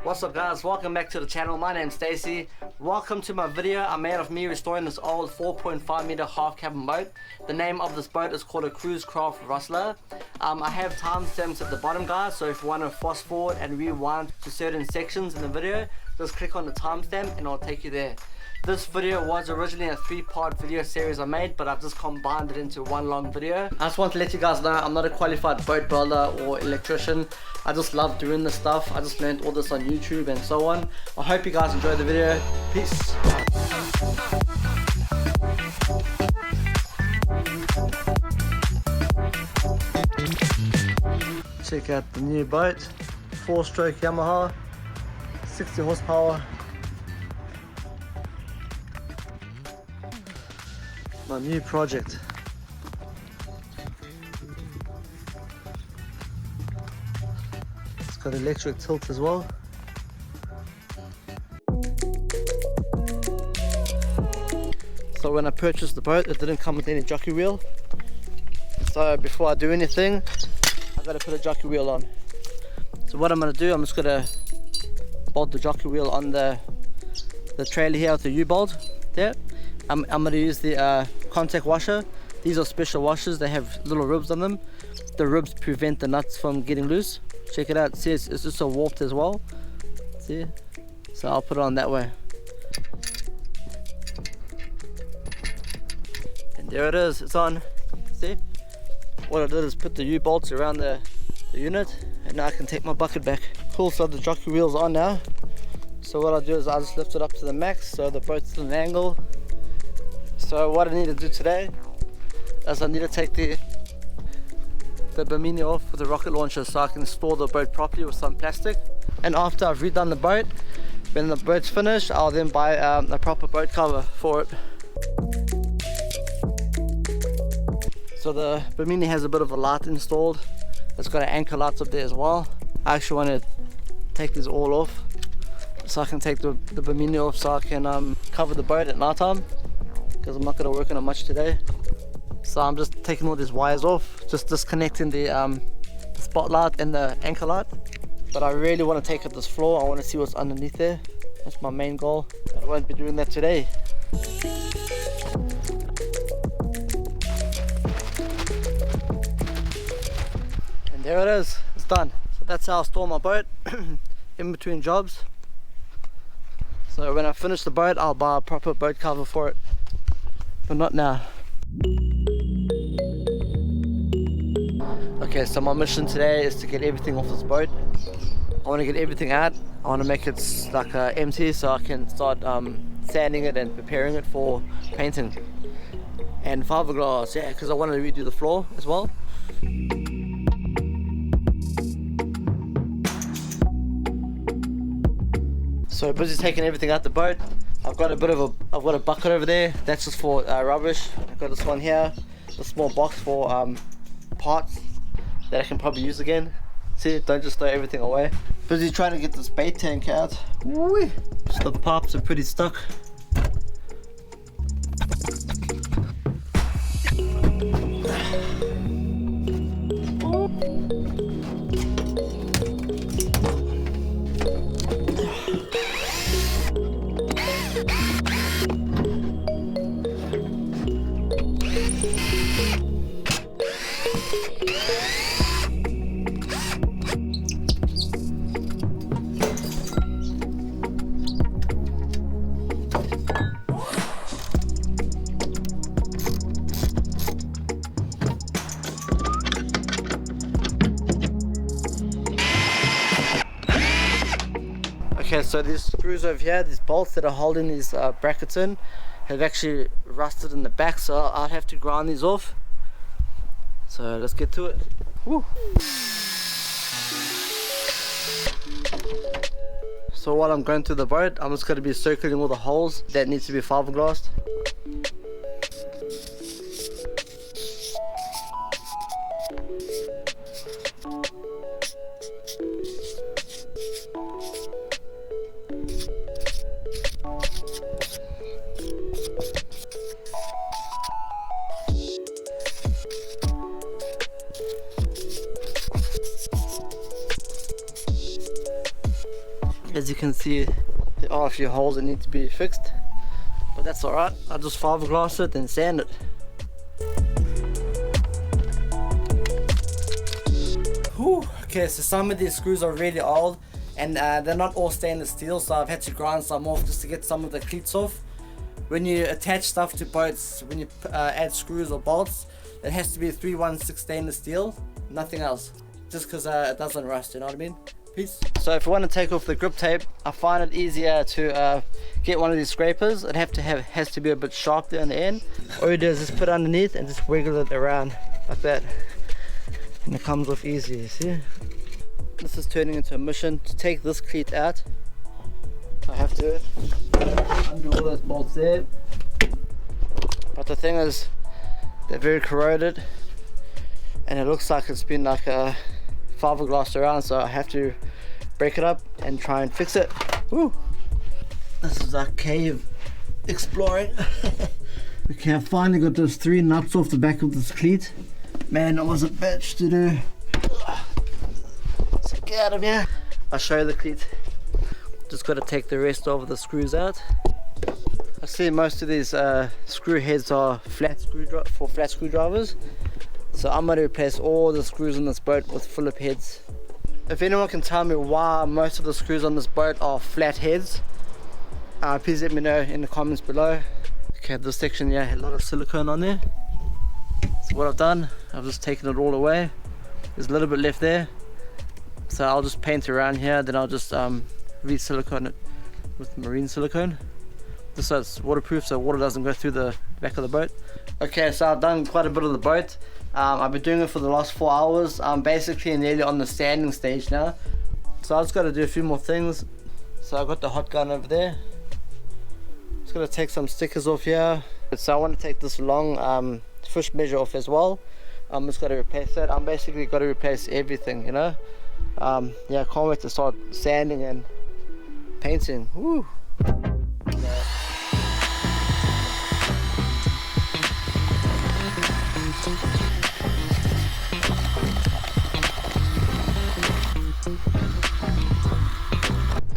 What's up guys, welcome back to the channel. My name's Stacy. Welcome to my video I made of me restoring this old 4.5 meter half cabin boat. The name of this boat is called a Cruise Craft Rustler. I have timestamps at the bottom guys, so if you want to fast forward and rewind to certain sections in the video, just click on the timestamp and I'll take you there. This video was originally a 3-part video series I made, but I've just combined it into one long video. I just want to let you guys know I'm not a qualified boat builder or electrician. I just love doing this stuff. I just learned all this on YouTube and so on. I hope you guys enjoyed the video. Peace. Check out the new boat. 4-stroke Yamaha, 60 horsepower. My new project. It's got electric tilt as well. So when I purchased the boat, it didn't come with any jockey wheel. So before I do anything, I gotta put a jockey wheel on. So what I'm gonna do, I'm just gonna bolt the jockey wheel on the trailer here with the U-bolt there. I'm going to use the contact washer. These are special washers, they have little ribs on them. The ribs prevent the nuts from getting loose. Check it out, see it's just so warped as well. See? So I'll put it on that way. And there it is, it's on. See? What I did is put the U-bolts around the unit, and now I can take my bucket back. Cool, so the jockey wheel's on now. So what I'll do is I'll just lift it up to the max so the boat's at an angle. So what I need to do today is I need to take the Bimini off with the rocket launcher so I can store the boat properly with some plastic. And after I've redone the boat, when the boat's finished, I'll then buy a proper boat cover for it. So the Bimini has a bit of a light installed. It's got an anchor light up there as well. I actually want to take these all off so I can take the Bimini off so I can cover the boat at night time, because I'm not going to work on it much today. So I'm just taking all these wires off, just disconnecting the spotlight and the anchor light. But I really want to take up this floor. I want to see what's underneath there. That's my main goal. But I won't be doing that today. And there it is, it's done. So that's how I store my boat in between jobs. So when I finish the boat, I'll buy a proper boat cover for it. But not now. Okay, so my mission today is to get everything off this boat. I want to get everything out. I want to make it like empty so I can start sanding it and preparing it for painting. And fiberglass, yeah, because I want to redo the floor as well. So busy taking everything out the boat. I've got a bucket over there. That's just for rubbish. I've got this one here, a small box for parts that I can probably use again. See, don't just throw everything away. Busy trying to get this bait tank out. Woo! So the pipes are pretty stuck. Okay, so these screws over here, these bolts that are holding these brackets in, have actually rusted in the back, so I'll have to grind these off. So let's get to it. Woo. So while I'm going through the boat, I'm just going to be circling all the holes that need to be fiberglassed. As you can see, there are a few holes that need to be fixed, but that's alright. I'll just fiberglass it and sand it. Whew. Okay, so some of these screws are really old and they're not all stainless steel, so I've had to grind some off just to get some of the cleats off. When you attach stuff to boats, when you add screws or bolts, it has to be 316 stainless steel, nothing else, just because it doesn't rust, you know what I mean? Peace. So if you want to take off the grip tape, I find it easier to get one of these scrapers. It has to be a bit sharp there on the end. All you do is just put it underneath and just wiggle it around like that, and it comes off easy, you see? This is turning into a mission. To take this cleat out, I have to undo all those bolts there. But the thing is, they're very corroded and it looks like it's been like a fiberglassed around, so I have to break it up and try and fix it. Woo! This is our cave exploring. Okay, I finally got those 3 nuts off the back of this cleat. Man, it was a bitch to do. So get out of here. I'll show you the cleat. Just got to take the rest of the screws out. I see most of these screw heads are flat screwdrivers. So I'm going to replace all the screws on this boat with Phillip heads. If anyone can tell me why most of the screws on this boat are flat heads, please let me know in the comments below. Okay, this section here had a lot of silicone on there. So what I've done, I've just taken it all away. There's a little bit left there. So I'll just paint around here, then I'll just re-silicone it with marine silicone. Just so it's waterproof, so water doesn't go through the back of the boat. Okay, so I've done quite a bit of the boat. I've been doing it for the last 4 hours. I'm basically nearly on the sanding stage now. So I just got to do a few more things. So I've got the hot gun over there. Just going to take some stickers off here. So I want to take this long fish measure off as well. I'm just going to replace that. I'm basically got to replace everything, you know. Yeah, I can't wait to start sanding and painting. Woo!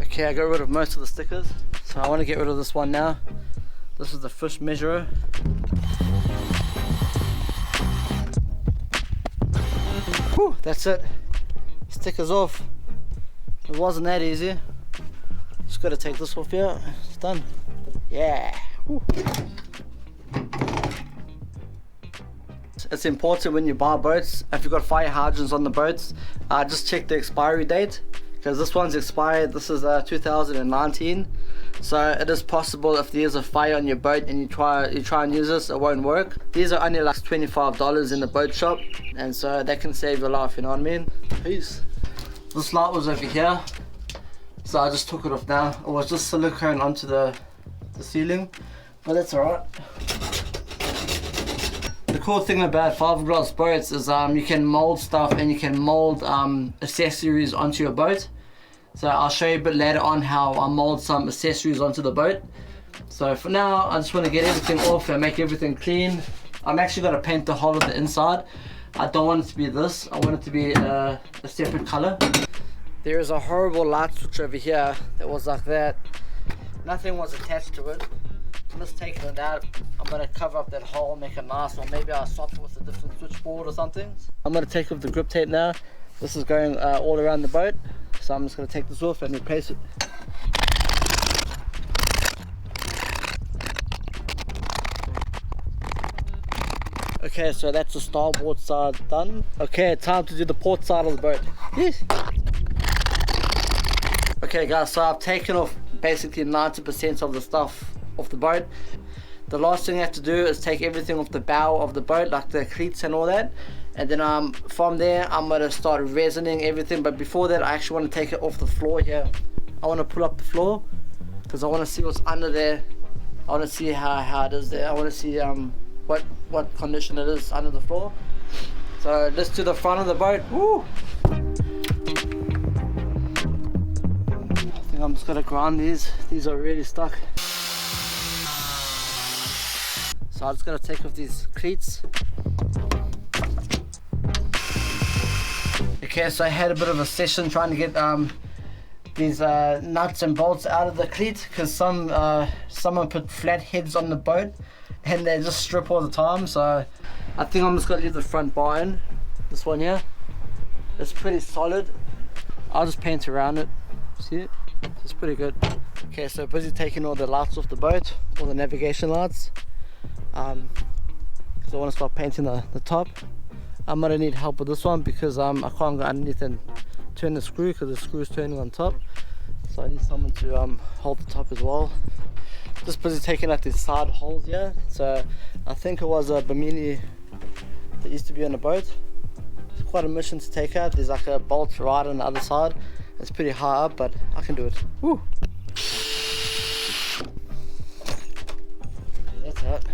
Okay, I got rid of most of the stickers, so I want to get rid of this one now. This is the fish measurer. Whew, that's it. Stickers off. It wasn't that easy. Just got to take this off here. It's done. Yeah. Whew. It's important when you buy boats, if you've got fire hydrants on the boats, just check the expiry date, because this one's expired. This is 2019, so it is possible if there's a fire on your boat and you try and use this, it won't work. These are only like $25 in the boat shop, and so that can save your life, you know what I mean? Peace. This light was over here, so I just took it off now. It was just silicone onto the ceiling, but that's alright. The cool thing about fiberglass boats is you can mold stuff and you can mold accessories onto your boat. So I'll show you a bit later on how I mold some accessories onto the boat. So for now, I just want to get everything off and make everything clean. I'm actually going to paint the whole of the inside. I don't want it to be this. I want it to be a separate color. There is a horrible light switch over here that was like that. Nothing was attached to it. I'm just taking it out. I'm going to cover up that hole, make it nice, or maybe I'll swap it with a different switchboard or something. I'm going to take off the grip tape now. This is going all around the boat, so I'm just going to take this off and replace it. Okay, so that's the starboard side done. Okay, time to do the port side of the boat. Yes. Okay guys, so I've taken off basically 90% of the stuff off the boat. The last thing I have to do is take everything off the bow of the boat, like the cleats and all that, and then from there I'm going to start resining everything. But before that, I actually want to take it off the floor here. I want to pull up the floor because I want to see what's under there. I want to see how it is there. I want to see what condition it is under the floor. So let's do the front of the boat. Woo! I think I'm just going to grind these. These are really stuck. So I'm just going to take off these cleats. Okay, so I had a bit of a session trying to get these nuts and bolts out of the cleat, because someone put flat heads on the boat and they just strip all the time. So I think I'm just gonna leave the front bar in. This one here, it's pretty solid. I'll just paint around it. See it? It's pretty good. Okay, so busy taking all the lights off the boat, all the navigation lights, because I want to start painting the top. I'm gonna need help with this one because I can't go underneath and turn the screw because the screw is turning on top. So I need someone to hold the top as well. Just busy taking out these side holes here. So I think it was a Bimini that used to be on the boat. It's quite a mission to take out. There's like a bolt right on the other side. It's pretty high up, but I can do it. Woo. That's it.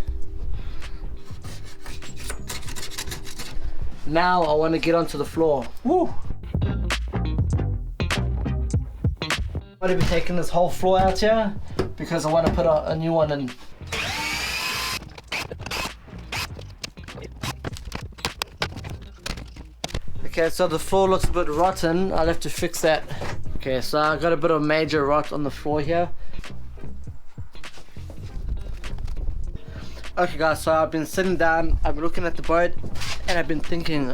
Now I want to get onto the floor. Woo. I'm going to be taking this whole floor out here because I want to put a new one in. Okay, so the floor looks a bit rotten. I'll have to fix that. Okay, so I got a bit of major rot on the floor here. Okay guys, so I've been sitting down, I've been looking at the boat, and I've been thinking,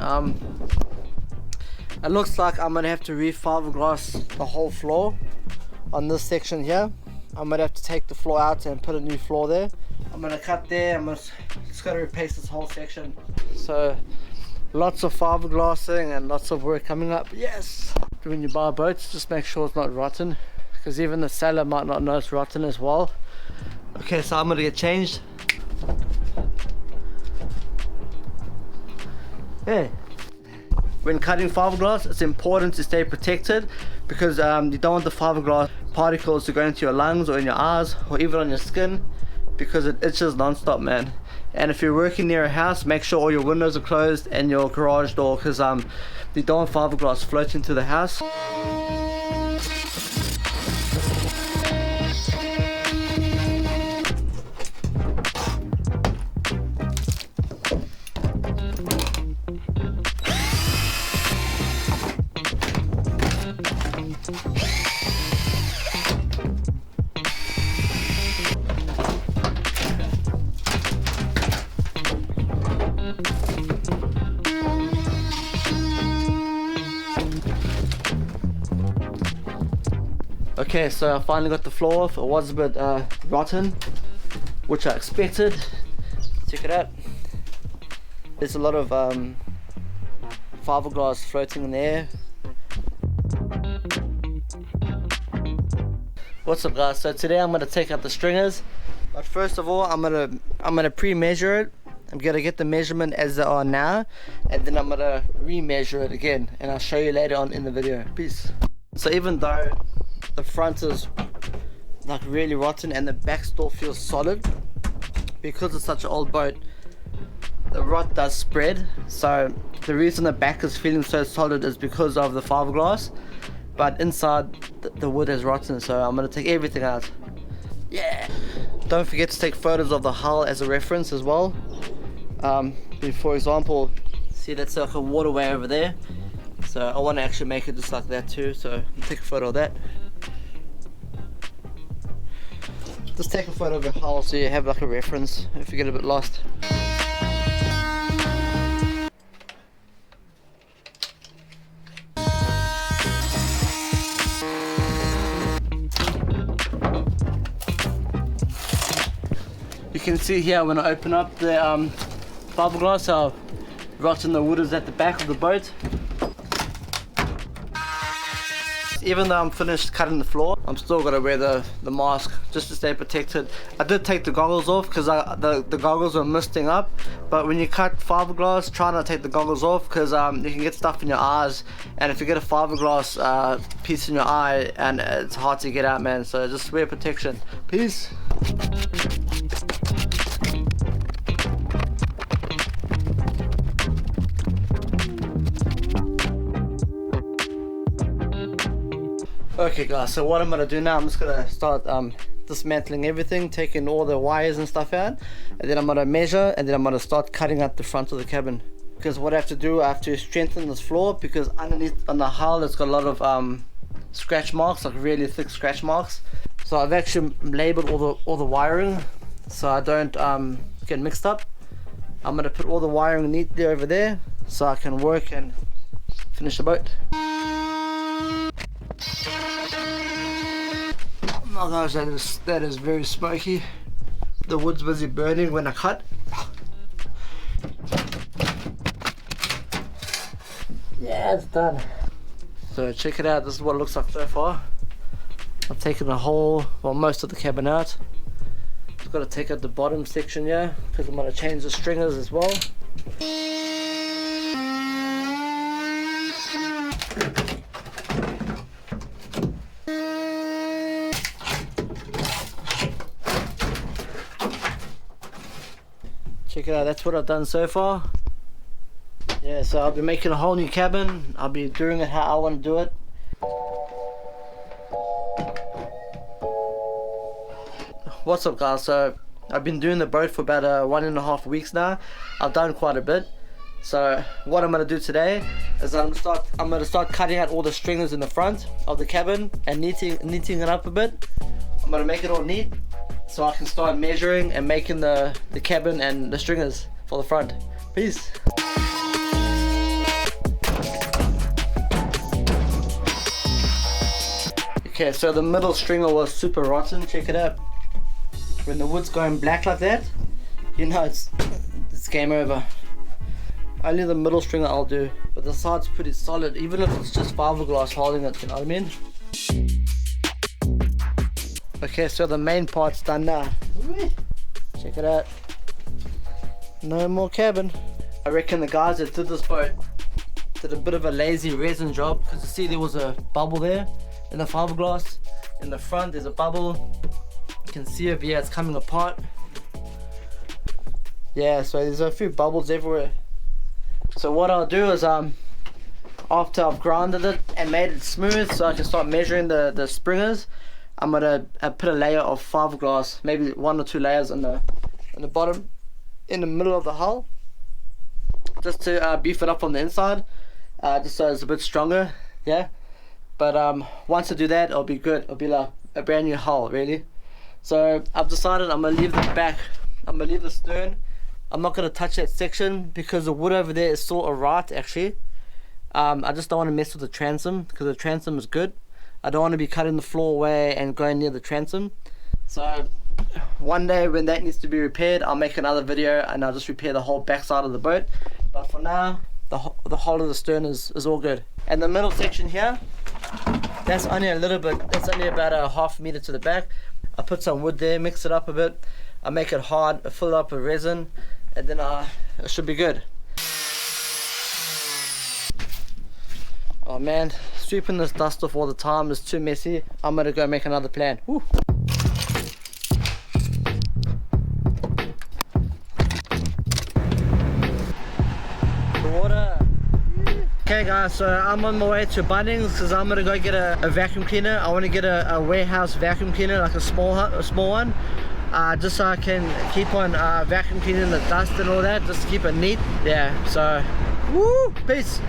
it looks like I'm gonna have to re-fiberglass the whole floor on this section here. I'm gonna have to take the floor out and put a new floor there. I'm gonna cut there, I'm just gonna replace this whole section. So lots of fiberglassing and lots of work coming up. Yes! When you buy boats, just make sure it's not rotten, because even the seller might not know it's rotten as well. Okay, so I'm gonna get changed. Yeah. When cutting fiberglass, it's important to stay protected because you don't want the fiberglass particles to go into your lungs or in your eyes or even on your skin, because it itches non-stop, man. And if you're working near a house, make sure all your windows are closed and your garage door, because you don't want fiberglass floating to the house. Okay, so I finally got the floor off. It was a bit rotten, which I expected. Check it out. There's a lot of fiberglass floating in the air. What's up guys, so today I'm going to take out the stringers, but first of all I'm gonna pre-measure it. I'm going to get the measurement as they are now, and then I'm going to re-measure it again, and I'll show you later on in the video. Peace. So even though the front is like really rotten and the back still feels solid, because it's such an old boat, the rot does spread. So the reason the back is feeling so solid is because of the fiberglass, but inside the wood is rotten. So I'm going to take everything out. Yeah. Don't forget to take photos of the hull as a reference as well. For example, see that's like a waterway over there, so I want to actually make it just like that too, so take a photo of that. Just take a photo of your hull so you have like a reference if you get a bit lost. You can see here when I open up the fiberglass how rotten the wood is at the back of the boat. Even though I'm finished cutting the floor, I'm still gonna wear the mask just to stay protected. I did take the goggles off because the goggles were misting up, but when you cut fiberglass, try not to take the goggles off, because you can get stuff in your eyes, and if you get a fiberglass piece in your eye, and it's hard to get out, man. So just wear protection. Peace. Okay guys, so what I'm gonna do now, I'm just gonna start dismantling everything, taking all the wires and stuff out, and then I'm gonna measure, and then I'm gonna start cutting out the front of the cabin. Because what I have to do, I have to strengthen this floor, because underneath on the hull it's got a lot of scratch marks, like really thick scratch marks. So I've actually labeled all the wiring so I don't get mixed up. I'm gonna put all the wiring neatly over there so I can work and finish the boat. Oh gosh, that is very smoky. The wood's busy burning when I cut. Yeah, it's done. So check it out, this is what it looks like so far. I've taken the whole, well, most of the cabin out. Just got to take out the bottom section here because I'm going to change the stringers as well. Check it out, that's what I've done so far. Yeah, so I'll be making a whole new cabin. I'll be doing it how I want to do it. What's up guys, so I've been doing the boat for about 1.5 weeks now. I've done quite a bit. So what I'm going to do today is I'm going to start cutting out all the stringers in the front of the cabin and neating it up a bit. I'm going to make it all neat so I can start measuring and making the cabin and the stringers for the front. Peace. Okay, so the middle stringer was super rotten, check it out. When the wood's going black like that, you know it's game over. Only the middle stringer I'll do, but the side's pretty solid, even if it's just fiberglass holding it, you know what I mean? Okay, so the main part's done now. Check it out. No more cabin. I reckon the guys that did this boat did a bit of a lazy resin job, because you see there was a bubble there in the fiberglass. In the front there's a bubble. You can see over here it's coming apart. Yeah, so there's a few bubbles everywhere. So what I'll do is after I've grinded it and made it smooth so I can start measuring the springers, I'm gonna put a layer of fiberglass, maybe 1 or 2 layers on the bottom, in the middle of the hull, just to beef it up on the inside, just so it's a bit stronger. Yeah, but once I do that, it'll be good. It'll be like a brand new hull, really. So I've decided I'm gonna leave the back, I'm gonna leave the stern. I'm not gonna touch that section because the wood over there is still alright actually. I just don't want to mess with the transom because the transom is good. I don't want to be cutting the floor away and going near the transom. So one day when that needs to be repaired, I'll make another video and I'll just repair the whole back side of the boat. But for now, the whole of the stern is all good. And the middle section here, that's only a little bit, that's only about a ½ meter to the back. I put some wood there, mix it up a bit, I make it hard, I fill it up with resin, and then it should be good. Oh man, sweeping this dust off all the time is too messy. I'm gonna go make another plan. Woo. The water. Okay guys, so I'm on my way to Bungs because I'm gonna go get a vacuum cleaner. I want to get a warehouse vacuum cleaner, like a small one, just so I can keep on vacuum cleaning the dust and all that, just to keep it neat. Yeah, so woo, peace.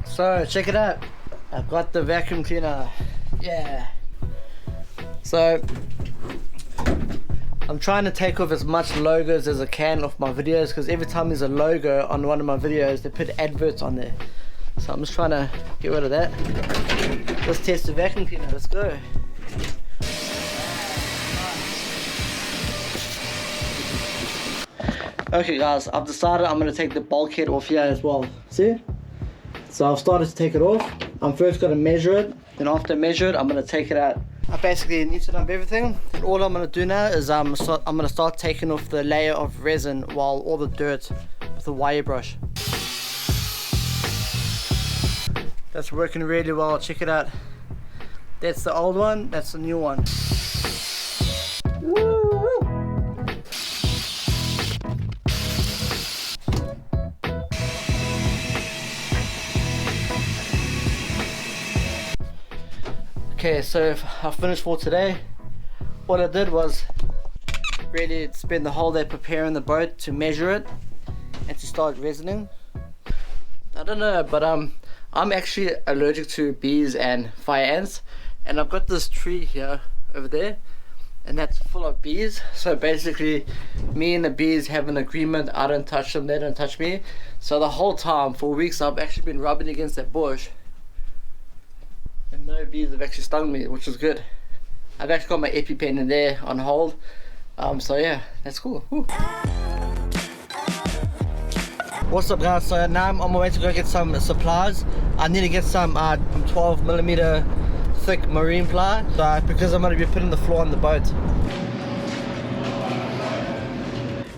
So check it out, I've got the vacuum cleaner. Yeah, so I'm trying to take off as much logos as I can off my videos, because every time there's a logo on one of my videos they put adverts on there. So I'm just trying to get rid of that. Let's test the vacuum cleaner, let's go. Okay guys, I've decided I'm going to take the bulkhead off here as well. See? So I've started to take it off. I'm first going to measure it, then after I measure it I'm going to take it out. I basically neated up everything. All I'm going to do now is I'm going to start taking off the layer of resin while all the dirt with the wire brush. That's working really well, check it out. That's the old one, that's the new one. Woo! Okay, so I finished for today. What I did was really spend the whole day preparing the boat to measure it. and to start resining. I don't know, but I'm actually allergic to bees and fire ants, and I've got this tree here over there, and that's full of bees. So basically me and the bees have an agreement, I don't touch them, they don't touch me. So the whole time for weeks I've actually been rubbing against that bush and no bees have actually stung me, which is good. I've actually got my EpiPen in there on hold, so yeah, that's cool. Woo. What's up guys, so now I'm on my way to go get some supplies. I need to get some 12mm thick marine ply, because I'm going to be putting the floor on the boat.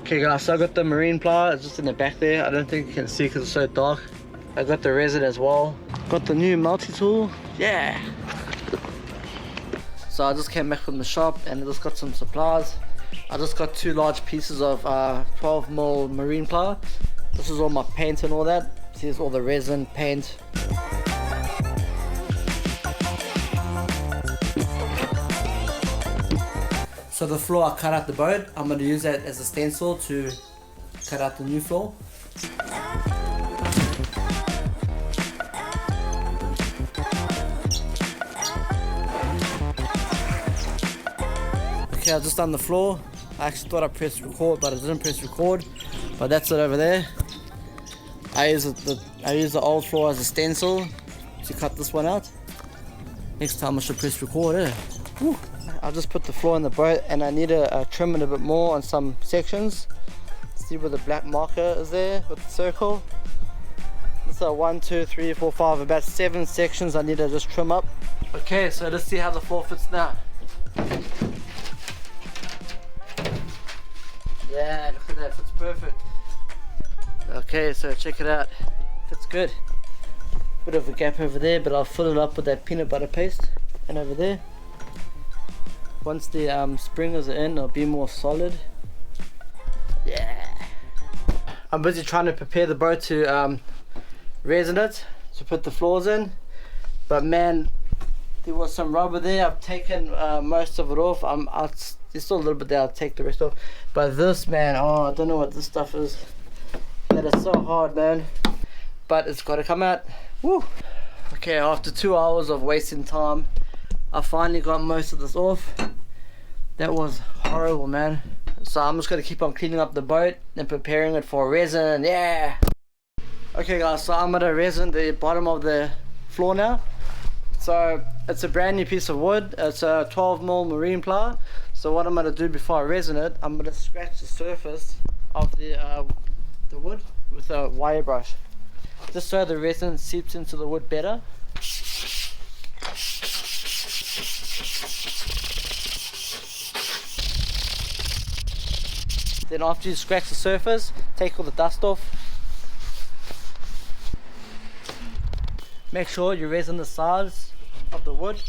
Okay guys, so I got the marine ply, it's just in the back there. I don't think you can see because it's so dark. I got the resin as well. Got the new multi-tool, yeah. So I just came back from the shop and I just got some supplies. I just got 2 large pieces of 12mm marine ply. This is all my paint and all that. See, it's all the resin, paint. So the floor I cut out the boat, I'm going to use that as a stencil to cut out the new floor. Okay, I've just done the floor. I actually thought I pressed record, but I didn't press record. But that's it over there. I use the old floor as a stencil to cut this one out. Next time I should press record, eh? Woo. I'll just put the floor in the boat, and I need to trim it a bit more on some sections. See where the black marker is there with the circle. So 1, 2, 3, 4, 5, about 7 sections I need to just trim up. Okay, so let's see how the floor fits now. Yeah, look at that, fits perfect. Okay, so check it out, fits good. Bit of a gap over there, but I'll fill it up with that peanut butter paste. And over there, once the springers are in, it'll be more solid. Yeah. I'm busy trying to prepare the boat to resin it, to put the floors in. But man, there was some rubber there. I've taken most of it off. There's still a little bit there, I'll take the rest off. But this, man, oh, I don't know what this stuff is. That is so hard, man. But it's got to come out. Woo. Okay, after 2 hours of wasting time, I finally got most of this off. That was horrible, man. So I'm just going to keep on cleaning up the boat and preparing it for resin. Yeah. Okay guys, so I'm going to resin the bottom of the floor now. So it's a brand new piece of wood. It's a 12mm marine ply. So what I'm going to do before I resin it, I'm going to scratch the surface of the wood with a wire brush, just so the resin seeps into the wood better. Then after you scratch the surface, take all the dust off. Make sure you resin the sides of the wood,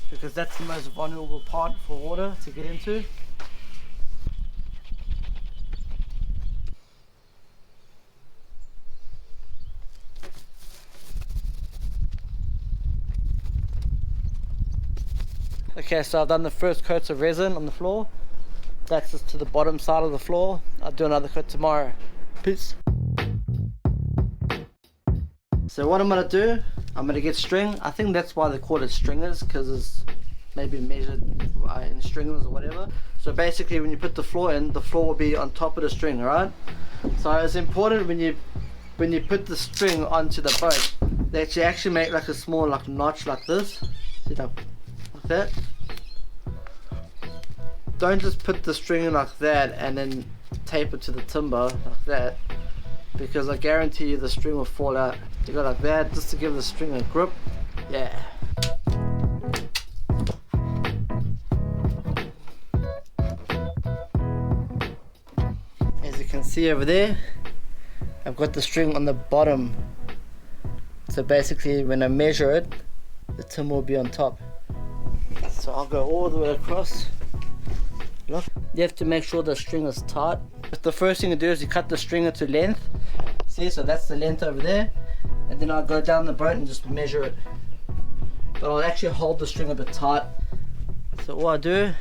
because that's the most vulnerable part for water to get into. Okay, so I've done the first coats of resin on the floor. That's just to the bottom side of the floor. I'll do another coat tomorrow. Peace. So what I'm going to do, I'm going to get string. I think that's why they call it stringers, because it's maybe measured in stringers or whatever. So basically when you put the floor in, the floor will be on top of the string, alright? So it's important when you put the string onto the boat that you actually make like a small notch like this. See, like that. Don't just put the string in like that and then tape it to the timber like that, because I guarantee you the string will fall out. You go like that just to give the string a grip. Yeah. As you can see over there, I've got the string on the bottom. So basically when I measure it, the timber will be on top. So I'll go all the way across. Look, you have to make sure the string is tight. The first thing to do is you cut the string to length. See, so that's the length over there. And then I'll go down the boat and just measure it. But I'll actually hold the string a bit tight. So what I do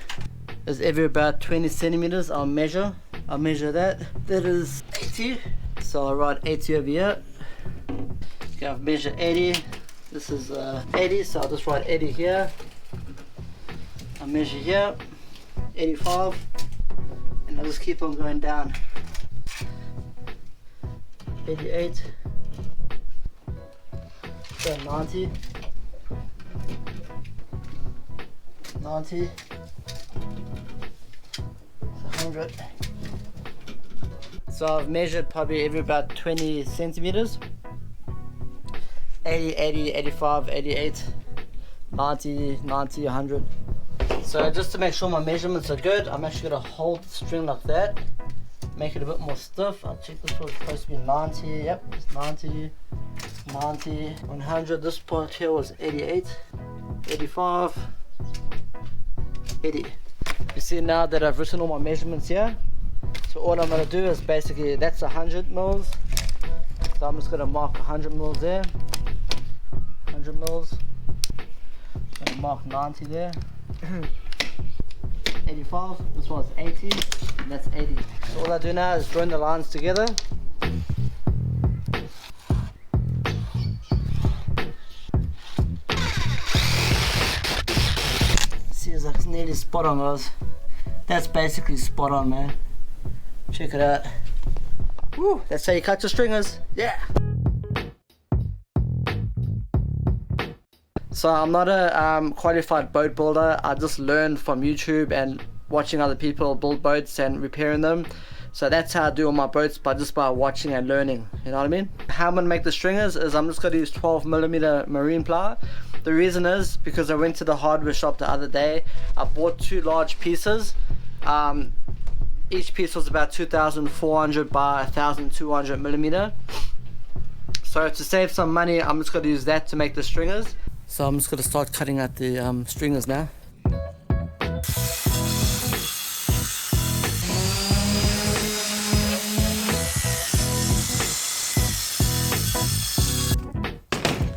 is every about 20 centimeters I'll measure that. That is 80. So I'll write 80 over here. Okay, I've measured 80. This is 80, so I'll just write 80 here. I'll measure here, 85, and I'll just keep on going down. 88, so 90, 90, 100. So I've measured probably every about 20 centimeters. 80, 80, 85, 88, 90, 90, 100. So just to make sure my measurements are good, I'm actually going to hold the string like that, make it a bit more stiff. I'll check this was supposed to be 90, yep, it's 90, 90, 100. This part here was 88, 85, 80. You see now that I've written all my measurements here, so all I'm going to do is basically, that's 100 mils, so I'm just going to mark 100 mils there, 100 mils, I'm going to mark 90 there, 85, this one's 80, and that's 80. So all I do now is join the lines together. See, it's like nearly spot on, guys. That's basically spot on, man. Check it out. Woo, that's how you cut your stringers. Yeah. So I'm not a qualified boat builder. I just learned from YouTube and watching other people build boats and repairing them. So that's how I do all my boats, just by watching and learning. You know what I mean? How I'm gonna make the stringers is I'm just gonna use 12mm marine ply. The reason is because I went to the hardware shop the other day. I bought 2 large pieces. Each piece was about 2,400 by 1,200mm. So to save some money, I'm just gonna use that to make the stringers. So I'm just going to start cutting out the stringers now.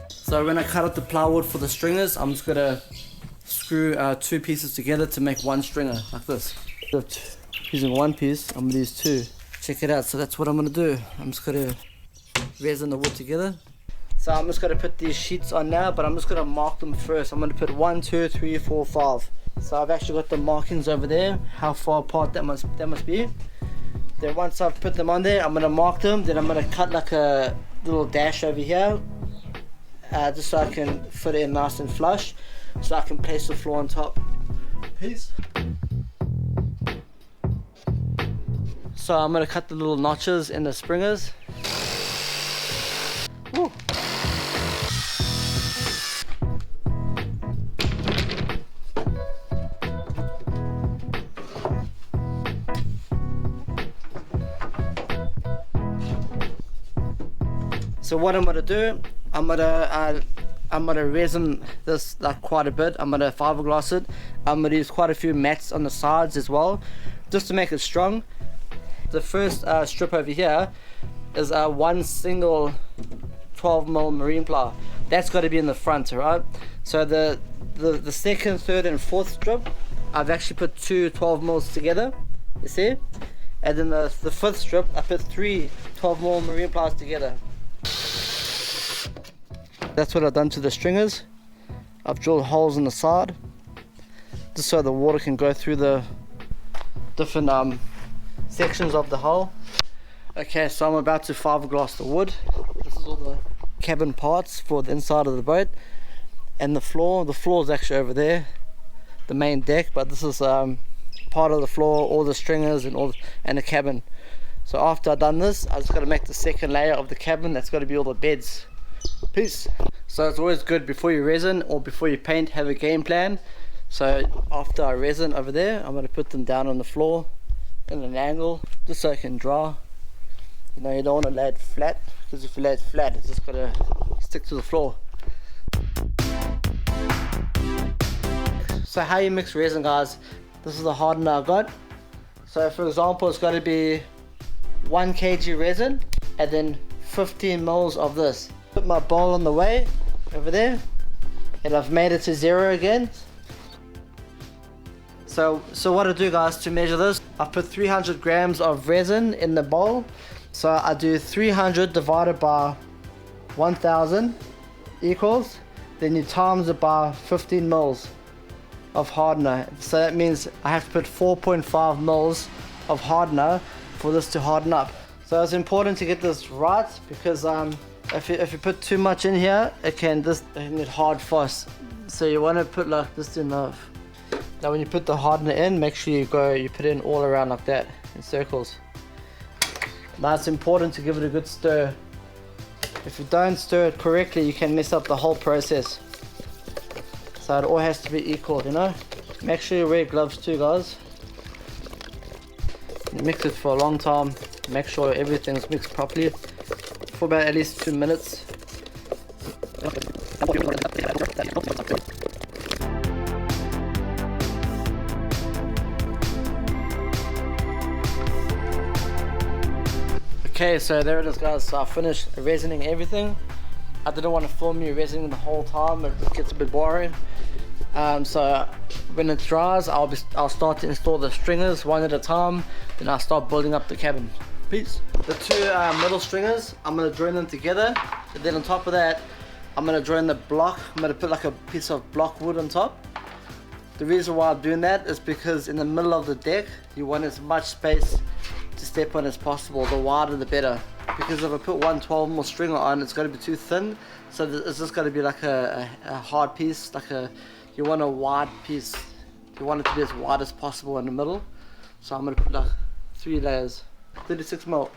So when I cut out the plywood for the stringers, I'm just going to screw 2 pieces together to make one stringer, like this. Using 1 piece, I'm going to use 2. Check it out, so that's what I'm going to do. I'm just going to resin the wood together. So I'm just going to put these sheets on now, but I'm just going to mark them first. I'm going to put 1, 2, 3, 4, 5. So I've actually got the markings over there, how far apart that must be. Then once I've put them on there, I'm going to mark them. Then I'm going to cut like a little dash over here, just so I can fit it in nice and flush, so I can place the floor on top. Peace. So I'm going to cut the little notches in the springers. Woo. So what I'm gonna do, I'm gonna resin this like quite a bit. I'm gonna fiberglass it. I'm gonna use quite a few mats on the sides as well, just to make it strong. The first strip over here is one single 12mm marine ply. That's got to be in the front, right? So the second, third, and fourth strip, I've actually put 2 12mm together. You see? And then the fifth strip, I put 3 12mm marine plies together. That's what I've done to the stringers. I've drilled holes in the side, just so the water can go through the different sections of the hole. Okay, so I'm about to fiberglass the wood. This is all the cabin parts for the inside of the boat, and the floor. The floor is actually over there, the main deck, but this is part of the floor, all the stringers and the cabin. So after I've done this, I just got to make the second layer of the cabin. That's got to be all the beds. Peace. So it's always good before you resin or before you paint, have a game plan. So after I resin over there, I'm going to put them down on the floor in an angle, just so it can dry. You know, you don't want to lay it flat, because if you lay it flat, it's just got to stick to the floor. So how you mix resin, guys, this is the hardener I got. So for example, it's got to be 1 kg resin and then 15 mils of this. Put my bowl on the way over there, and I've made it to 0 again. So what I do, guys, to measure this, I put 300 grams of resin in the bowl, So I do 300 divided by 1000 equals, then you times it by 15 mils of hardener. So that means I have to put 4.5 mils of hardener for this to harden up. So it's important to get this right, because if you put too much in here, it can get hard fast. So you want to put like this enough. Now when you put the hardener in, make sure you put it in all around like that in circles. Now it's important to give it a good stir. If you don't stir it correctly, you can mess up the whole process. So it all has to be equal, you know. Make sure you wear gloves too, guys. You mix it for a long time. Make sure everything's mixed properly for about at least 2 minutes. Okay, so there it is, guys. So I finished resining everything. I didn't want to film you resining the whole time, it gets a bit boring. So when it dries, I'll start to install the stringers one at a time. Then I'll start building up the cabin. Peace. The two middle stringers, I'm gonna join them together. And then on top of that, I'm gonna join the block. I'm gonna put like a piece of block wood on top. The reason why I'm doing that is because in the middle of the deck, you want as much space to step on as possible. The wider the better. Because if I put 112mm stringer on, it's going to be too thin. So it's just going to be like a hard piece. You want a wide piece. You want it to be as wide as possible in the middle. So I'm going to put like 3 layers. 36mm.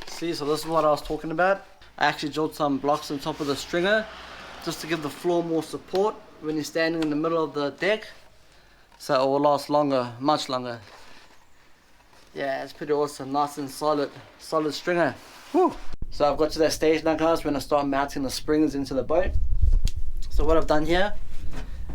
See, so this is what I was talking about. I actually drilled some blocks on top of the stringer just to give the floor more support when you're standing in the middle of the deck, so it will last longer, much longer. Yeah, it's pretty awesome, nice and solid stringer. Woo. So I've got to that stage now, guys, when I start mounting the springs into the boat. So what I've done here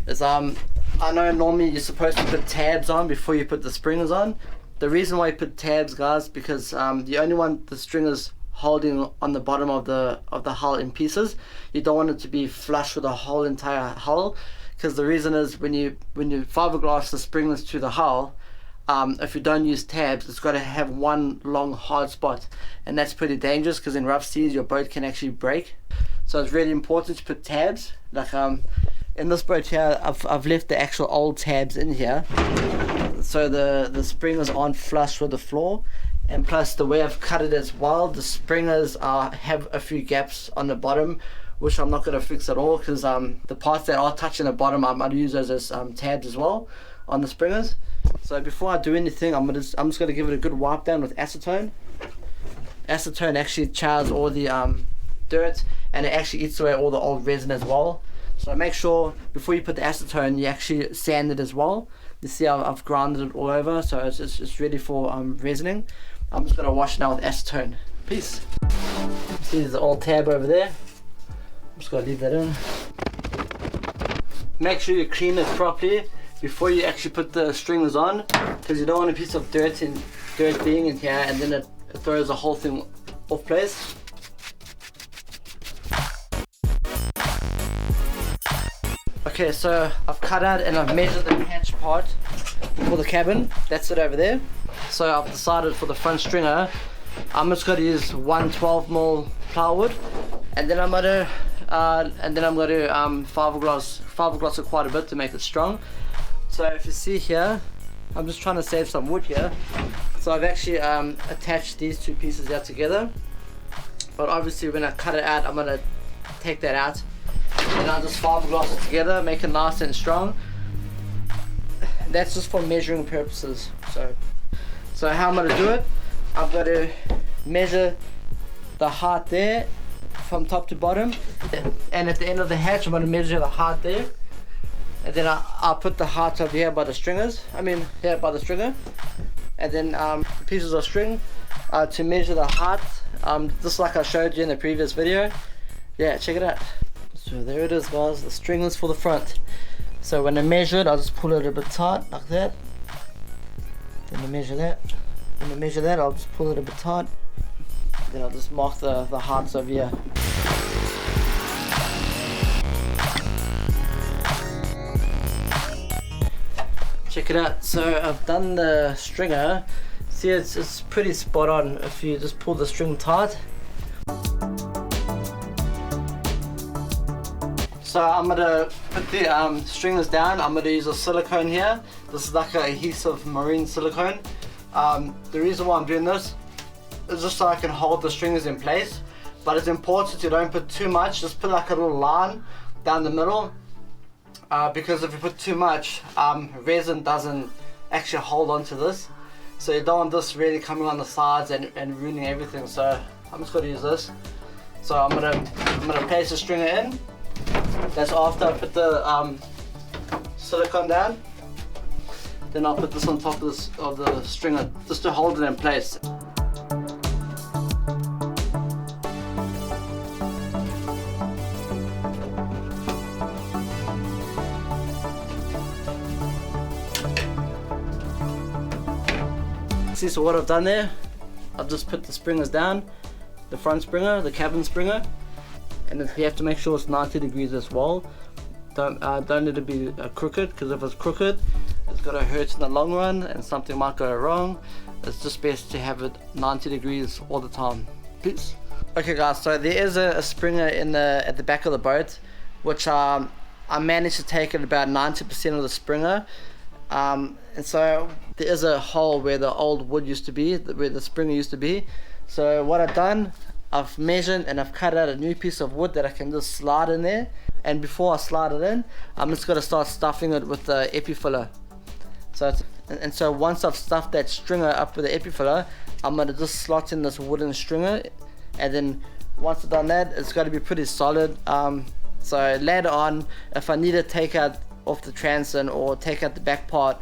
is I know normally you're supposed to put tabs on before you put the springers on. The reason why you put tabs, guys, because you only want the stringers holding on the bottom of the hull in pieces. You don't want it to be flush with the whole entire hull, because the reason is when you fiberglass the springers to the hull, if you don't use tabs, it's got to have one long hard spot, and that's pretty dangerous because in rough seas your boat can actually break. So it's really important to put tabs. Like in this boat here, I've left the actual old tabs in here, so the springers aren't flush with the floor. And plus, the way I've cut it as well, the springers have a few gaps on the bottom, which I'm not going to fix at all, because the parts that are touching the bottom, I'm going to use those as tabs as well on the springers. So before I do anything, I'm just going to give it a good wipe down with acetone. Acetone actually chars all the dirt, and it actually eats away all the old resin as well. So make sure before you put the acetone, you actually sand it as well. You see I've grounded it all over, so it's ready for resining. I'm just going to wash now with acetone. Peace. See, there's an old tab over there. I'm just going to leave that in. Make sure you clean it properly before you actually put the stringers on, because you don't want a piece of dirt being in here and then it throws the whole thing off place. Okay, so I've cut out and I've measured the hatch part for the cabin. That's it over there. So I've decided for the front stringer, I'm just going to use 112mm plywood, and then I'm going to fiberglass it quite a bit to make it strong. So if you see here, I'm just trying to save some wood here. So I've actually attached these two pieces here together. But obviously when I cut it out, I'm going to take that out. And I'll just fiberglass it together, make it nice and strong. That's just for measuring purposes. So how I'm going to do it, I've got to measure the height there from top to bottom, and at the end of the hatch I'm going to measure the height there, and then I'll put the height over here by the stringers, here by the stringer, and then pieces of string to measure the height, just like I showed you in the previous video. Yeah, check it out. So there it is, guys, the stringers for the front. So when I measure it, I'll just pull it a bit tight like that. Then I measure that. When I measure that, I'll just pull it a bit tight. Then I'll just mark the heights over here. Check it out. So I've done the stringer. See, it's pretty spot on if you just pull the string tight. So I'm gonna put the stringers down. I'm gonna use a silicone here. This is like an adhesive marine silicone. The reason why I'm doing this is just so I can hold the stringers in place. But it's important you don't put too much. Just put like a little line down the middle. Because if you put too much, resin doesn't actually hold on to this. So you don't want this really coming on the sides and ruining everything. So I'm just gonna use this. So I'm gonna place the stringer in. That's after I put the silicone down. Then I'll put this on top of the stringer just to hold it in place. See, so what I've done there, I've just put the springers down, the front springer, the cabin springer, and you have to make sure it's 90 degrees as well. Don't let it be crooked, because if it's crooked, it's gonna hurt in the long run and something might go wrong. It's just best to have it 90 degrees all the time. Peace. Okay guys, so there is a springer at the back of the boat, which I managed to take at about 90% of the springer. And so there is a hole where the old wood used to be, where the springer used to be. So what I've done, I've measured and I've cut out a new piece of wood that I can just slide in there. And before I slide it in, I'm just going to start stuffing it with the epi filler. So once I've stuffed that stringer up with the epi filler, I'm going to just slot in this wooden stringer. And then once I've done that, it's got to be pretty solid. So later on, if I need to take out off the transom or take out the back part,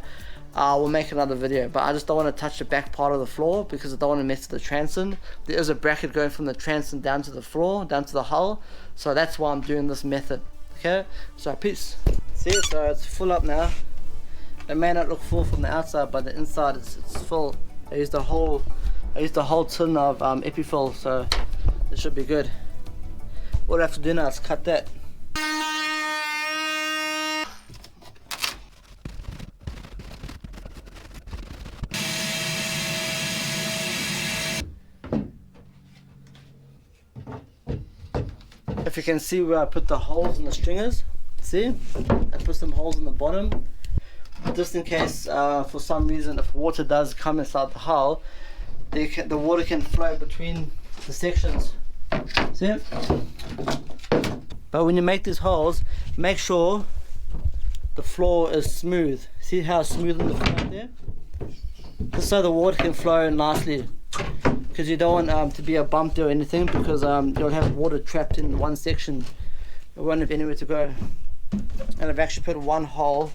we'll make another video. But I just don't want to touch the back part of the floor because I don't want to mess with the transom. There is a bracket going from the transom down to the floor, down to the hull, so that's why I'm doing this method. Okay, so peace. See, so it's full up now. It may not look full from the outside, but the inside it's full. I used the whole tin of epifill, so it should be good. What I have to do now is cut that. If you can see where I put the holes in the stringers, see? I put some holes in the bottom, just in case for some reason if water does come inside the hull, the water can flow between the sections. See? But when you make these holes, make sure the floor is smooth. See how smooth in the front there? Just so the water can flow nicely. Because you don't want to be a bump or anything, because you'll have water trapped in one section. It won't have anywhere to go. And I've actually put one hole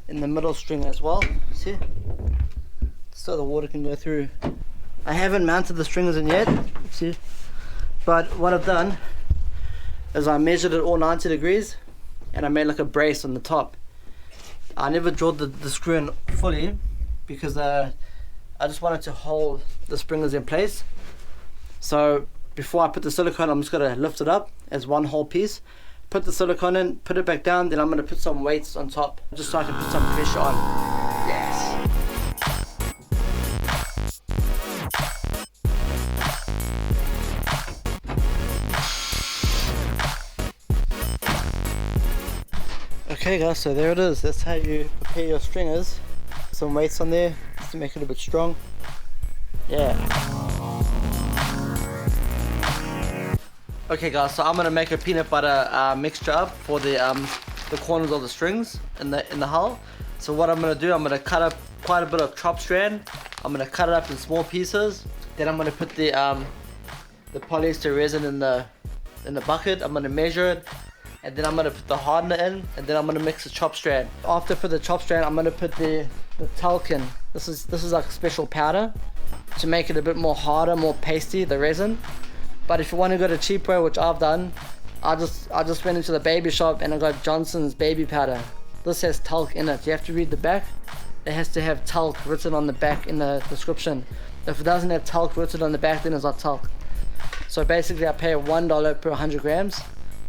in the middle string as well, see? So the water can go through. I haven't mounted the stringers in yet, see? But what I've done is I measured it all 90 degrees and I made like a brace on the top. I never drilled the screw in fully because I just wanted to hold the springers in place. So before I put the silicone, I'm just going to lift it up as one whole piece, put the silicone in, put it back down, then I'm going to put some weights on top just so I can put some pressure on. Yes! Okay guys, so there it is. That's how you prepare your stringers. Some weights on there just to make it a bit strong. Yeah. Okay guys, so I'm gonna make a peanut butter mixture up for the corners of the strings in the hull. So what I'm gonna do, I'm gonna cut up quite a bit of chop strand. I'm gonna cut it up in small pieces. Then I'm gonna put the polyester resin in the bucket. I'm gonna measure it, and then I'm gonna put the hardener in, and then I'm gonna mix the chop strand. After I put the chop strand, I'm gonna put the talc in. This is like a special powder to make it a bit more harder, more pasty, the resin. But if you want to go the cheap way, which I've done, I just went into the baby shop and I got Johnson's baby powder. This has talc in it. You have to read the back. it has to have talc written on the back in the description. If it doesn't have talc written on the back, then it's not talc. So basically I pay $1 per 100 grams.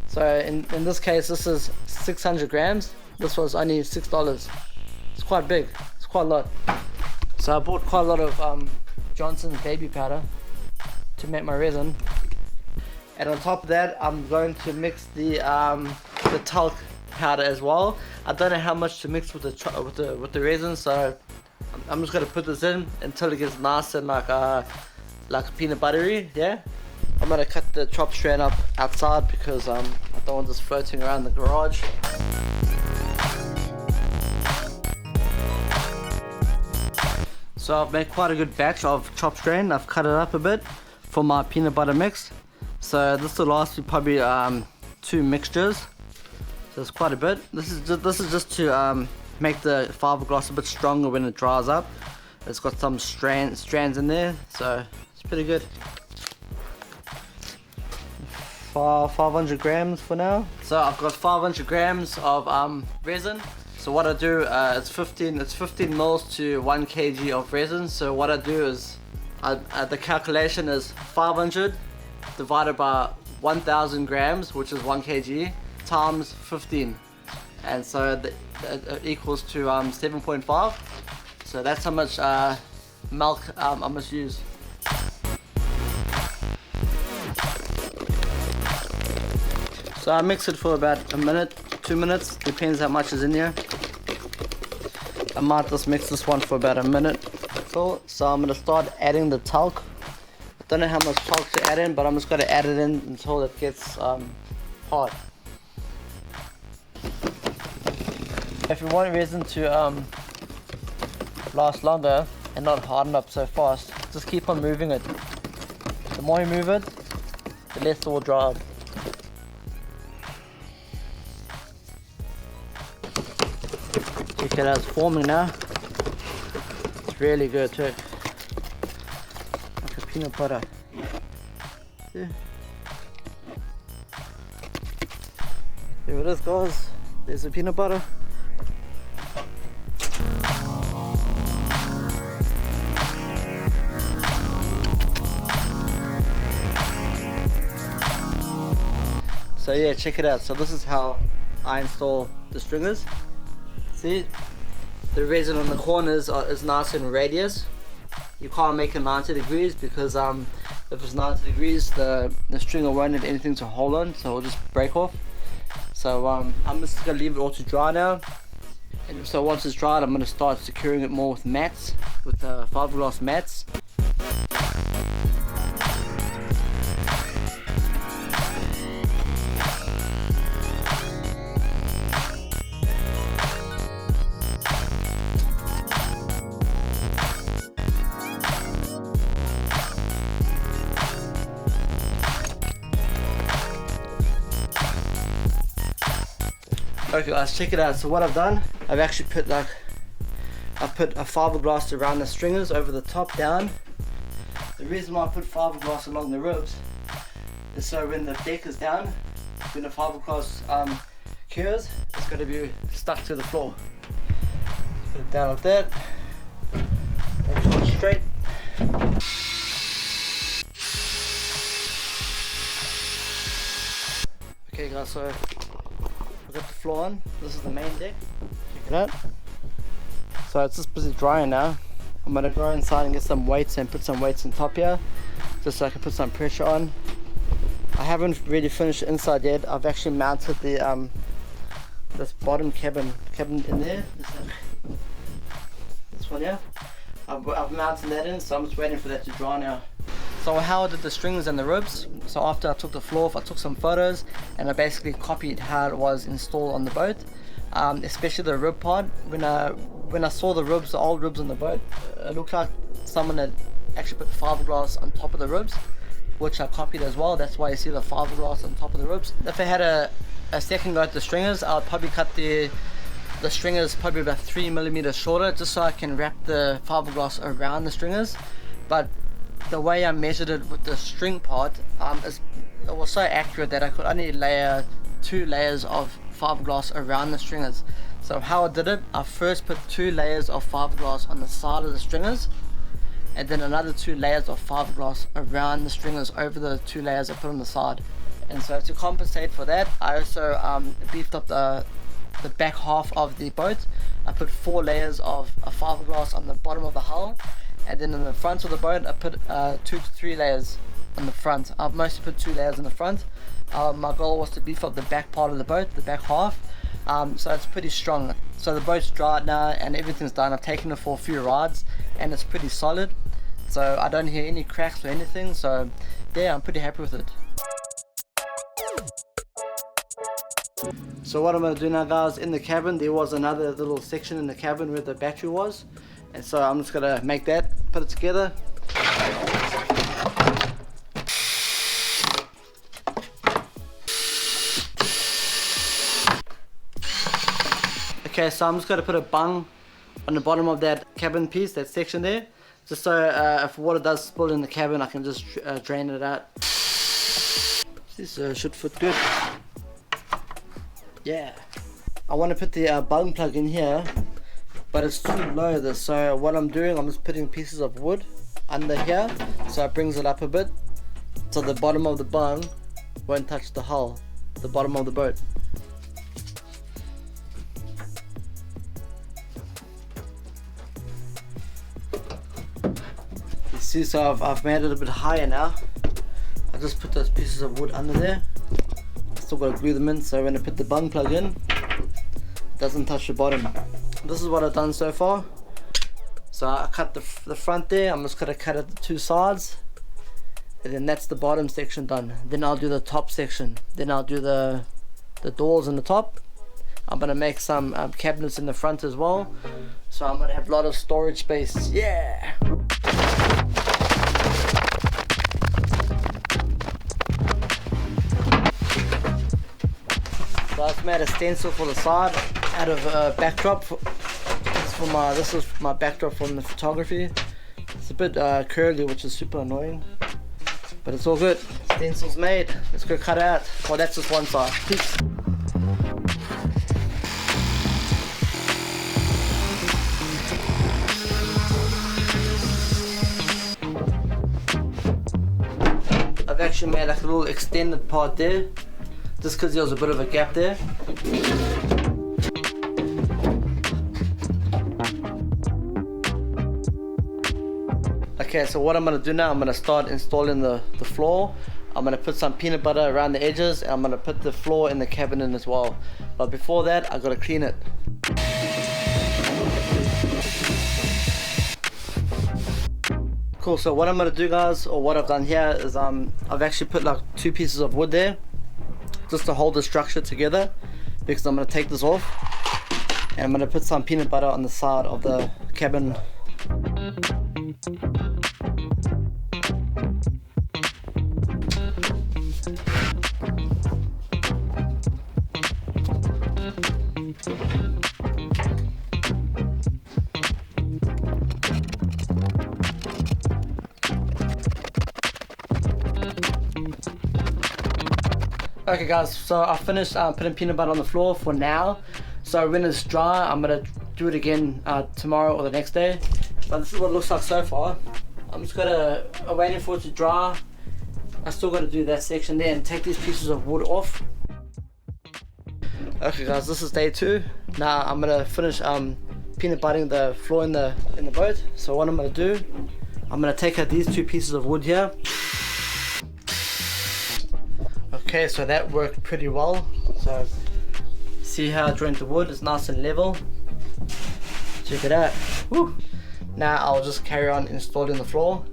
So in this case, this is 600 grams. This was only $6. It's quite big, it's quite a lot. So I bought quite a lot of Johnson's baby powder to make my resin. And on top of that, I'm going to mix the talc powder as well. I don't know how much to mix with the resin, so I'm just gonna put this in until it gets nice and like peanut buttery. Yeah, I'm gonna cut the chop strand up outside because I don't want this floating around the garage. So I've made quite a good batch of chopped strand. I've cut it up a bit for my peanut butter mix. So this will last me probably 2 mixtures. So it's quite a bit. This is just to make the fiberglass a bit stronger when it dries up. It's got some strands in there, so it's pretty good. 500 grams for now. So I've got 500 grams of resin. So what I do, it's 15 mils to 1 kg of resin. So what I do is, the calculation is 500 divided by 1000 grams, which is 1 kg, times 15. And so it equals to 7.5. So that's how much milk I must use. So I mix it for about a minute, 2 minutes, depends how much is in here. I might just mix this one for about a minute. So I'm going to start adding the talc. I don't know how much talc to add in, but I'm just going to add it in until it gets hard. If you want resin to last longer and not harden up so fast, just keep on moving it. The more you move it, the less it will dry up. Check it out, it's forming now. It's really good too. Like a peanut butter. See? There it is, guys. There's the peanut butter. So yeah, check it out. So this is how I install the stringers. See, the resin on the corners is nice and radius. You can't make it 90 degrees because if it's 90 degrees, the stringer won't have anything to hold on, so it'll just break off. So I'm just gonna leave it all to dry now. And so once it's dried, I'm gonna start securing it more with mats, with fiberglass mats. Okay guys, check it out. So what I've done, I've actually put a fiberglass around the stringers over the top down. The reason why I put fiberglass along the ribs is so when the deck is down, when the fiberglass cures, it's going to be stuck to the floor. Put it down like that. Make sure it's straight. Okay guys, so I've got the floor on. This is the main deck. Check it out. So it's just busy drying now. I'm gonna go inside and get some weights and put some weights on top here, just so I can put some pressure on. I haven't really finished the inside yet. I've actually mounted the this bottom cabin in there. This one here. I've mounted that in, so I'm just waiting for that to dry now. So how I did the strings and the ribs, so after I took the floor off, I took some photos and I basically copied how it was installed on the boat, especially the rib part. When I saw the ribs, the old ribs on the boat, it looked like someone had actually put fiberglass on top of the ribs, which I copied as well. That's why you see the fiberglass on top of the ribs. If I had a second go at the stringers, I'll probably cut the stringers probably about 3mm shorter, just so I can wrap the fiberglass around the stringers. But the way I measured it with the string part, it was so accurate that I could only layer 2 layers of fiberglass around the stringers. So how I did it, I first put 2 layers of fiberglass on the side of the stringers, and then another 2 layers of fiberglass around the stringers over the 2 layers I put on the side. And so to compensate for that, I also beefed up the back half of the boat. I put 4 layers of fiberglass on the bottom of the hull, and then in the front of the boat I put 2 to 3 layers on the front. I've mostly put 2 layers in the front. My goal was to beef up the back part of the boat, the back half, so it's pretty strong. So the boat's dried now and everything's done. I've taken it for a few rides and it's pretty solid, so I don't hear any cracks or anything, so yeah, I'm pretty happy with it. So what I'm going to do now, guys, in the cabin there was another little section in the cabin where the battery was, and so I'm just going to make that, put it together. Okay, so I'm just going to put a bung on the bottom of that cabin piece, that section there, just so if water does spill in the cabin I can just drain it out. This should fit good. Yeah, I want to put the bung plug in here, but it's too low this, so what I'm doing, I'm just putting pieces of wood under here so it brings it up a bit, so the bottom of the bung won't touch the hull, the bottom of the boat. You see, so I've made it a bit higher now. I just put those pieces of wood under there. Still got to glue them in, so when I put the bung plug in, it doesn't touch the bottom. This is what I've done so far. So I cut the front there. I'm just going to cut at the 2 sides, and then that's the bottom section done. Then I'll do the top section. Then I'll do the doors in the top. I'm going to make some cabinets in the front as well, so I'm going to have a lot of storage space. Yeah! So I've made a stencil for the side out of a backdrop. This is my backdrop from the photography. It's a bit curly, which is super annoying, but it's all good. Stencil's made. Let's go cut it out. Well, that's just one side. Peace. I've actually made like a little extended part there, just because there was a bit of a gap there. Okay, so what I'm going to do now, I'm going to start installing the floor. I'm going to put some peanut butter around the edges, and I'm going to put the floor in the cabin in as well. But before that, I've got to clean it. Cool, so what I'm going to do, guys, or what I've done here is I've actually put like 2 pieces of wood there, just to hold the structure together, because I'm going to take this off and I'm going to put some peanut butter on the side of the cabin. Okay guys, so I finished putting peanut butter on the floor for now. So when it's dry, I'm going to do it again tomorrow or the next day. But this is what it looks like so far. I'm just waiting for it to dry. I still got to do that section there and take these pieces of wood off. Okay guys, this is day 2. Now I'm going to finish peanut buttering the floor in the boat. So what I'm going to do, I'm going to take out these 2 pieces of wood here. Okay, so that worked pretty well. So see how I joined the wood, it's nice and level. Check it out. Woo. Now I'll just carry on installing the floor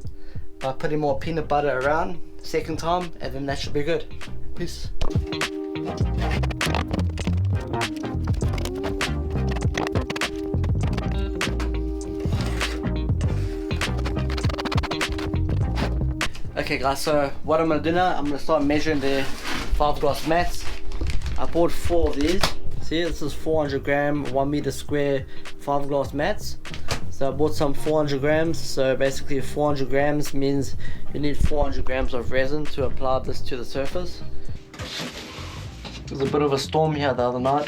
by putting more peanut butter around second time, and then that should be good. Peace. Okay guys, so what I'm going to do now, I'm going to start measuring the fiberglass mats. I bought 4 of these. See, this is 400 gram, 1 meter square fiberglass mats. So I bought some 400 grams, so basically 400 grams means you need 400 grams of resin to apply this to the surface. There was a bit of a storm here the other night,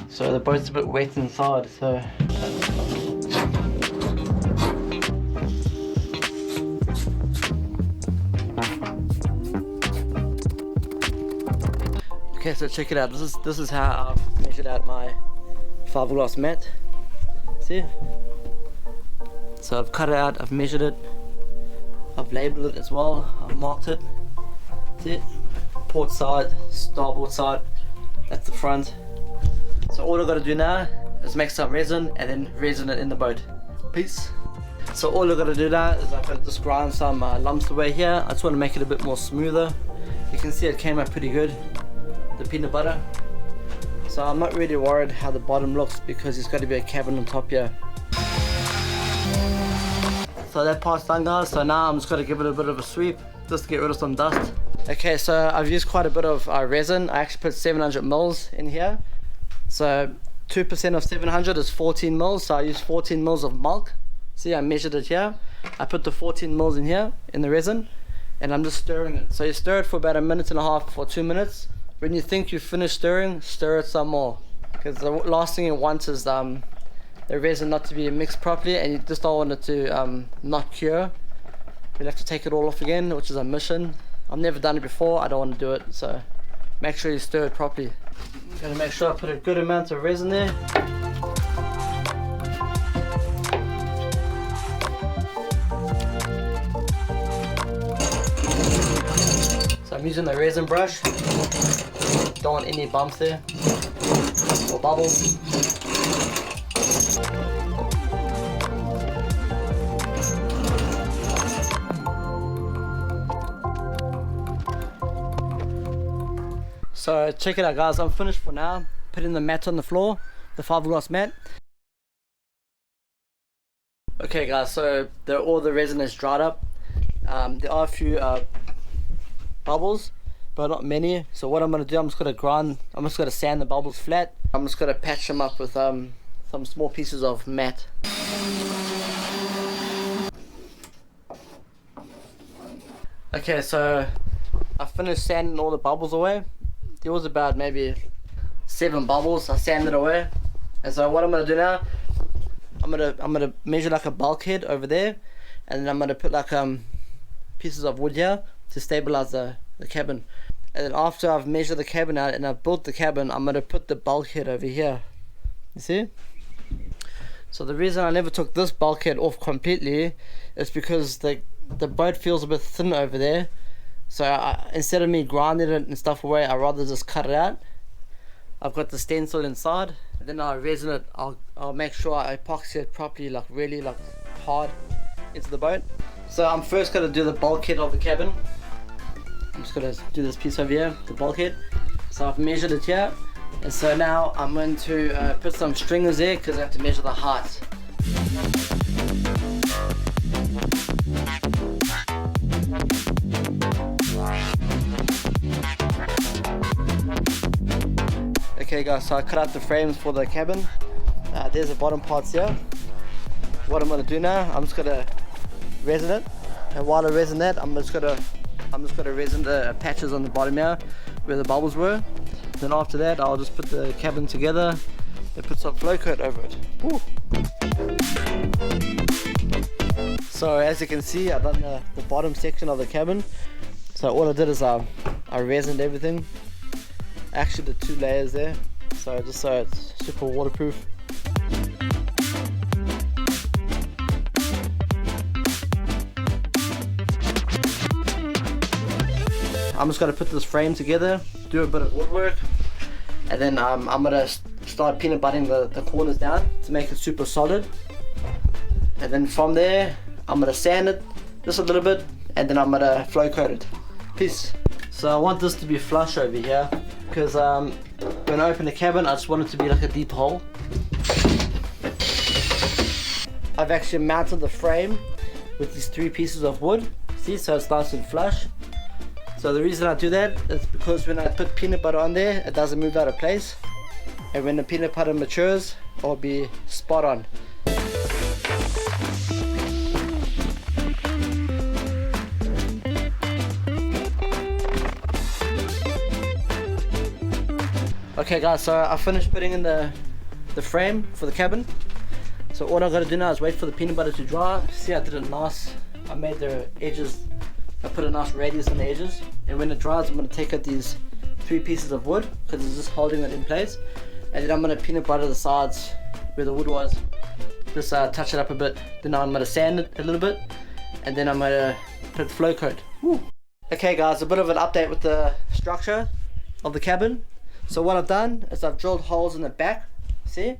so the boat's a bit wet inside, so okay, so check it out. This is how I've measured out my fiberglass mat. See? So I've cut it out, I've measured it, I've labeled it as well, I've marked it. See? Port side, starboard side, that's the front. So all I've got to do now is make some resin and then resin it in the boat. Peace. So all I've got to do now is I've got to just grind some lumps away here. I just want to make it a bit more smoother. You can see it came out pretty good, the peanut butter. So I'm not really worried how the bottom looks because there's got to be a cabin on top here. So that part's done, guys. So now I'm just going to give it a bit of a sweep just to get rid of some dust. Okay, so I've used quite a bit of resin. I actually put 700 mils in here. So 2% of 700 is 14 mils. So I used 14 mils of milk. See, I measured it here. I put the 14 mils in here in the resin, and I'm just stirring it. So you stir it for about 1.5 minutes or 2 minutes. When you think you've finished stirring, stir it some more, because the last thing you want is the resin not to be mixed properly, and you just don't want it to not cure. You'll have to take it all off again, which is a mission. I've never done it before, I don't want to do it, so make sure you stir it properly. I'm going to make sure I put a good amount of resin there. So I'm using the resin brush. Don't want any bumps there or bubbles. So check it out, guys, I'm finished for now. Putting the mat on the floor, the fiberglass mat. Okay guys, so all the resin is dried up. There are a few bubbles, but not many. So what I'm going to do, I'm just going to sand the bubbles flat. I'm just going to patch them up with some small pieces of mat. Okay, so I finished sanding all the bubbles away. There was about maybe 7 bubbles. I sanded away, and so what I'm gonna do now, I'm gonna measure like a bulkhead over there, and then I'm gonna put like pieces of wood here to stabilize the cabin. And then after I've measured the cabin out and I've built the cabin, I'm gonna put the bulkhead over here. You see? So the reason I never took this bulkhead off completely is because the boat feels a bit thin over there. So instead of me grinding it and stuff away, I'd rather just cut it out. I've got the stencil inside, and then I'll resin it. I'll make sure I epoxy it properly, like really like hard into the boat. So I'm first going to do the bulkhead of the cabin. I'm just going to do this piece over here, the bulkhead. So I've measured it here, and so now I'm going to put some stringers there because I have to measure the height. Okay guys, so I cut out the frames for the cabin. There's the bottom parts here. What I'm going to do now, I'm just going to resin it, and while I resin that, I'm just going to resin the patches on the bottom here where the bubbles were. Then after that, I'll just put the cabin together and put some Flowcoat over it. Woo. So as you can see, I've done the bottom section of the cabin. So all I did is I resined everything. Actually the 2 layers there, so just so it's super waterproof. I'm just going to put this frame together, do a bit of woodwork, and then I'm going to start peanut buttering the corners down to make it super solid. And then from there I'm going to sand it just a little bit, and then I'm going to Flowcoat it. Peace. So I want this to be flush over here, because when I open the cabin, I just want it to be like a deep hole. I've actually mounted the frame with these 3 pieces of wood. See, so it's nice and flush. So the reason I do that is because when I put peanut butter on there, it doesn't move out of place. And when the peanut butter matures, it'll be spot on. Okay guys, so I finished putting in the frame for the cabin. So all I gotta do now is wait for the peanut butter to dry. See, I did it nice. I made the edges, I put a nice radius on the edges. And when it dries, I'm gonna take out these 3 pieces of wood, because it's just holding it in place. And then I'm gonna peanut butter the sides where the wood was. Just touch it up a bit. Then I'm gonna sand it a little bit. And then I'm gonna put Flowcoat. Okay guys, a bit of an update with the structure of the cabin. So what I've done is I've drilled holes in the back. See?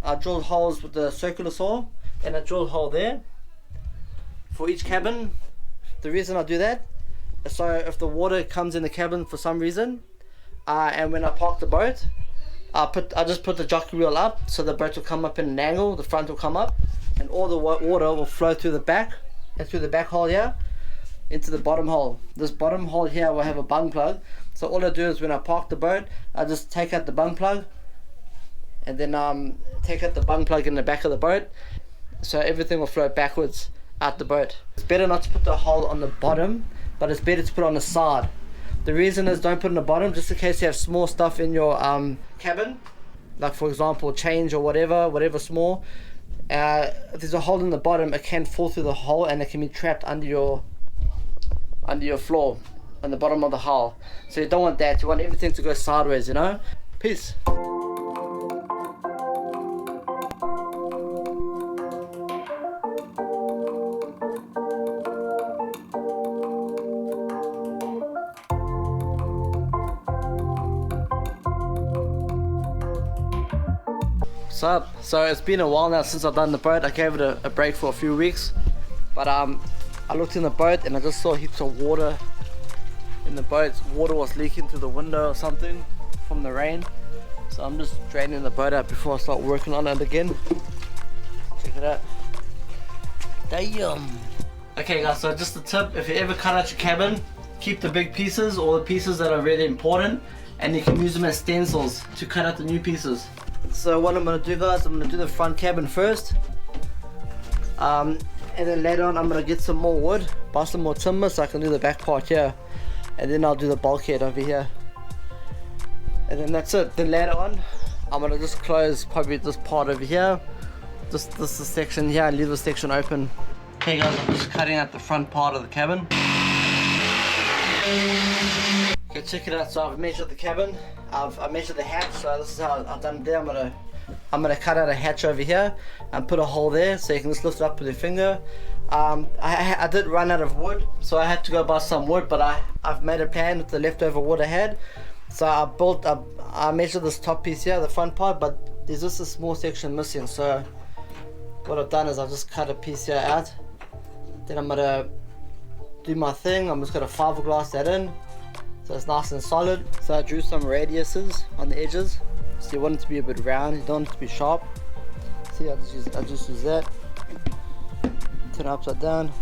I drilled holes with the circular saw, and I drilled a hole there for each cabin. The reason I do that is so if the water comes in the cabin for some reason, and when I park the boat, I just put the jockey wheel up so the boat will come up in an angle, the front will come up, and all the water will flow through the back and through the back hole here into the bottom hole. This bottom hole here will have a bung plug. So all I do is when I park the boat, I just take out the bung plug, and then take out the bung plug in the back of the boat, so everything will flow backwards out the boat. It's better not to put the hole on the bottom, but it's better to put it on the side. The reason is don't put it on the bottom, just in case you have small stuff in your cabin, like for example change or whatever small. If there's a hole in the bottom, it can fall through the hole and it can be trapped under your floor on the bottom of the hull. So you don't want that. You want everything to go sideways, you know. Peace. What's up? So it's been a while now since I've done the boat. I gave it a break for a few weeks, but I looked in the boat and I just saw heaps of water in the boat. Water was leaking through the window or something from the rain, so I'm just draining the boat out before I start working on it again. Check it out. Damn. Okay guys, so just a tip, if you ever cut out your cabin, keep the big pieces or the pieces that are really important, and you can use them as stencils to cut out the new pieces. So what I'm going to do guys, I'm going to do the front cabin first, and then later on I'm going to get some more wood, buy some more timber so I can do the back part here, and then I'll do the bulkhead over here, and then that's it. Then later on I'm going to just close probably this part over here, this section here, and leave the section open. Okay guys, I'm just cutting out the front part of the cabin. Okay, check it out. So I've measured the cabin, I've measured the hatch, so this is how I've done it there. I'm gonna cut out a hatch over here and put a hole there so you can just lift it up with your finger. I did run out of wood, so I had to go buy some wood, but I've made a plan with the leftover wood I had. So I measured this top piece here, the front part, but there's just a small section missing. So what I've done is I've just cut a piece here out. Then I'm gonna do my thing. I'm just gonna fiberglass that in so it's nice and solid. So I drew some radiuses on the edges, so you want it to be a bit round, you don't want it to be sharp. See, I just use that, turn it upside down.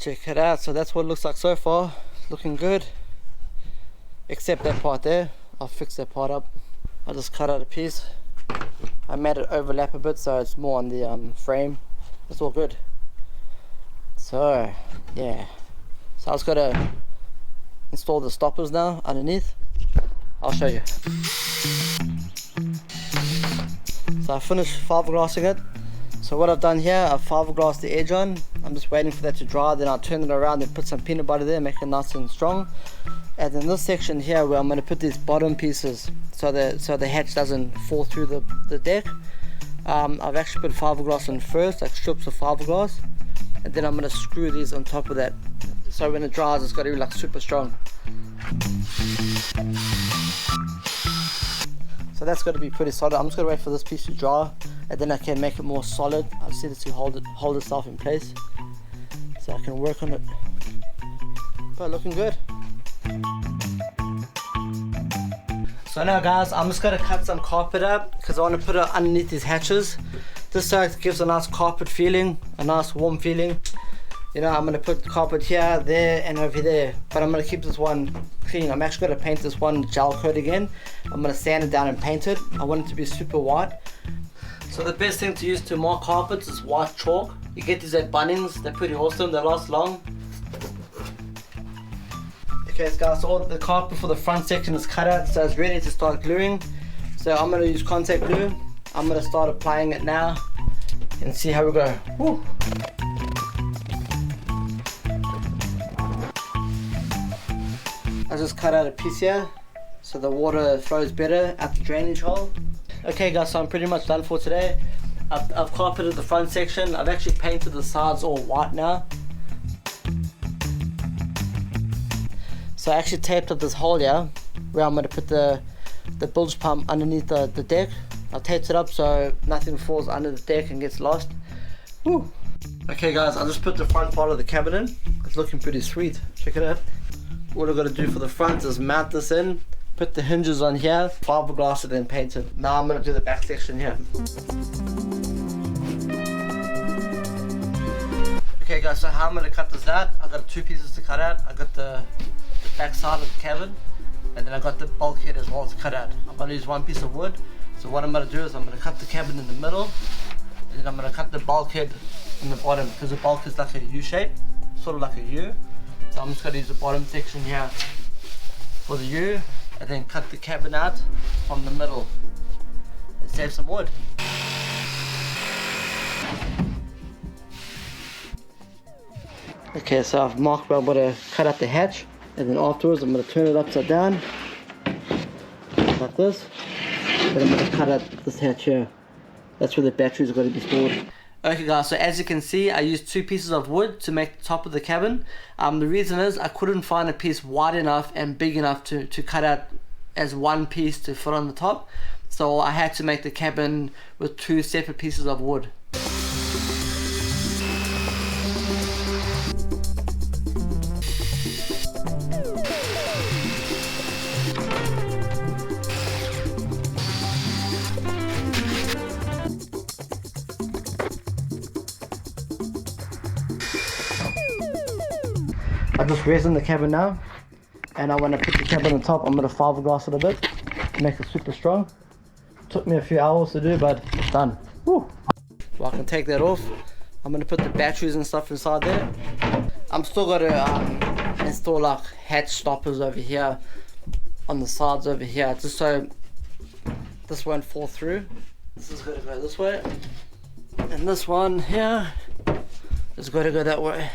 Check it out. So that's what it looks like so far. It's looking good, except that part there. I'll fix that part up. I just cut out a piece. I made it overlap a bit so it's more on the frame. It's all good. So yeah, so I was gonna install the stoppers now underneath. I'll show you. So I finished fiberglassing it. So what I've done here, I've fiberglassed the edge on. I'm just waiting for that to dry, then I'll turn it around and put some peanut butter there, make it nice and strong. And then this section here where I'm going to put these bottom pieces so the hatch doesn't fall through the deck, I've actually put fiberglass in first, like strips of fiberglass, and then I'm going to screw these on top of that, so when it dries it's got to be like super strong. So that's got to be pretty solid. I'm just going to wait for this piece to dry, and then I can make it more solid. I just need it to hold itself in place so I can work on it. But looking good. So now guys, I'm just going to cut some carpet up because I want to put it underneath these hatches, just so it gives a nice carpet feeling, a nice warm feeling. You know, I'm gonna put carpet here, there, and over there, but I'm gonna keep this one clean. I'm actually gonna paint this one gel coat again. I'm gonna sand it down and paint it. I want it to be super white. So the best thing to use to mark carpets is white chalk. You get these at Bunnings, they're pretty awesome, they last long. Okay guys, so all the carpet for the front section is cut out, so it's ready to start gluing. So I'm gonna use contact glue. I'm gonna start applying it now and see how we go. Woo. I just cut out a piece here so the water flows better out the drainage hole. Okay guys, so I'm pretty much done for today. I've carpeted the front section. I've actually painted the sides all white now. So I actually taped up this hole here where I'm going to put the bilge pump underneath the deck. I taped it up so nothing falls under the deck and gets lost. Woo. Okay guys, I just put the front part of the cabin in. It's looking pretty sweet. Check it out. What I've got to do for the front is mount this in, put the hinges on here, fiberglass it and paint it. Now I'm going to do the back section here. Okay guys, so how I'm going to cut this out, I've got 2 pieces to cut out. I got the back side of the cabin, and then I got the bulkhead as well to cut out. I'm going to use 1 piece of wood. So what I'm going to do is I'm going to cut the cabin in the middle, and then I'm going to cut the bulkhead in the bottom, because the bulkhead is like a U shape, sort of like a U. So I'm just going to use the bottom section here for the U, and then cut the cabin out from the middle and save some wood. Okay, so I've marked where I'm going to cut out the hatch, and then afterwards I'm going to turn it upside down like this. Then I'm going to cut out this hatch here. That's where the batteries are going to be stored. Okay guys, so as you can see, I used 2 pieces of wood to make the top of the cabin. The reason is I couldn't find a piece wide enough and big enough to cut out as 1 piece to fit on the top. So I had to make the cabin with 2 separate pieces of wood. I just resin the cabin now, and I want to put the cabin on top. I'm going to fiberglass it a bit to make it super strong. Took me a few hours to do, but it's done. Woo. Well, I can take that off. I'm going to put the batteries and stuff inside there. I'm still going to install like hatch stoppers over here on the sides over here, just so this won't fall through. This is going to go this way, and this one here is going to go that way.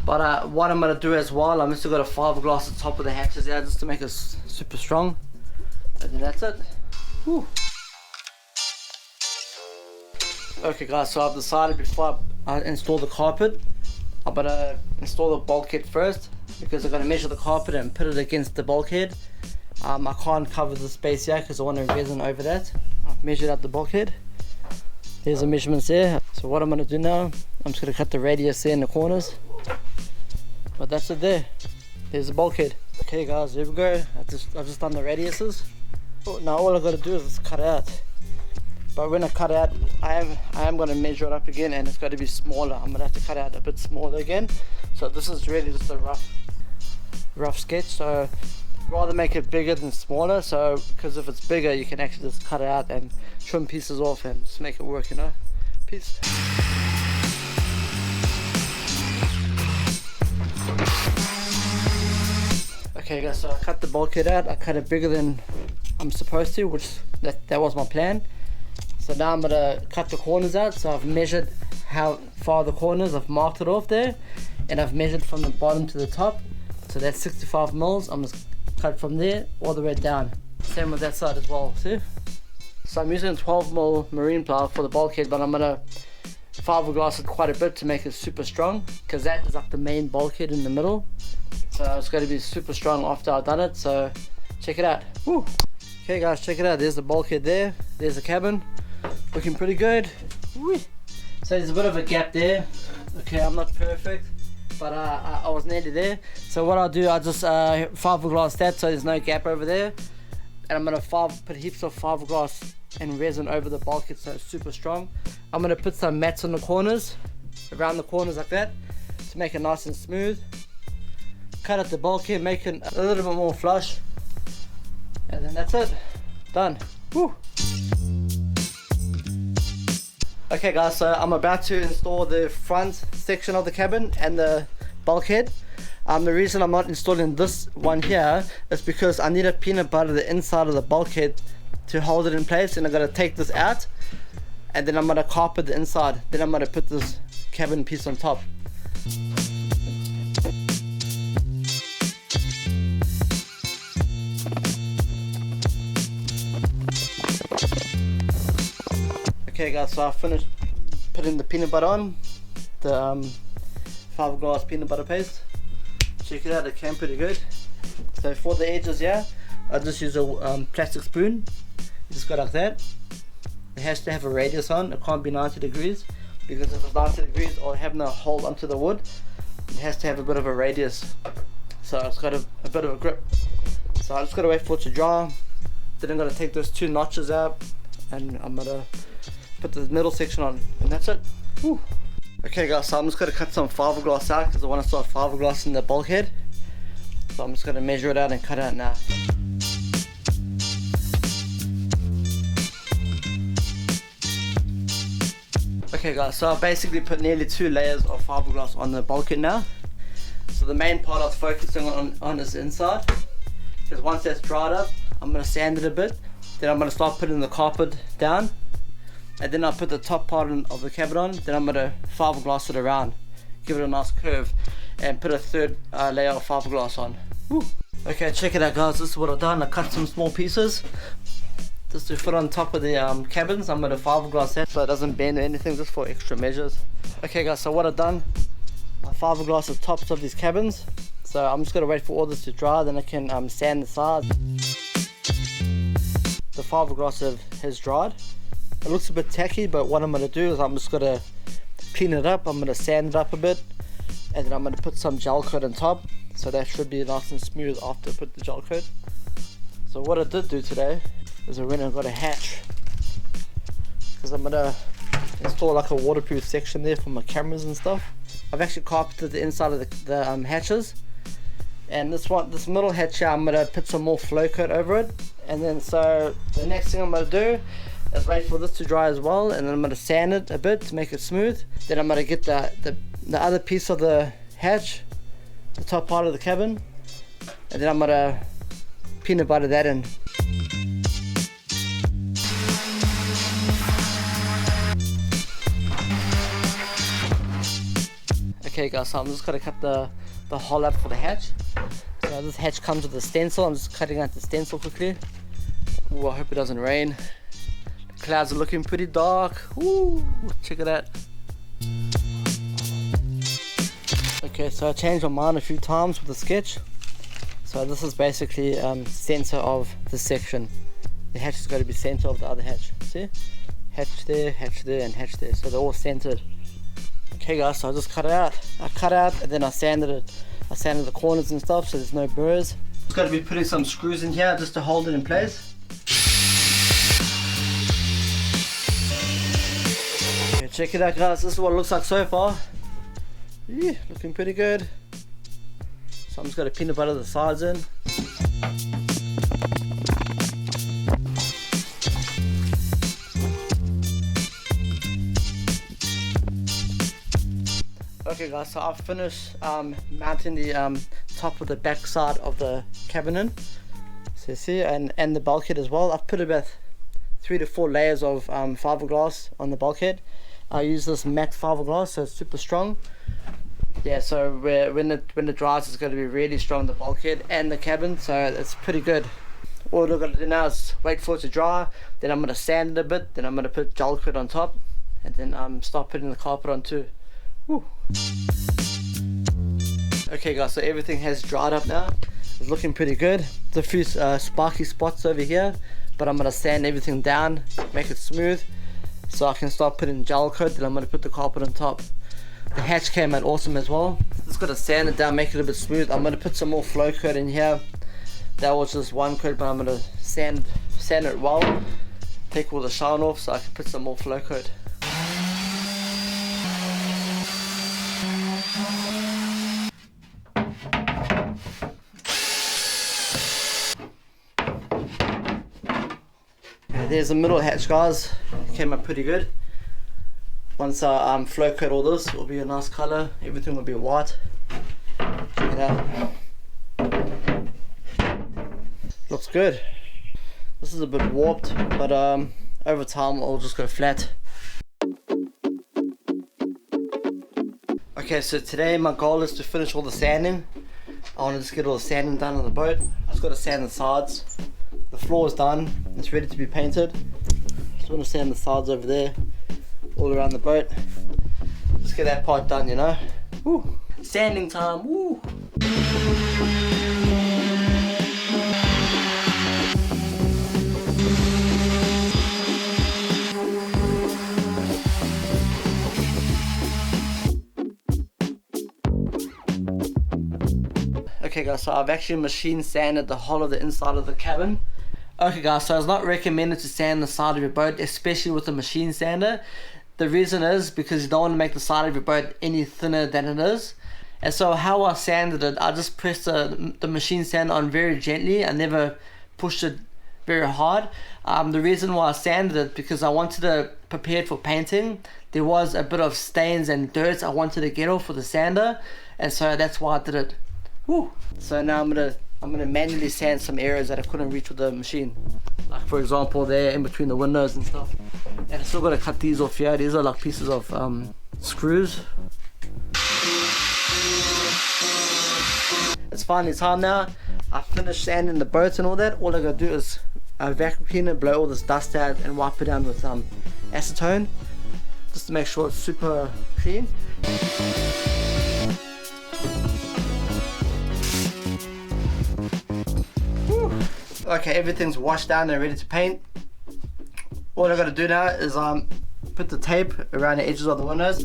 But what I'm going to do as well, I'm just going to fiberglass the top of the hatches there just to make it super strong. And then that's it. Whew. Okay guys, so I've decided before I install the carpet, I'm going to install the bulkhead first, because I'm going to measure the carpet and put it against the bulkhead. I can't cover the space here because I want to resin over that. I've measured out the bulkhead. There's the measurements there. So what I'm going to do now, I'm just going to cut the radius there in the corners. But that's it there. There's the bulkhead. Okay guys, here we go. I've just done the radiuses. Now all I've got to do is just cut out. But when I cut out, I am going to measure it up again, and it's got to be smaller. I'm going to have to cut out a bit smaller again. So this is really just a rough sketch. So rather make it bigger than smaller. So because if it's bigger, you can actually just cut it out and trim pieces off and just make it work, you know. Peace. Okay guys, so I cut the bulkhead out. I cut it bigger than I'm supposed to, which that was my plan. So now I'm gonna cut the corners out. So I've measured how far the corners, I've marked it off there, and I've measured from the bottom to the top. So that's 65 mils. I'm just cut from there all the way down. Same with that side as well, see? So I'm using 12 mil marine ply for the bulkhead, but I'm gonna fiberglass it quite a bit to make it super strong, because that is like the main bulkhead in the middle. So it's going to be super strong after I've done it, so check it out. Woo. Okay guys, check it out. There's the bulkhead there. There's the cabin. Looking pretty good. Woo. So there's a bit of a gap there. Okay, I'm not perfect, but I was nearly there. So what I'll do, I'll just fiberglass that so there's no gap over there. And I'm going to put heaps of fiberglass and resin over the bulkhead so it's super strong. I'm going to put some mats on the corners, around the corners like that. to make it nice and smooth. Cut out the bulkhead, make it a little bit more flush, and then that's it, done. Woo. Okay guys, so I'm about to install the front section of the cabin and the bulkhead. The reason I'm not installing this one here is because I need a peanut butter the inside of the bulkhead to hold it in place, and I'm going to take this out and then I'm going to carpet the inside, then I'm going to put this cabin piece on top. Okay guys, so I finished putting the peanut butter on, the fiberglass peanut butter paste. Check it out, it came pretty good. So for the edges here, I just use a plastic spoon. You just go like that. It has to have a radius on, it can't be 90 degrees, because if it's 90 degrees I'll have no hold onto the wood. It has to have a bit of a radius, so it's got a bit of a grip. So I just gotta wait for it to dry. Then I'm gonna take those 2 notches out and I'm gonna put the middle section on, and that's it. Woo. Okay guys, so I'm just going to cut some fiberglass out because I want to start fiberglass in the bulkhead. So I'm just going to measure it out and cut it out now. Okay guys, so I basically put nearly 2 layers of fiberglass on the bulkhead now. So the main part I was focusing on is the inside, because once that's dried up I'm going to sand it a bit, then I'm going to start putting the carpet down, and then I'll put the top part of the cabin on. Then I'm going to fiberglass it around, give it a nice curve, and put a 3rd layer of fiberglass on. Woo. Okay, check it out guys, this is what I've done. I cut some small pieces just to put on top of the cabins. I'm going to fiberglass that so it doesn't bend or anything, just for extra measures. Okay guys, so what I've done, I fiberglass the tops of these cabins. So I'm just going to wait for all this to dry, then I can sand the sides. The fiberglass has dried. It looks a bit tacky, but what I'm going to do is I'm just going to clean it up. I'm going to sand it up a bit, and then I'm going to put some gel coat on top, so that should be nice and smooth after I put the gel coat. So what I did do today is I went and got a hatch, because I'm going to install like a waterproof section there for my cameras and stuff. I've actually carpeted the inside of the hatches, and this middle hatch here I'm going to put some more Flowcoat over it. And then so the next thing I'm going to do is wait for this to dry as well, and then I'm going to sand it a bit to make it smooth. Then I'm going to get the other piece of the hatch, the top part of the cabin, and then I'm going to peanut butter that in. Okay guys, so I'm just going to cut the hole up for the hatch. So this hatch comes with a stencil. I'm just cutting out the stencil quickly. Ooh, I hope it doesn't rain. The clouds are looking pretty dark. Ooh, check it out. Okay, so I changed my mind a few times with the sketch. So this is basically center of the section. The hatch has got to be center of the other hatch. See? Hatch there, and hatch there. So they're all centered. Okay guys, so I just cut it out. I cut out and then I sanded it. I sanded the corners and stuff so there's no burrs. Just got to be putting some screws in here just to hold it in place. Okay, check it out guys, this is what it looks like so far. Yeah, looking pretty good. So I'm just going to peanut butter the sides in. Okay guys, so I've finished mounting the top of the back side of the cabin in. So you see, and the bulkhead as well. I've put about 3 to 4 layers of fiberglass on the bulkhead. I use this matte fiberglass, so it's super strong. Yeah, so when it dries, it's going to be really strong, the bulkhead and the cabin, so it's pretty good. All we're going to do now is wait for it to dry, then I'm going to sand it a bit, then I'm going to put gel coat on top, and then start putting the carpet on too. Woo. Okay guys, so everything has dried up now. It's looking pretty good. There's a few sparky spots over here, but I'm going to sand everything down, make it smooth, so I can start putting gel coat, then I'm going to put the carpet on top. The hatch came out awesome as well. Just got to sand it down, make it a bit smooth. I'm going to put some more Flowcoat in here. That was just one coat, but I'm going to sand it well, take all the shine off so I can put some more Flowcoat. there's the middle hatch, guys. Came up pretty good. Once I flow coat all this, it will be a nice color. Everything will be white. Check it out. Looks good. This is a bit warped, but over time it'll just go flat. Okay, so today my goal is to finish all the sanding. I want to just get all the sanding done on the boat. I just got to sand the sides. The floor is done. It's ready to be painted. Just want to sand the sides over there, all around the boat. Just get that part done, you know. Woo. Sanding time. Woo. Okay guys, so I've actually machine sanded the whole of the inside of the cabin. Okay guys, so it's not recommended to sand the side of your boat, especially with a machine sander. The reason is because you don't want to make the side of your boat any thinner than it is. And so how I sanded it, I just pressed the machine sander on very gently. I never pushed it very hard. The reason why I sanded it, because I wanted to prepare it for painting. There was a bit of stains and dirt I wanted to get off with the sander, and so that's why I did it. Woo. So now I'm gonna manually sand some areas that I couldn't reach with the machine. Like for example there in between the windows and stuff. And I still gotta cut these off here. These are like pieces of screws. It's finally time now. I finished sanding the boat and all that. All I gotta do is vacuum clean it, blow all this dust out and wipe it down with acetone. Just to make sure it's super clean. Okay, everything's washed down and ready to paint. All I gotta do now is put the tape around the edges of the windows.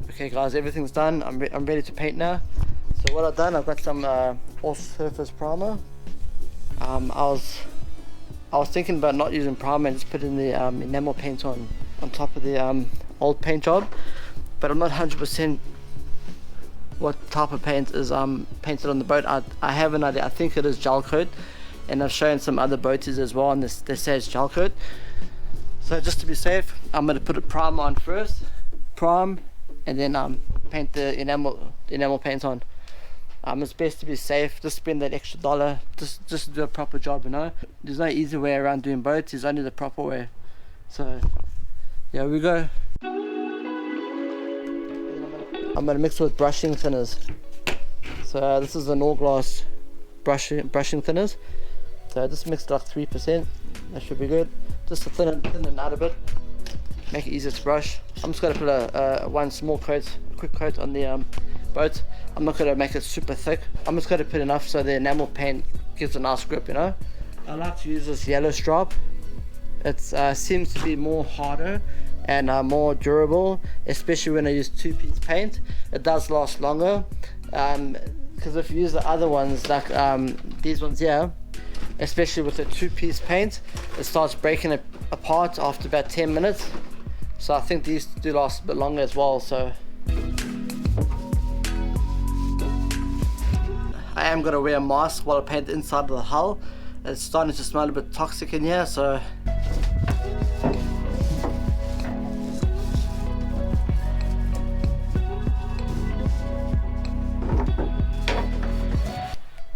Okay guys, everything's done. I'm ready to paint now. So what I've done, I've got some off-surface primer. I was thinking about not using primer and just putting the enamel paint on top of the old paint job. But I'm not 100% what type of paint is painted on the boat. I have an idea. I think it is gel coat, and I've shown some other boaties as well, and they say it's gel coat. So just to be safe, I'm going to put a primer on first, prime, and then paint the enamel paint on. It's best to be safe. Just spend that extra $1 just to do a proper job, you know. There's no easy way around doing boats. There's only the proper way. So here we go. I'm going to mix it with brushing thinners. So this is an all glass brushing thinners. So I just mixed like 3%. That should be good. Just to thin it out a bit. Make it easier to brush. I'm just going to put a one small coat, a quick coat on the boat. I'm not going to make it super thick. I'm just going to put enough so the enamel paint gives a nice grip, you know. I like to use this yellow stripe. It seems to be more harder and more durable, especially when I use two-piece paint. It does last longer, because if you use the other ones like these ones here, especially with the two-piece paint, it starts breaking it apart after about 10 minutes. So I think these do last a bit longer as well. So I am going to wear a mask while I paint the inside of the hull. It's starting to smell a bit toxic in here, so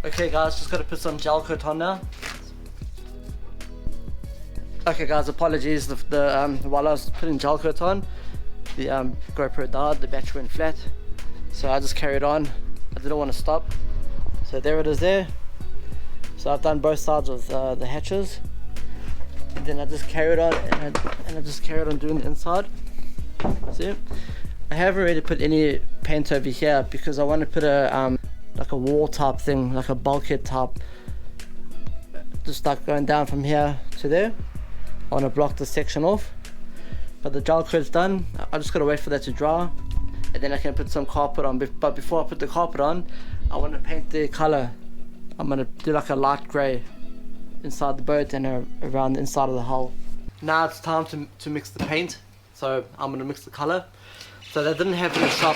okay guys, just got to put some gel coat on now. Okay guys, apologies, while I was putting gel coat on, the GoPro died, the battery went flat, so I just carried on. I didn't want to stop, so there it is there. So I've done both sides of the hatches, and then I just carried on and I just carried on doing the inside. See, I haven't really put any paint over here because I want to put a like a wall type thing, like a bulkhead type, just like going down from here to there. I want to block this section off, but the gel coat's done. I just gotta wait for that to dry, and then I can put some carpet on. But before I put the carpet on, I want to paint the color. I'm gonna do like a light grey inside the boat and around the inside of the hull. Now it's time to mix the paint, so I'm gonna mix the color. So they didn't have in the shop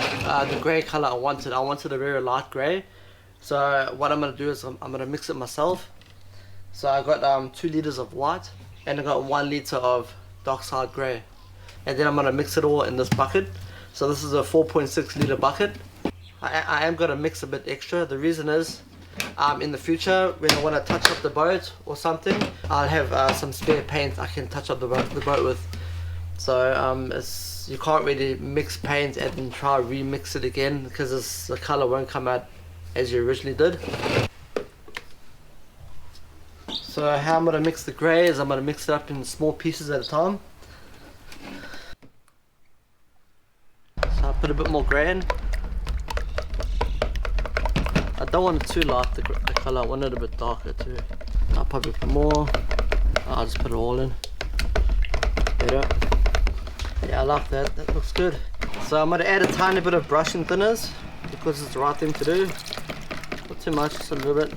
the grey colour I wanted. I wanted a very light grey. So what I'm going to do is I'm going to mix it myself. So I got 2 litres of white and I got 1 litre of dark side grey. And then I'm going to mix it all in this bucket. So this is a 4.6 litre bucket. I am going to mix a bit extra. The reason is in the future when I want to touch up the boat or something, I'll have some spare paint I can touch up the boat with. So you can't really mix paint and then try remix it again because the colour won't come out as you originally did. So how I'm going to mix the grey is I'm going to mix it up in small pieces at a time. So I'll put a bit more grey in. I don't want it too light, the colour, I want it a bit darker too. I'll probably put more. I'll just put it all in. Better. Yeah, I like that, that looks good. So I'm going to add a tiny bit of brushing thinners because it's the right thing to do. Not too much, just a little bit.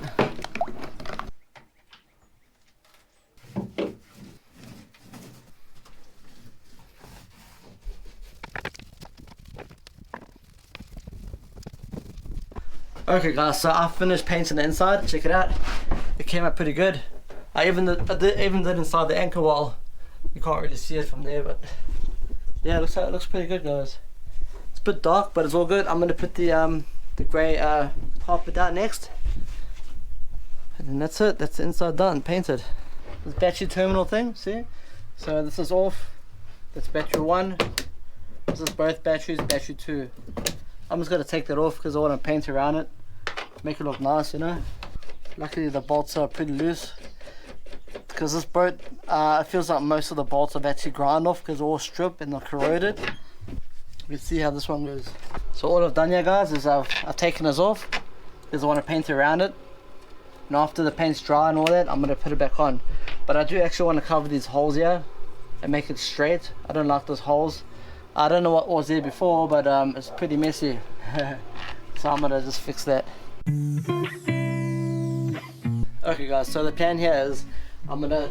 Okay guys, so I finished painting the inside, check it out. It came out pretty good. I even did inside the anchor wall. You can't really see it from there, but yeah, it looks pretty good guys. It's a bit dark, but it's all good. I'm going to put the grey carpet out next. And then that's it, that's the inside done, painted. This battery terminal thing, see? So this is off, that's battery 1. This is both batteries, battery 2. I'm just going to take that off because I want to paint around it, make it look nice, you know. Luckily the bolts are pretty loose because this boat, it feels like most of the bolts have actually ground off because they're all stripped and they're corroded. You can see how this one goes. So all I've done here guys is I've taken this off because I want to paint around it, and after the paint's dry and all that I'm going to put it back on. But I do actually want to cover these holes here and make it straight. I don't like those holes. I don't know what was there before, but it's pretty messy. So I'm gonna just fix that. Okay guys, so the plan here is I'm gonna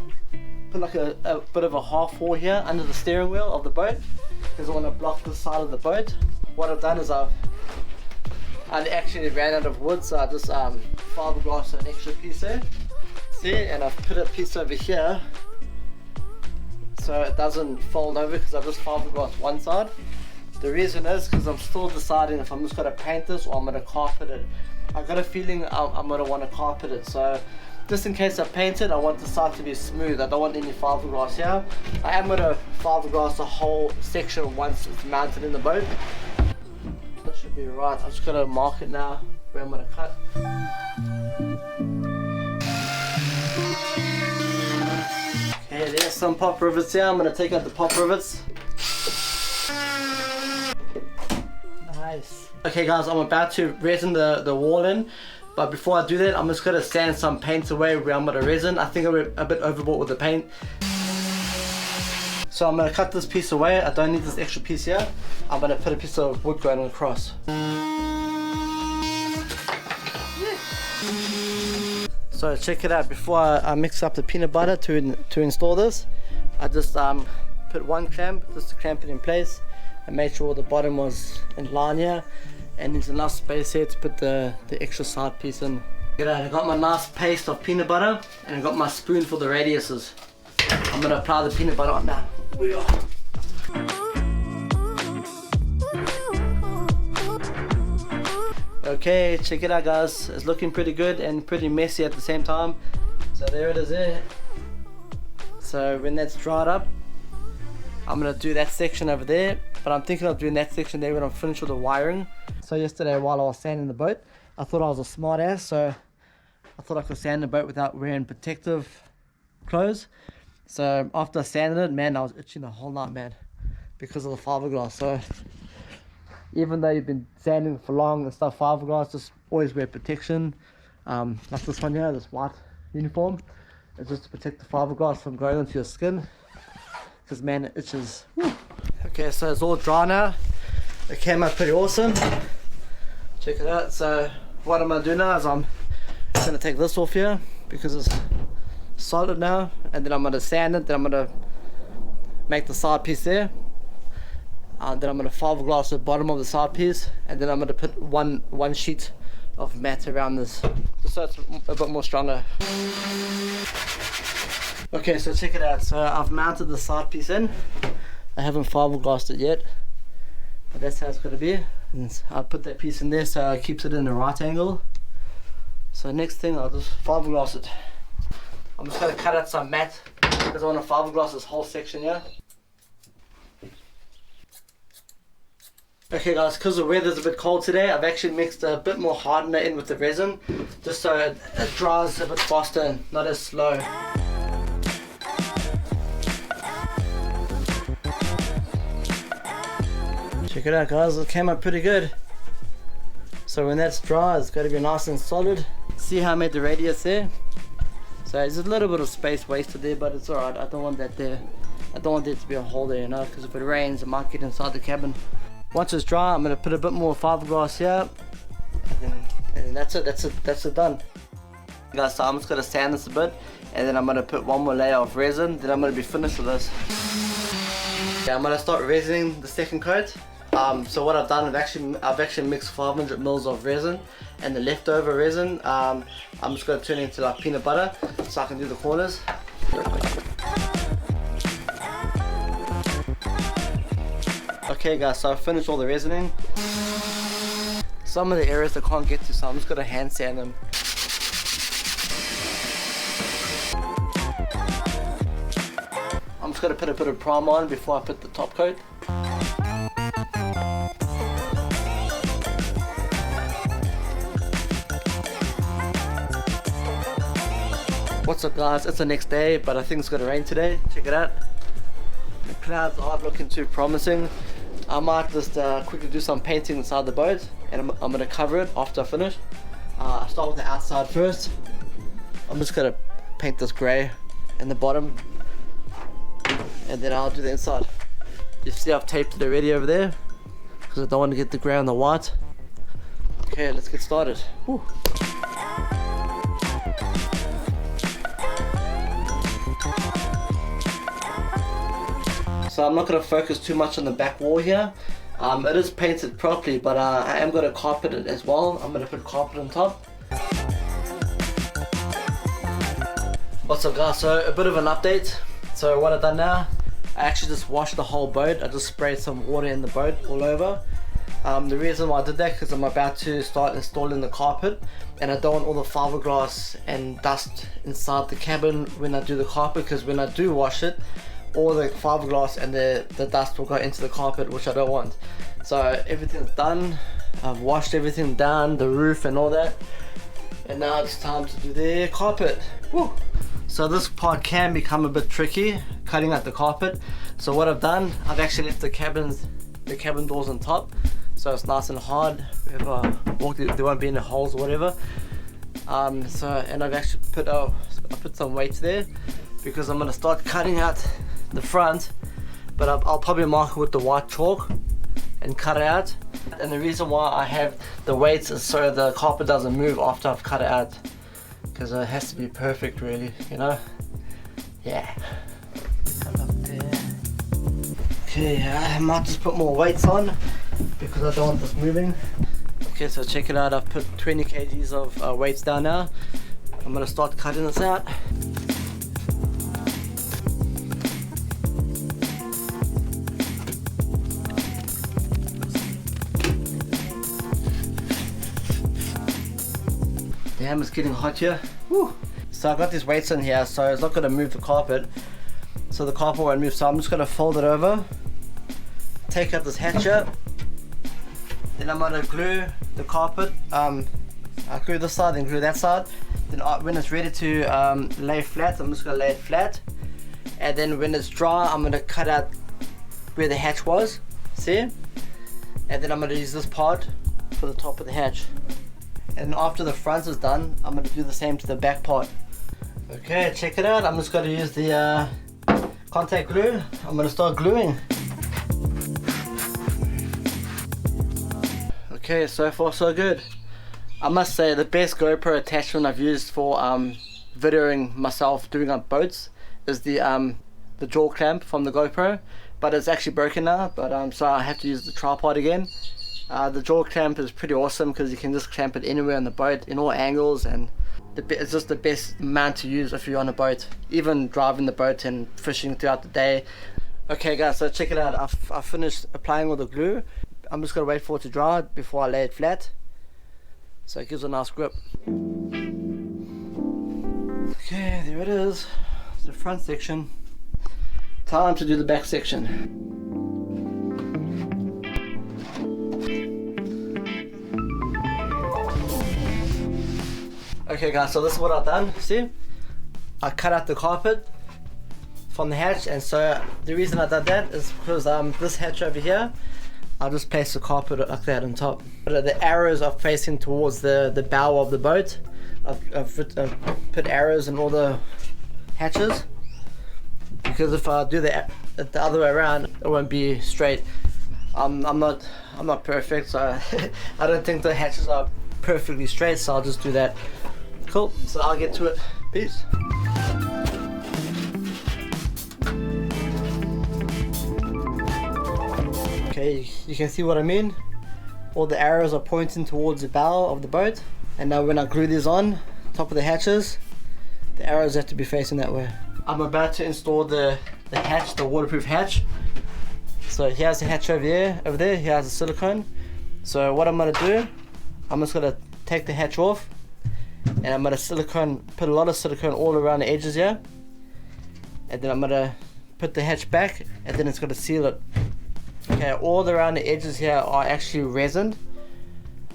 put like a bit of a half wall here under the steering wheel of the boat because I want to block this side of the boat. What I've done is I actually ran out of wood, so I just fiberglassed an extra piece there. See, and I've put a piece over here so it doesn't fold over because I've just fiberglassed one side. The reason is because I'm still deciding if I'm just going to paint this or I'm going to carpet it. I've got a feeling I'm going to want to carpet it, so just in case I paint it, I want the side to be smooth. I don't want any fiberglass here. I am going to fiberglass the whole section once it's mounted in the boat. That should be right. I'm just going to mark it now where I'm going to cut. Okay, there's some pop rivets here. I'm going to take out the pop rivets. Nice. Okay guys, I'm about to resin the wall in, but before I do that, I'm just going to sand some paint away where I'm going to resin. I think I went a bit overboard with the paint. So I'm going to cut this piece away. I don't need this extra piece here. I'm going to put a piece of wood going across. So check it out, before I mix up the peanut butter to install this, I just put one clamp just to clamp it in place and made sure the bottom was in line here, and there's enough space here to put the extra side piece in. Check it out, I got my nice paste of peanut butter and I got my spoon for the radiuses. I'm going to apply the peanut butter on now. Okay, check it out guys, it's looking pretty good and pretty messy at the same time. So there it is there. So when that's dried up, I'm going to do that section over there, but I'm thinking of doing that section there when I'm finished with the wiring. So yesterday while I was sanding the boat, I thought I was a smart ass, so I thought I could sand the boat without wearing protective clothes. So after I sanded it, man, I was itching the whole night, man, because of the fiberglass. So even though you've been sanding for long and stuff, fiberglass, just always wear protection. Like this one here, this white uniform, it's just to protect the fiberglass from going onto your skin, because man, it itches. Woo. Okay, so it's all dry now. It came out pretty awesome. Check it out. So what I'm gonna do now is I'm gonna take this off here because it's solid now, and then I'm gonna sand it. Then I'm gonna make the side piece there. Then I'm going to fiberglass the bottom of the side piece, and then I'm going to put one sheet of mat around this, just so it's a bit more stronger. Okay, so check it out. So I've mounted the side piece in. I haven't fiberglassed it yet, but that's how it's going to be. And I'll put that piece in there so it keeps it in the right angle. So next thing, I'll just fiberglass it. I'm just going to cut out some mat because I want to fiberglass this whole section here. Okay guys, because the weather's a bit cold today, I've actually mixed a bit more hardener in with the resin, just so it dries a bit faster and not as slow. Check it out guys, it came out pretty good. So when that's dry, it's got to be nice and solid. See how I made the radius there? So there's a little bit of space wasted there, but it's alright. I don't want that there. I don't want there to be a hole there, you know, because if it rains, it might get inside the cabin. Once it's dry, I'm going to put a bit more fiberglass here, and that's it done. Guys, so I'm just going to sand this a bit, and then I'm going to put one more layer of resin, then I'm going to be finished with this. Yeah, I'm going to start resining the second coat. So what I've done, I've actually mixed 500 mils of resin, and the leftover resin, I'm just going to turn it into like peanut butter, so I can do the corners. Okay guys, so I've finished all the resining. Some of the areas I can't get to, so I'm just going to hand sand them. I'm just going to put a bit of primer on before I put the top coat. What's up guys, it's the next day, but I think it's going to rain today. Check it out. The clouds aren't looking too promising. I might just quickly do some painting inside the boat, and I'm going to cover it after I finish. I'll start with the outside first. I'm just going to paint this grey in the bottom, and then I'll do the inside. You see I've taped it already over there, because I don't want to get the grey on the white. Okay, let's get started. Whew. So I'm not going to focus too much on the back wall here. It is painted properly, but I am going to carpet it as well. I'm going to put carpet on top. What's up guys, so a bit of an update. So what I've done now, I actually just washed the whole boat. I just sprayed some water in the boat all over. The reason why I did that, because I'm about to start installing the carpet, and I don't want all the fiberglass and dust inside the cabin when I do the carpet, because when I do wash it, all the fiberglass and the dust will go into the carpet, which I don't want. So everything's done. I've washed everything down, the roof and all that, and now it's time to do the carpet. Woo. So this part can become a bit tricky, cutting out the carpet. So what I've done, I've actually left the cabin doors on top, so it's nice and hard. If I walk, there won't be any holes or whatever. And I've actually put some weights there, because I'm going to start cutting out the front, but I'll probably mark it with the white chalk and cut it out. And the reason why I have the weights is so the carpet doesn't move after I've cut it out, because it has to be perfect, really, you know. Yeah. Okay, I might just put more weights on because I don't want this moving. Okay, so check it out, I've put 20 kgs of weights down now. I'm going to start cutting this out. Damn, it's getting hot here. Woo. So I've got these weights in here, so it's not going to move the carpet. So the carpet won't move, so I'm just going to fold it over. Take out this hatch here. Then I'm going to glue the carpet. I'll glue this side and glue that side. Then when it's ready to lay flat, I'm just going to lay it flat. And then when it's dry, I'm going to cut out where the hatch was. See? And then I'm going to use this part for the top of the hatch. And after the front is done, I'm going to do the same to the back part. Okay, check it out. I'm just going to use the contact glue. I'm going to start gluing. Okay, so far so good. I must say the best GoPro attachment I've used for videoing myself doing on boats is the jaw clamp from the GoPro. but it's actually broken now, but so I have to use the tripod again. The jaw clamp is pretty awesome because you can just clamp it anywhere on the boat in all angles, and it's just the best mount to use if you're on a boat, even driving the boat and fishing throughout the day. Okay guys, so check it out. I've finished applying all the glue. I'm just gonna wait for it to dry before I lay it flat, so it gives a nice grip. Okay, there it is. It's the front section. Time to do the back section. Okay guys, so this is what I've done. See, I cut out the carpet from the hatch, and so the reason I did that is because this hatch over here, I'll just place the carpet like that on top. But the arrows are facing towards the bow of the boat. I've put arrows in all the hatches, because if I do the other way around, it won't be straight. I'm not perfect, so I don't think the hatches are perfectly straight, so I'll just do that. Cool, so I'll get to it. Peace. Okay, you can see what I mean. All the arrows are pointing towards the bow of the boat, and now when I glue these on top of the hatches, the arrows have to be facing that way. I'm about to install the hatch, the waterproof hatch. So here's the hatch over there, here's the silicone. So what I'm gonna do, I'm just gonna take the hatch off, and I'm gonna put a lot of silicone all around the edges here, and then I'm gonna put the hatch back, and then it's gonna seal it. Okay, all around the edges here are actually resined,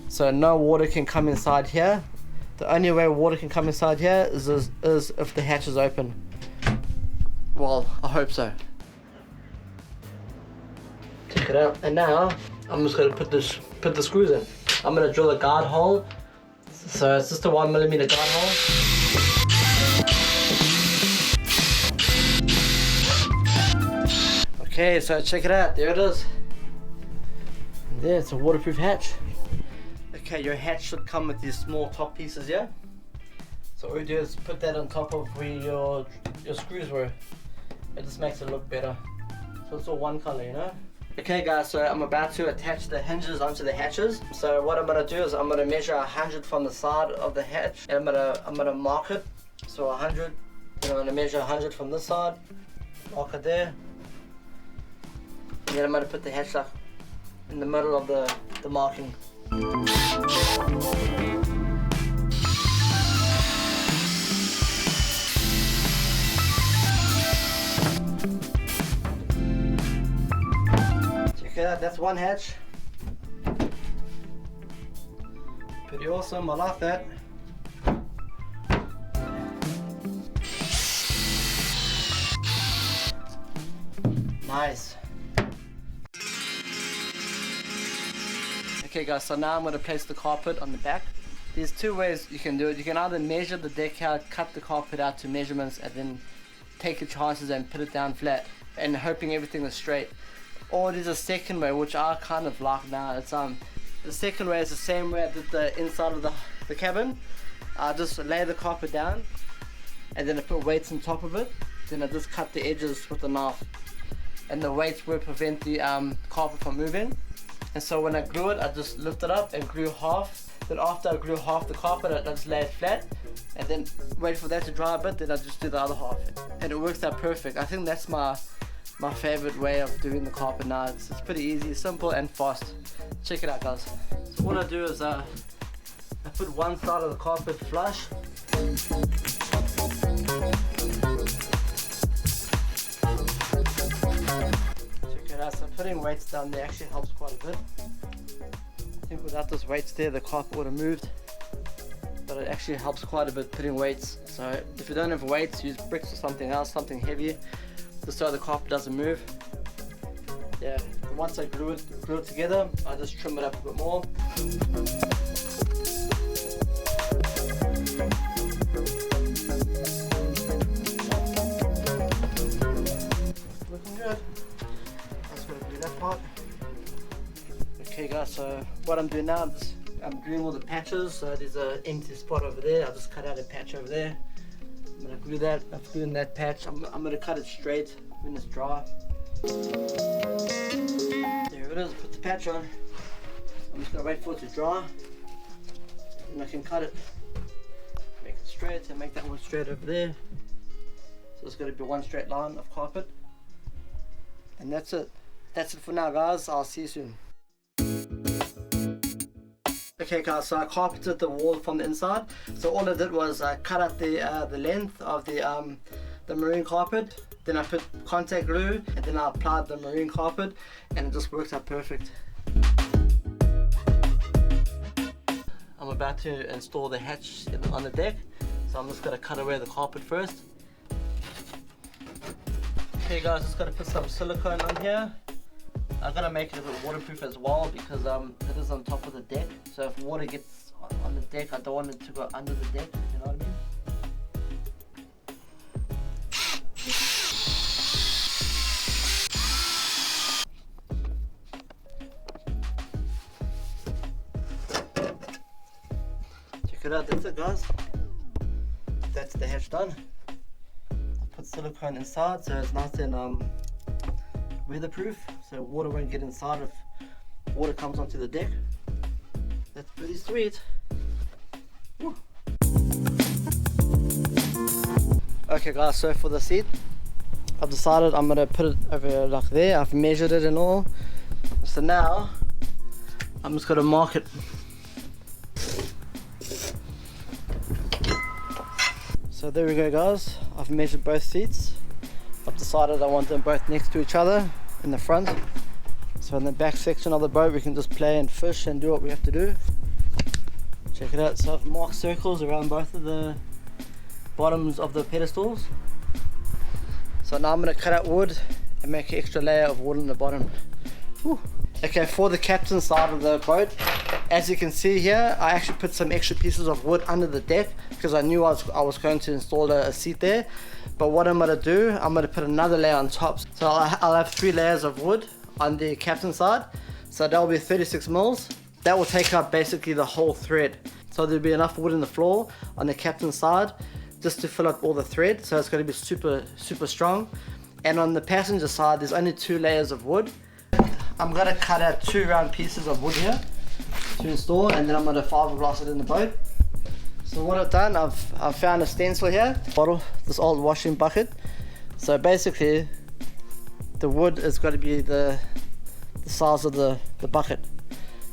so no water can come inside here. The only way water can come inside here is if the hatch is open. Well, I hope so. Check it out. And now I'm just gonna put the screws in. I'm gonna drill a guide hole. So it's just a 1mm guide hole. Okay, so check it out. There it is. And there, it's a waterproof hatch. Okay, your hatch should come with these small top pieces here. So what we do is put that on top of where your screws were. It just makes it look better. So it's all one color, you know? Okay guys, so I'm about to attach the hinges onto the hatches. So what I'm gonna do is I'm gonna measure 100 from the side of the hatch, and I'm gonna mark it. So 100, and I'm gonna measure 100 from this side, mark it there. And then I'm gonna put the hatch up in the middle of the marking. Okay, that's one hatch. Pretty awesome, I like that. Nice. Okay guys, so now I'm going to place the carpet on the back. There's two ways you can do it. You can either measure the decal, cut the carpet out to measurements, and then take your chances and put it down flat and hoping everything is straight. Or there's a second way, which I kind of like now. It's the second way is the same way I did the inside of the cabin. I just lay the carpet down, and then I put weights on top of it. Then I just cut the edges with a knife, and the weights will prevent the carpet from moving. And so when I glue it, I just lift it up and glue half. Then after I glue half the carpet, I just lay it flat, and then wait for that to dry a bit. Then I just do the other half, and it works out perfect. I think that's my favorite way of doing the carpet now. It's pretty easy, simple and fast. Check it out guys. So what I do is I put one side of the carpet flush. Check it out, so putting weights down there actually helps quite a bit. I think without those weights there, the carpet would have moved. But it actually helps quite a bit putting weights. So if you don't have weights, use bricks or something else, something heavy, just so the carpet doesn't move. Yeah, and once I glue it together, I just trim it up a bit more. Looking good. That's going to do that part. Okay guys, so what I'm doing now, I'm doing all the patches. So there's an empty spot over there. I'll just cut out a patch over there. I'm gonna glue that. I'm gluing that patch. I'm gonna cut it straight when it's dry. There it is, put the patch on. I'm just going to wait for it to dry and I can cut it. Make it straight and make that one straight over there. So it's going to be one straight line of carpet. And that's it. That's it for now, guys. I'll see you soon. Okay guys, so I carpeted the wall from the inside. So all I did was cut out the length of the maroon carpet. Then I put contact glue and then I applied the maroon carpet and it just worked out perfect. I'm about to install the hatch on the deck. So I'm just going to cut away the carpet first. Okay guys, just got to put some silicone on here. I'm going to make it a bit waterproof as well because it is on top of the deck. So if water gets on the deck, I don't want it to go under the deck, you know what I mean? Check it out, that's it guys. That's the hatch done. Put silicone inside so it's nice and weatherproof, so water won't get inside if water comes onto the deck. That's pretty sweet. Woo. Okay guys, so for the seat, I've decided I'm gonna put it over like there. I've measured it and all. So now I'm just gonna mark it. So there we go guys, I've measured both seats. I've decided I want them both next to each other in the front. So in the back section of the boat we can just play and fish and do what we have to do. Check it out, so I've marked circles around both of the bottoms of the pedestals. So now I'm going to cut out wood and make an extra layer of wood on the bottom. Whew. Okay, for the captain's side of the boat, as you can see here, I actually put some extra pieces of wood under the deck because I knew I was going to install a seat there. But what I'm going to do, I'm going to put another layer on top. So I'll have 3 layers of wood on the captain's side. So that will be 36 mils. That will take up basically the whole thread. So there'll be enough wood in the floor on the captain's side just to fill up all the thread. So it's going to be super strong. And on the passenger side, there's only 2 layers of wood. I'm going to cut out 2 round pieces of wood here to install, and then I'm going to fiberglass it in the boat. So what I've done, I've found a stencil here, bottle, this old washing bucket. So basically, the wood is going to be the size of the bucket.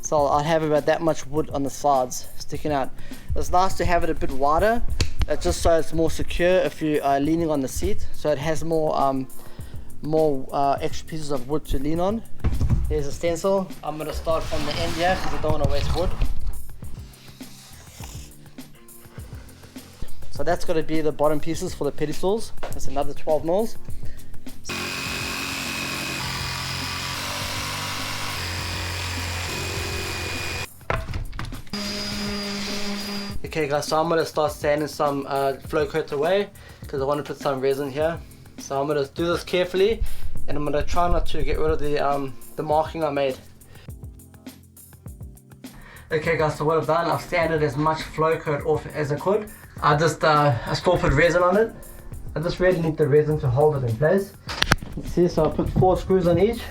So I'll have about that much wood on the sides sticking out. It's nice to have it a bit wider, just so it's more secure if you are leaning on the seat. So it has more extra pieces of wood to lean on. Here's a stencil. I'm going to start from the end here because I don't want to waste wood. So that's going to be the bottom pieces for the pedestals. That's another 12 mils. Okay guys, so I'm going to start sanding some Flowcoat away because I want to put some resin here. So I'm going to do this carefully and I'm going to try not to get rid of the marking I made. Okay guys, so what I've done, I've sanded as much Flowcoat off as I could. I still put resin on it. I just really need the resin to hold it in place. You see, so I put 4 screws on each.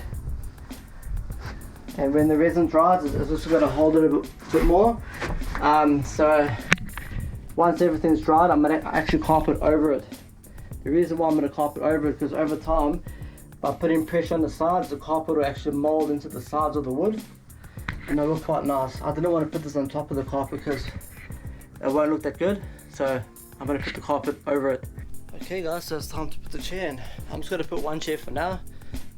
And when the resin dries, it's just going to hold it a bit more. So once everything's dried, I'm going to actually carpet over it. The reason why I'm going to carpet over it, because over time, by putting pressure on the sides, the carpet will actually mold into the sides of the wood. And it'll look quite nice. I didn't want to put this on top of the carpet because it won't look that good. So I'm going to put the carpet over it. Okay guys, so it's time to put the chair in. I'm just going to put one chair for now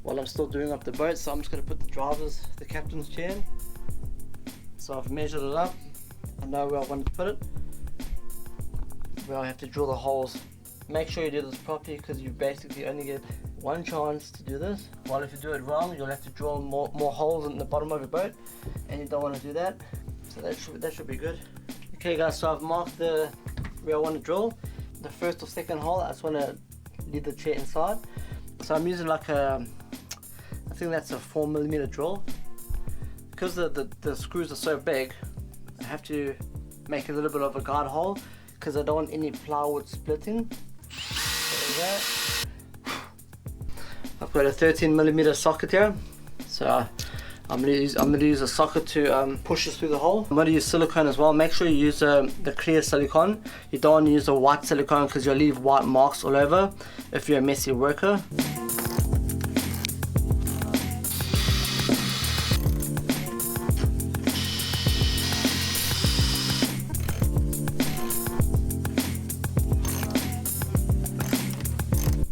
while I'm still doing up the boat. So I'm just going to put the captain's chair in. So I've measured it up. I know where I want to put it. Where I have to drill the holes. Make sure you do this properly because you basically only get one chance to do this. While if you do it wrong, you'll have to drill more holes in the bottom of your boat, and you don't want to do that. So that should be good. Okay guys, so I've marked where I want to drill. The first or second hole, I just want to leave the chair inside. So I'm using like I think that's a 4mm drill. Because the screws are so big, I have to make a little bit of a guide hole because I don't want any plywood splitting. I've I've got a 13mm socket here, so I'm gonna use a socket to push this through the hole. I'm gonna use silicone as well. Make sure you use the clear silicone. You don't want to use the white silicone because you'll leave white marks all over if you're a messy worker.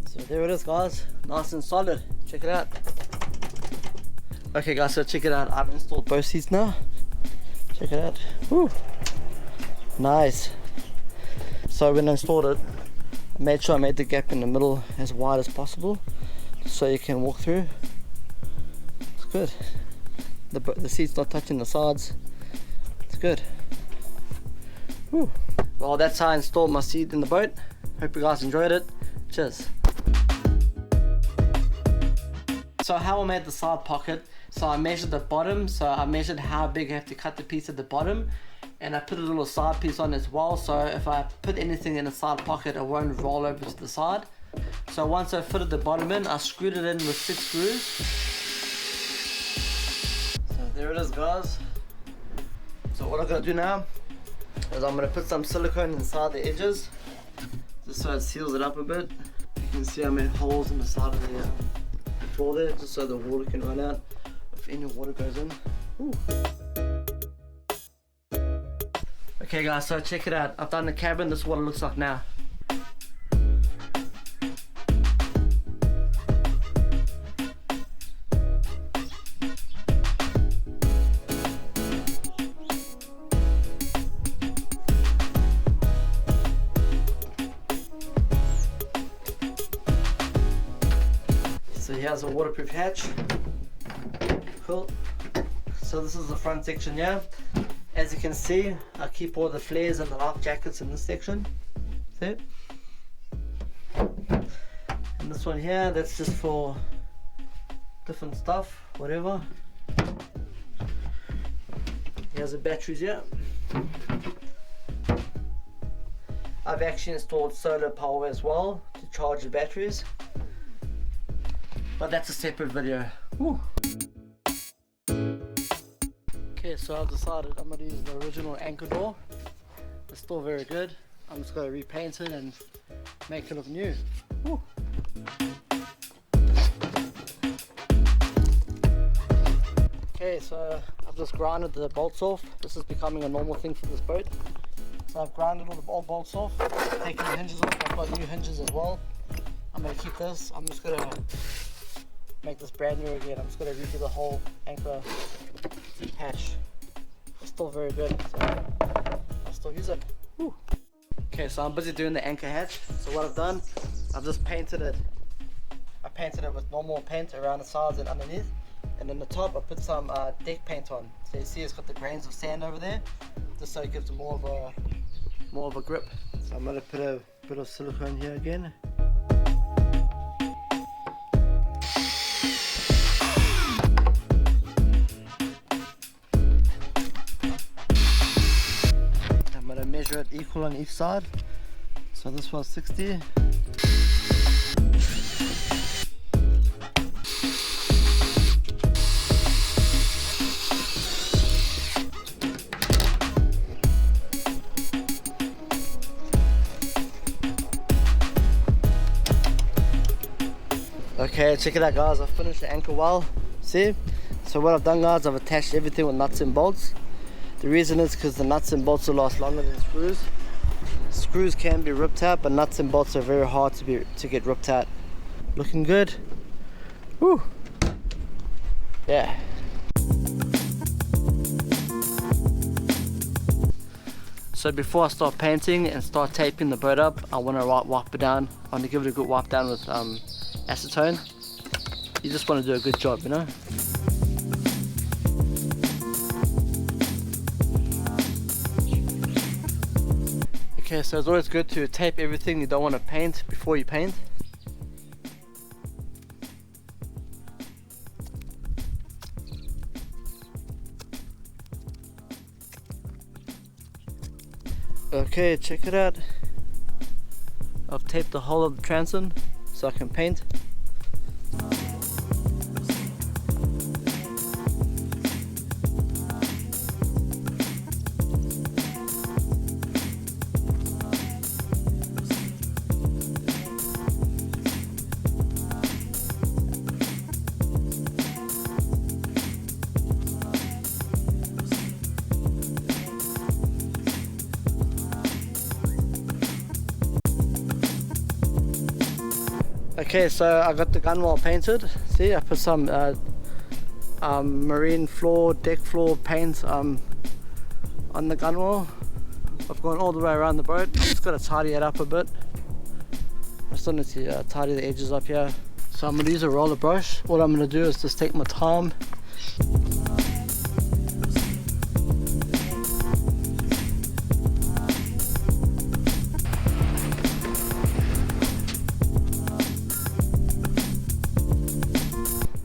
So there it is, guys, nice and solid. Check it out. Okay guys, so check it out. I've installed both seats now. Check it out. Woo. Nice. So when I installed it, I made sure I made the gap in the middle as wide as possible so you can walk through. It's good. The seat's not touching the sides. It's good. Woo. Well, that's how I installed my seat in the boat. Hope you guys enjoyed it. Cheers. So how I made the side pocket, so I measured the bottom, so I measured how big I have to cut the piece at the bottom, and I put a little side piece on as well, so if I put anything in the side pocket it won't roll over to the side. So once I fitted the bottom in, I screwed it in with 6 screws. So there it is, guys. So what I'm going to do now is I'm going to put some silicone inside the edges just so it seals it up a bit. You can see I made holes in the side of the floor there just so the water can run out if any water goes in. Ooh. Okay guys, so check it out. I've done the cabin. This is what it looks like now. So here's a waterproof hatch. Cool. So this is the front section here. As you can see, I keep all the flares and the life jackets in this section. See? And this one here, that's just for different stuff, whatever. Here's the batteries here. I've actually installed solar power as well to charge the batteries. But that's a separate video. Woo. Okay, so I've decided I'm going to use the original anchor door. It's still very good. I'm just going to repaint it and make it look new. Woo. Okay, so I've just grinded the bolts off. This is becoming a normal thing for this boat. So I've grinded all the old bolts off, taken the hinges off. I've got new hinges as well. I'm going to keep this. I'm just going to make this brand new again. I'm just going to redo the whole anchor hatch. It's still very good, so I'll still use it. Woo. Okay, so I'm busy doing the anchor hatch. So what I've done, I've just painted it. I painted it with normal paint around the sides and underneath, and then the top I put some deck paint on. So you see it's got the grains of sand over there, just so it gives it more of a grip. So I'm going to put a bit of silicone here again. Measure it equal on each side. So this was 60. Okay, check it out guys, I've finished the anchor well. See? So what I've done guys, I've attached everything with nuts and bolts. The reason is because the nuts and bolts will last longer than screws. Screws can be ripped out, but nuts and bolts are very hard to get ripped out. Looking good. Woo. Yeah. So before I start painting and start taping the boat up, I want to wipe it down. I want to give it a good wipe down with acetone. You just want to do a good job, you know. Okay, so it's always good to tape everything you don't want to paint before you paint. Okay, check it out. I've taped the whole of the transom so I can paint. Okay, so I got the gunwale painted. See, I put some marine floor, deck floor paint on the gunwale. I've gone all the way around the boat. I'm just going to tidy it up a bit. I still need to tidy the edges up here. So I'm going to use a roller brush. What I'm going to do is just take my time.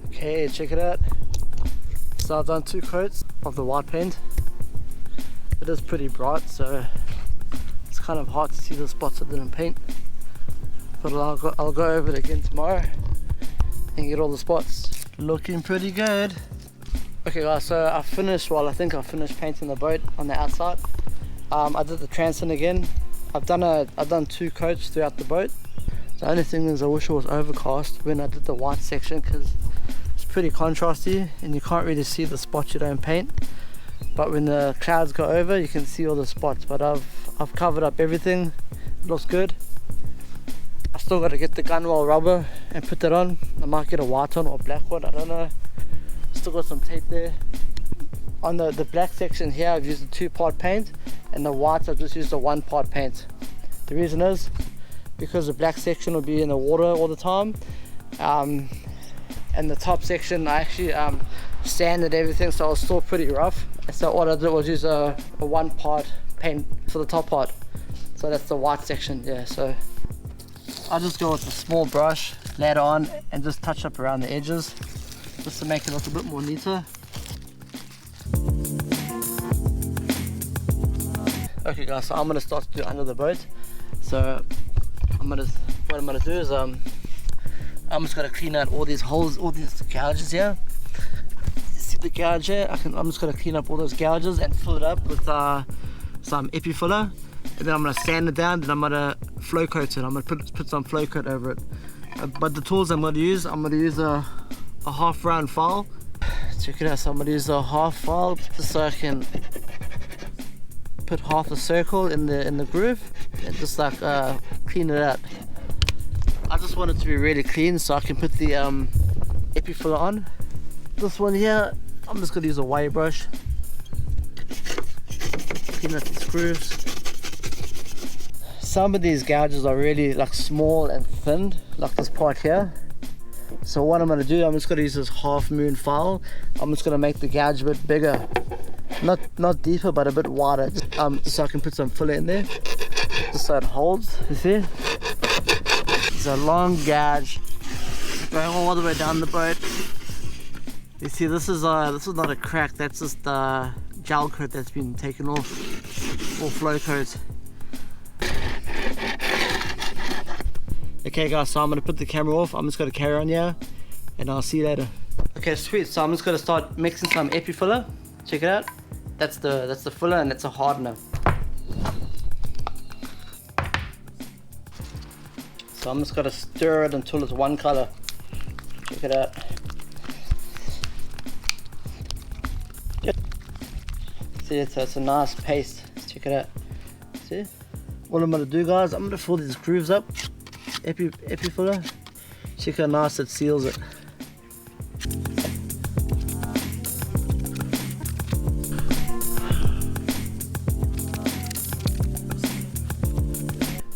Okay, check it out. So I've done 2 coats of the white paint. It is pretty bright, so it's kind of hard to see the spots I didn't paint. But I'll go over it again tomorrow and get all the spots. Looking pretty good. Okay guys, so I think I finished painting the boat on the outside. I did the transom again. I've done 2 coats throughout the boat. The only thing is I wish it was overcast when I did the white section, because it's pretty contrasty and you can't really see the spots you don't paint. But when the clouds go over, you can see all the spots. But I've covered up everything. It looks good. I still got to get the Gunwale Rubber and put that on. I might get a white one or black one, I don't know. Still got some tape there. On the black section here, I've used a 2-part paint, and the white I've just used a 1-part paint. The reason is because the black section will be in the water all the time, and the top section I actually sanded everything, so it was still pretty rough. So all I did was use a 1-part paint for the top part. So that's the white section, yeah. So I'll just go with a small brush, lay it on, and just touch up around the edges, just to make it look a bit more neater. Okay guys, so I'm gonna start to do under the boat. So what I'm gonna do is I'm just gonna clean out all these holes, all these gouges here. See the gouge here? I'm just gonna clean up all those gouges and fill it up with some epi filler, and then I'm gonna sand it down. Then I'm gonna flow coat it. I'm gonna put some flow coat over it. But the tools I'm gonna use a half round file. Check it out. So I'm gonna use a half file just so I can put half a circle in the groove and just like clean it out. I just want it to be really clean so I can put the epi filler on. This one here, I'm just going to use a wire brush, clean out these grooves. Some of these gouges are really like small and thin, like this part here. So what I'm going to do, I'm just going to use this half moon file. I'm just going to make the gouge a bit bigger, not deeper but a bit wider, so I can put some filler in there, just so it holds. You see, it's a long gouge going all the way down the boat. You see, this is not a crack, that's just the gel coat that's been taken off, or flow coat. Okay guys, so I'm going to put the camera off. I'm just going to carry on here and I'll see you later. Okay, sweet. So I'm just going to start mixing some epi filler. Check it out. That's the filler, and it's a hardener. So I'm just going to stir it until it's one color. Check it out. See, it's a nice paste. Check it out. See? What I'm going to do, guys, I'm going to fill these grooves up. Epi filler. Check how nice it seals it.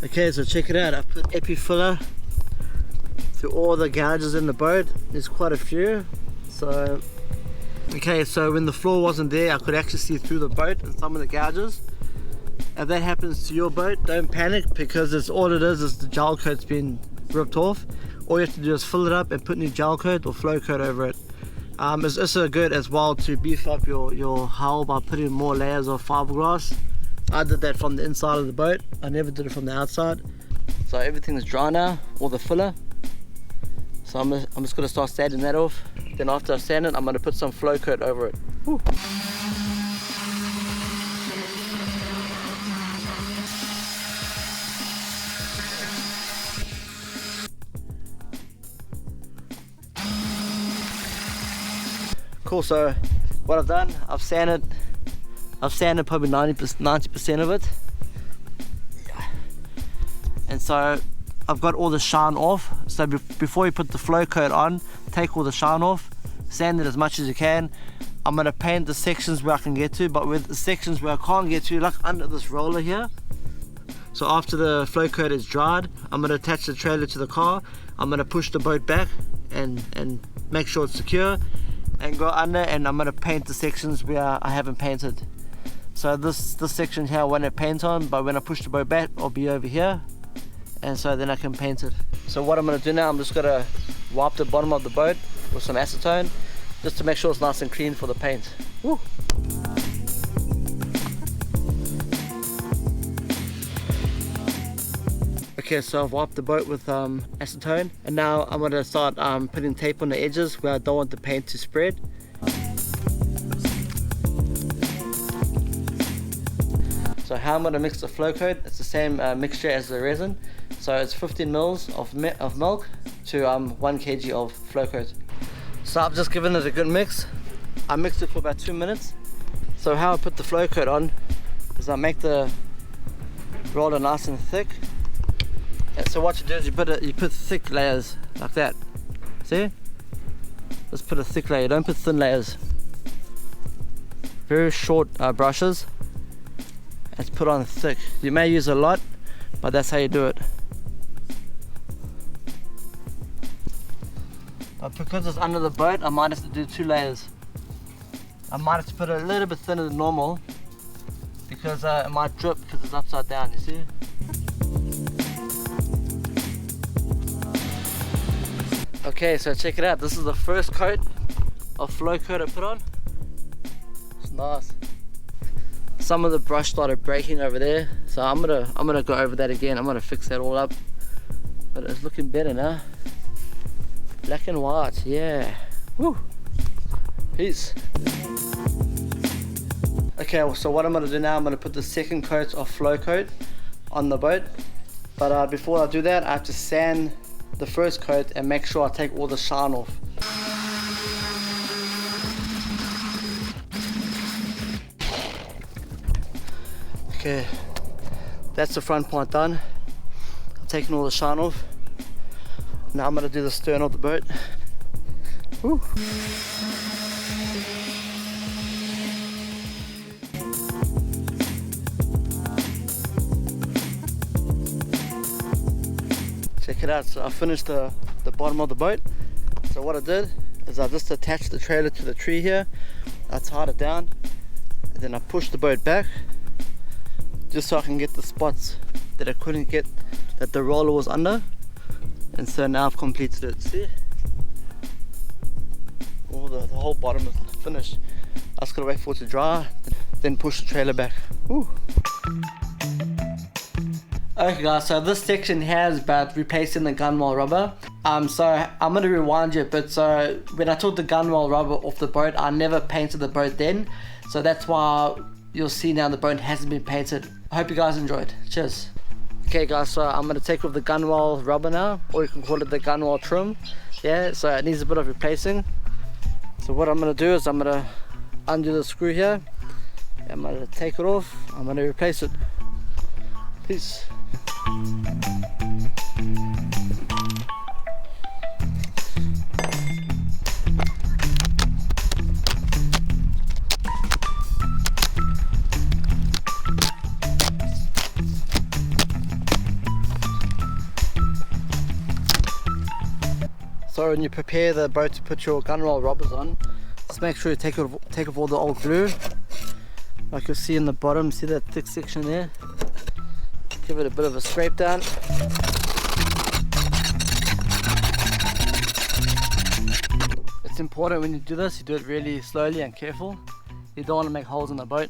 Okay, so check it out. I put epi filler through all the gouges in the boat. There's quite a few. So okay, so when the floor wasn't there, I could actually see through the boat and some of the gouges. If that happens to your boat, don't panic, because all it is the gel coat's been ripped off. All you have to do is fill it up and put new gel coat or flow coat over it. It's also good as well to beef up your hull by putting more layers of fiberglass. I did that from the inside of the boat. I never did it from the outside. So everything's dry now, all the filler. So I'm just going to start sanding that off. Then after I sand it, I'm going to put some flow coat over it. Woo. Cool, so what I've done, I've sanded probably 90% of it. And so I've got all the shine off. So before you put the Flowcoat on, take all the shine off, sand it as much as you can. I'm gonna paint the sections where I can get to, but with the sections where I can't get to, like under this roller here. So after the Flowcoat is dried, I'm gonna attach the trailer to the car. I'm gonna push the boat back and make sure it's secure, and go under, and I'm gonna paint the sections where I haven't painted. So this section here I won't paint on, but when I push the boat back, I'll be over here, and so then I can paint it. So what I'm gonna do now, I'm just gonna wipe the bottom of the boat with some acetone, just to make sure it's nice and clean for the paint. Woo. Okay, so I've wiped the boat with acetone, and now I'm going to start putting tape on the edges where I don't want the paint to spread. So how I'm going to mix the Flowcoat, it's the same mixture as the resin. So it's 15 mils of milk to 1 kg of Flowcoat. So I've just given it a good mix. I mixed it for about 2 minutes. So how I put the Flowcoat on is I make the roller nice and thick. And so what you do is you put thick layers like that. See? Just put a thick layer, don't put thin layers. Very short brushes. It's put on thick. You may use a lot, but that's how you do it. But because it's under the boat, I might have to do 2 layers. I might have to put it a little bit thinner than normal, because it might drip because it's upside down, you see? Okay, so check it out. This is the first coat of Flowcoat I put on. It's nice. Some of the brush started breaking over there, so I'm gonna go over that again. I'm gonna fix that all up. But it's looking better now. Black and white, yeah. Woo. Peace. Okay, so what I'm gonna do now, I'm gonna put the second coat of Flowcoat on the boat. But before I do that, I have to sand the first coat and make sure I take all the shine off. Okay, that's the front part done. I've taken all the shine off. Now I'm going to do the stern of the boat. Woo. Check it out, so I finished the bottom of the boat. So what I did is I just attached the trailer to the tree here. I tied it down, and then I pushed the boat back, just so I can get the spots that I couldn't get, that the roller was under. And so now I've completed it, see? All the whole bottom is finished. I just gotta wait for it to dry, then push the trailer back. Woo. Okay guys, so this section here is about replacing the Gunwale Rubber. So I'm going to rewind you a bit. So when I took the Gunwale Rubber off the boat, I never painted the boat then. So that's why you'll see now the boat hasn't been painted. I hope you guys enjoyed. Cheers. Okay guys, so I'm going to take off the Gunwale Rubber now, or you can call it the Gunwale trim. Yeah, so it needs a bit of replacing. So what I'm going to do is I'm going to undo the screw here. I'm going to take it off. I'm going to replace it. Peace. So when you prepare the boat to put your Gunwale rubbers on, just make sure you take off all the old glue. Like you'll see in the bottom, see that thick section there? Give it a bit of a scrape down. It's important when you do this, you do it really slowly and careful. You don't want to make holes in the boat.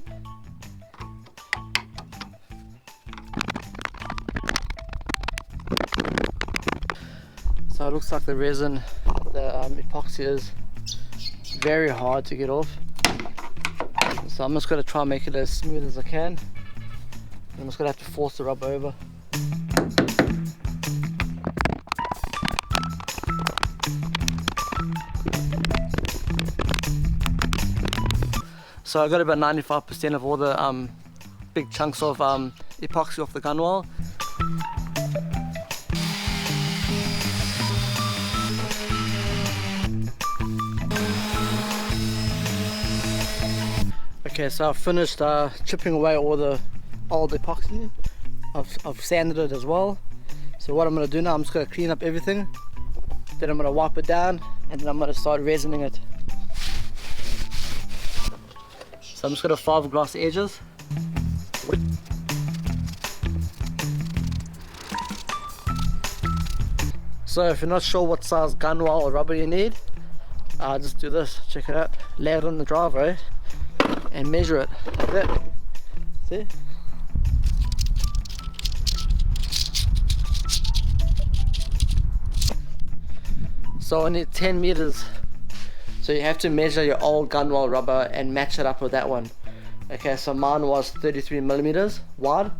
So it looks like the resin, the epoxy is very hard to get off. So I'm just going to try and make it as smooth as I can. I'm just going to have to force the rubber over. So I got about 95% of all the big chunks of epoxy off the gunwale. Okay, so I've finished chipping away all the old epoxy. I've sanded it as well. So what I'm going to do now, I'm just going to clean up everything. Then I'm going to wipe it down and then I'm going to start resining it. So I'm just going to fiberglass the edges. So if you're not sure what size gunwale rubber you need, just do this, check it out, lay it on the driveway and measure it like that. See? So I need 10 meters. So you have to measure your old gunwale rubber and match it up with that one. Okay, so mine was 33 millimeters wide.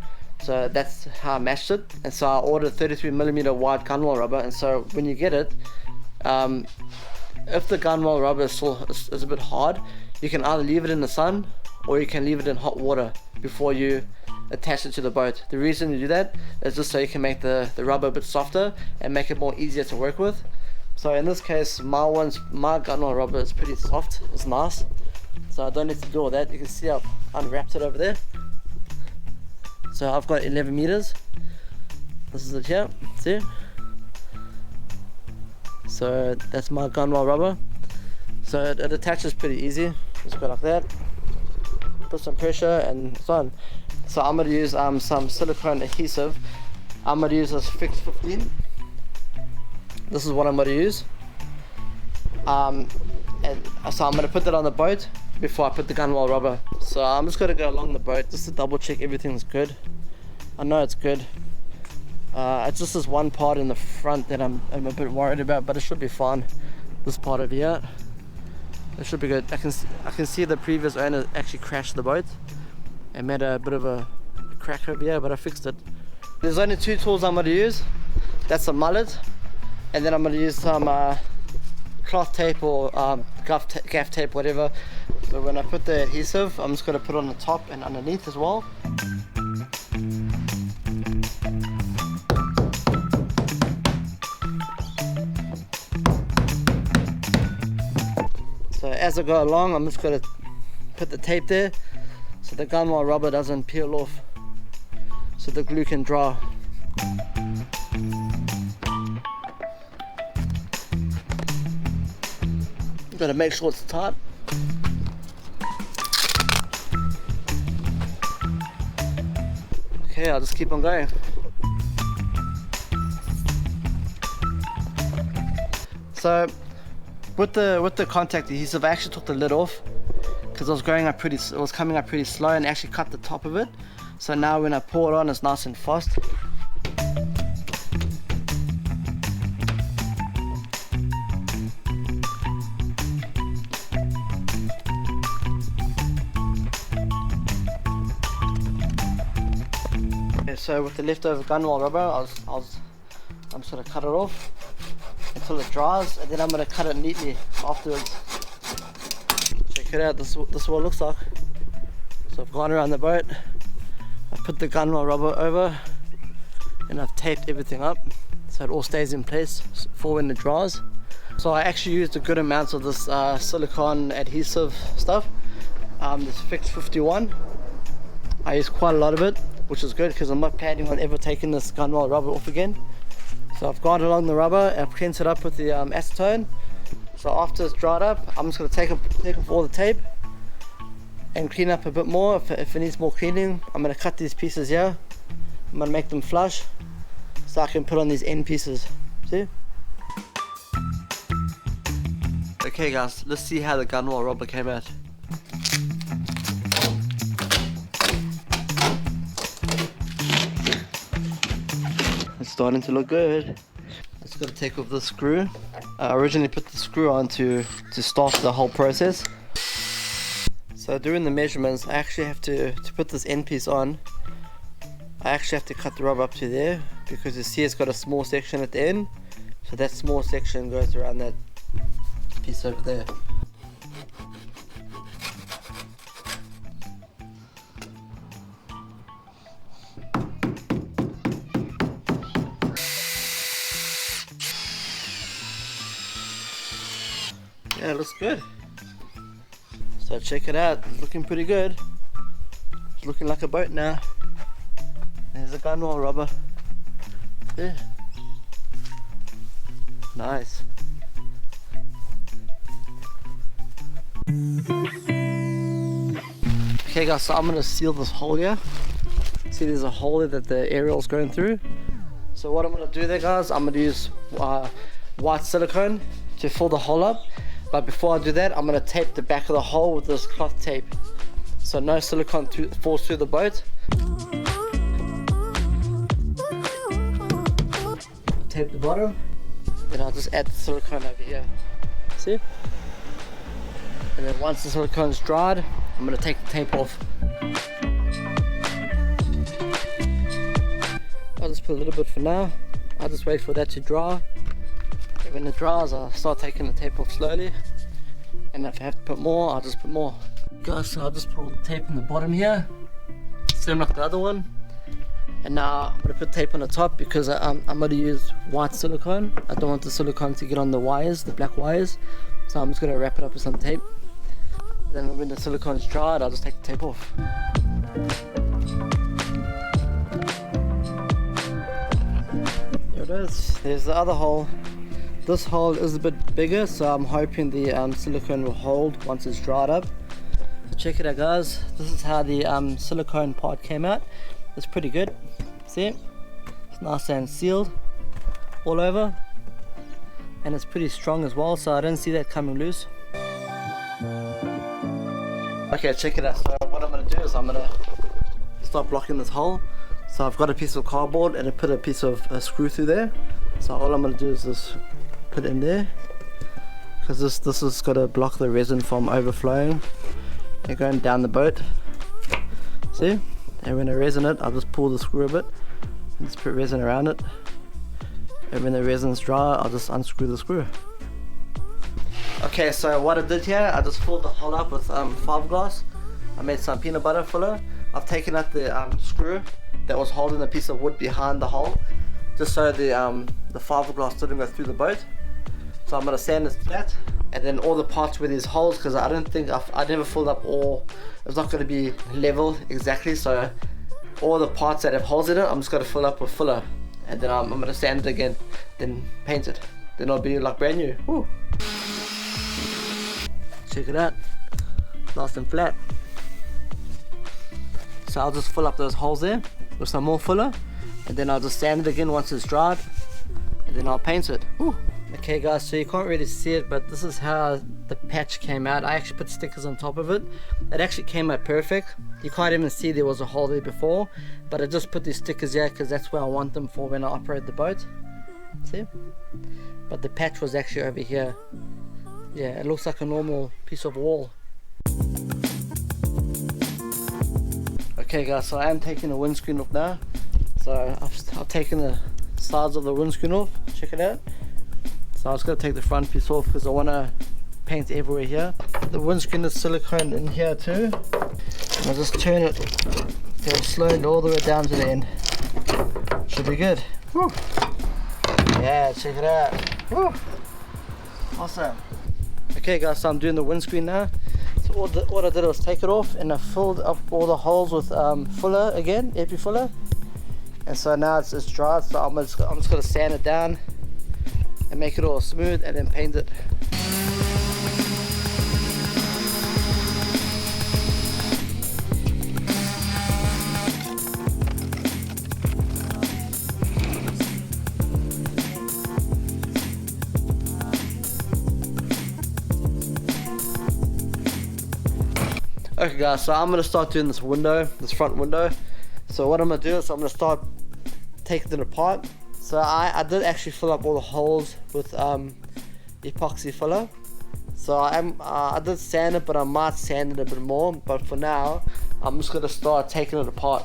So that's how I matched it. And so I ordered 33 millimeter wide gunwale rubber. And so when you get it, if the gunwale rubber is a bit hard, you can either leave it in the sun or you can leave it in hot water before you attach it to the boat. The reason you do that is just so you can make the rubber a bit softer and make it more easier to work with. So in this case, my gunwale rubber is pretty soft, it's nice. So I don't need to do all that. You can see I've unwrapped it over there. So I've got 11 meters. This is it here, see? So that's my gunwale rubber. So it attaches pretty easy. Just go like that. Put some pressure and it's on. So I'm going to use some silicone adhesive. I'm going to use this fixed 15. This is what I'm going to use. And so I'm going to put that on the boat before I put the gunwale rubber. So I'm just going to go along the boat just to double check everything's good. I know it's good. It's just this one part in the front that I'm a bit worried about, but it should be fine. This part over here, it should be good. I can see the previous owner actually crashed the boat and made a bit of a crack over here, but I fixed it. There's only two tools I'm going to use. That's a mullet, and then I'm going to use some cloth tape or gaff tape, whatever. So when I put the adhesive, I'm just going to put it on the top and underneath as well. So as I go along, I'm just going to put the tape there so the gunwale rubber doesn't peel off, so the glue can dry. Got to make sure it's tight. Okay, I'll just keep on going. So with the contact adhesive, I actually took the lid off because it was coming up pretty slow, and actually cut the top of it. So now when I pour it on, it's nice and fast. So with the leftover gunwale rubber, I'm just going to cut it off until it dries, and then I'm going to cut it neatly afterwards. Check it out, this is what it looks like. So I've gone around the boat, I put the gunwale rubber over, and I've taped everything up so it all stays in place for when it dries. So I actually used a good amount of this silicone adhesive stuff, this Fix 51. I used quite a lot of it, which is good because I'm not planning on ever taking this gunwale rubber off again. So I've gone along the rubber and I've cleansed it up with the acetone. So after it's dried up, I'm just going to take off all the tape and clean up a bit more. If it needs more cleaning, I'm going to cut these pieces here. I'm going to make them flush so I can put on these end pieces. See? Okay guys, let's see how the gunwale rubber came out. It's starting to look good. Just got to take off the screw. I originally put the screw on to start the whole process. So during the measurements, I actually have to put this end piece on. I actually have to cut the rubber up to there because you see it's got a small section at the end. So that small section goes around that piece over there. Yeah, it looks good. So check it out, it's looking pretty good. It's looking like a boat now. There's a gunwale rubber. Yeah. Nice. Okay guys, so I'm going to seal this hole here. See, there's a hole there that the aerial's going through. So what I'm going to do there guys, I'm going to use white silicone to fill the hole up. But before I do that, I'm going to tape the back of the hole with this cloth tape, so no silicone falls through the boat. Tape the bottom, then I'll just add the silicone over here. See? And then once the silicone's dried, I'm going to take the tape off. I'll just put a little bit for now. I'll just wait for that to dry. And when it dries, I'll start taking the tape off slowly. And if I have to put more, I'll just put more. Guys, so I'll just pull the tape on the bottom here, same like the other one. And now I'm going to put tape on the top because I'm going to use white silicone. I don't want the silicone to get on the wires, the black wires. So I'm just going to wrap it up with some tape. Then when the silicone's dried, I'll just take the tape off. There it is. There's the other hole. This hole is a bit bigger, so I'm hoping the silicone will hold once it's dried up. So check it out guys. This is how the silicone part came out. It's pretty good. See it? It's nice and sealed all over. And it's pretty strong as well, so I don't see that coming loose. Okay, check it out. So what I'm going to do is I'm going to start blocking this hole. So I've got a piece of cardboard and I put a piece of screw through there. So all I'm going to do is just put it in there, because this is got to block the resin from overflowing and going down the boat. See? And when I resin it, I'll just pull the screw a bit and just put resin around it. And when the resin's dry, I'll just unscrew the screw. Okay, so what I did here, I just filled the hole up with fiberglass. I made some peanut butter filler. I've taken out the screw that was holding a piece of wood behind the hole, just so the fiberglass didn't go through the boat. So I'm going to sand this flat, and then all the parts where there's holes, because I don't think I never filled up all, it's not going to be level exactly, so all the parts that have holes in it, I'm just going to fill up with filler, and then I'm going to sand it again, then paint it, then it'll be like brand new. Woo. Check it out, nice and flat. So I'll just fill up those holes there with some more filler, and then I'll just sand it again once it's dried, and then I'll paint it. Woo. Okay guys, so you can't really see it, but this is how the patch came out. I actually put stickers on top of it. It actually came out perfect. You can't even see there was a hole there before, but I just put these stickers here because that's where I want them for when I operate the boat. See? But the patch was actually over here. Yeah, it looks like a normal piece of wall. Okay guys, so I am taking the windscreen off now. So I've taken the sides of the windscreen off. Check it out. So I'm just going to take the front piece off because I want to paint everywhere here. The windscreen is silicone in here too. And I'll just turn it so slowly all the way down to the end. Should be good. Woo. Yeah, check it out. Woo. Awesome. Okay guys, so I'm doing the windscreen now. So what I did was take it off and I filled up all the holes with filler again, epi filler. And so now it's dry, so I'm just going to sand it down and make it all smooth and then paint it. Okay guys, so I'm going to start doing this window, this front window. So what I'm going to do is I'm going to start taking it apart. So I did actually fill up all the holes with epoxy filler. So I did sand it, but I might sand it a bit more. But for now, I'm just going to start taking it apart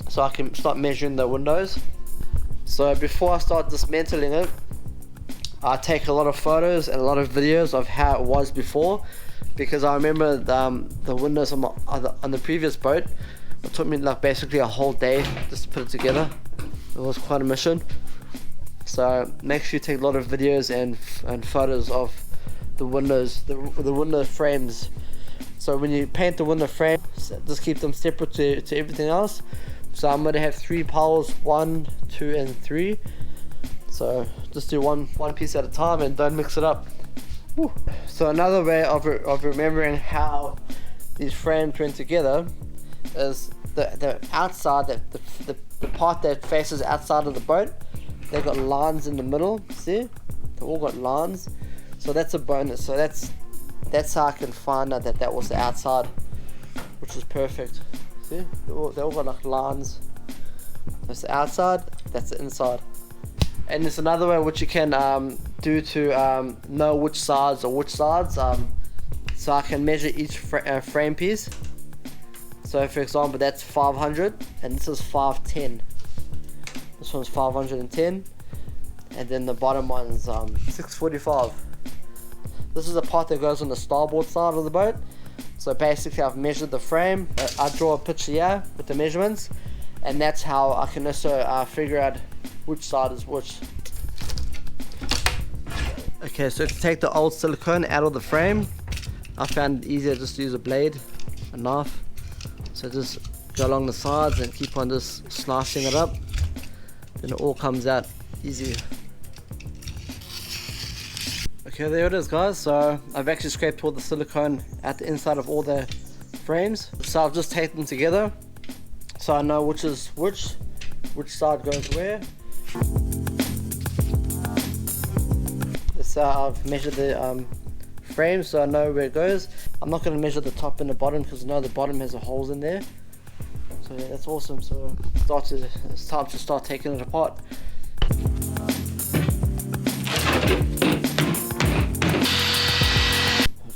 so I can start measuring the windows. So before I start dismantling it, I take a lot of photos and a lot of videos of how it was before, because I remember the windows on the previous boat, it took me like basically a whole day just to put it together. It was quite a mission. So make sure you take a lot of videos and photos of the windows, the window frames So when you paint the window frame, just keep them separate to everything else. So I'm going to have 3 piles, 1, 2 and 3. So just do one piece at a time and don't mix it up. Woo. So another way of remembering how these frames went together is the outside, the part that faces outside of the boat, they've got lines in the middle. See, they've all got lines. So that's a bonus. So that's how I can find out that was the outside, which is perfect. See, they all got like lines. That's the outside, that's the inside. And there's another way which you can do to know which sides are which sides. So I can measure each frame piece. So for example, that's 500 and this is 510. This one's 510 and then the bottom one's 645. This is the part that goes on the starboard side of the boat. So basically I've measured the frame. I draw a picture here with the measurements, and that's how I can also figure out which side is which. Okay, so to take the old silicone out of the frame, I found it easier just to use a blade, a knife. So just go along the sides and keep on just slicing it up, then it all comes out easy. Okay, there it is guys. So I've actually scraped all the silicone out the inside of all the frames. So I've just taped them together so I know which is which side goes where. So I've measured the frame so I know where it goes. I'm not going to measure the top and the bottom because I know the bottom has holes in there. So yeah, that's awesome. So it's time to start taking it apart.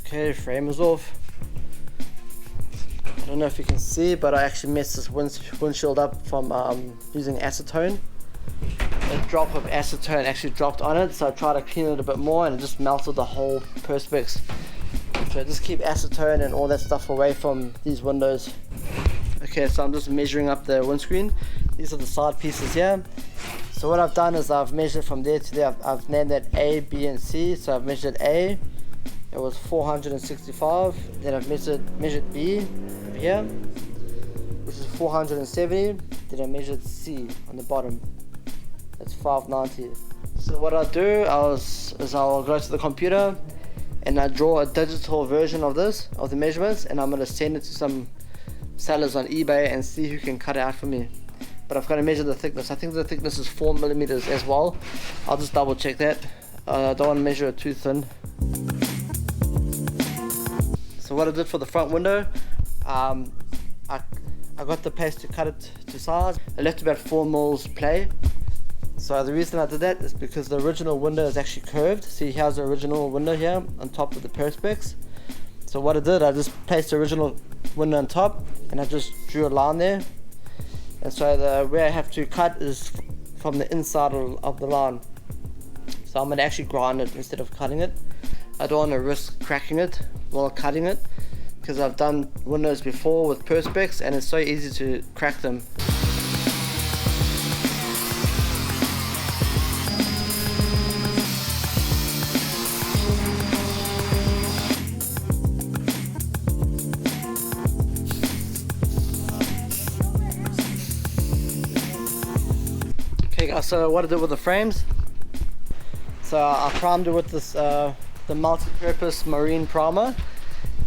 Okay, frame is off. I don't know if you can see, but I actually messed this windshield up from using acetone. A drop of acetone actually dropped on it, so I tried to clean it a bit more and it just melted the whole perspex. So just keep acetone and all that stuff away from these windows. Okay, so I'm just measuring up the windscreen. These are the side pieces here. So what I've done is I've measured from there to there. I've named that A, B and C. So I've measured A, it was 465. Then I've measured B over here, which is 470. Then I measured C on the bottom. That's 590. So what I'll do is I'll go to the computer and I draw a digital version of this, of the measurements, and I'm going to send it to some sellers on eBay and see who can cut it out for me. But I've got to measure the thickness. I think the thickness is 4 millimeters as well. I'll just double check that. I don't want to measure it too thin. So what I did for the front window, I got the paste to cut it to size. I left about 4 mils play. So the reason I did that is because the original window is actually curved. See, here's the original window here on top of the perspex. So what I did, I just placed the original window on top and I just drew a line there. And so the way I have to cut is from the inside of the line. So I'm going to actually grind it instead of cutting it. I don't want to risk cracking it while cutting it, because I've done windows before with perspex and it's so easy to crack them. Okay guys, so what I did with the frames, so I primed it with this the multi-purpose marine primer,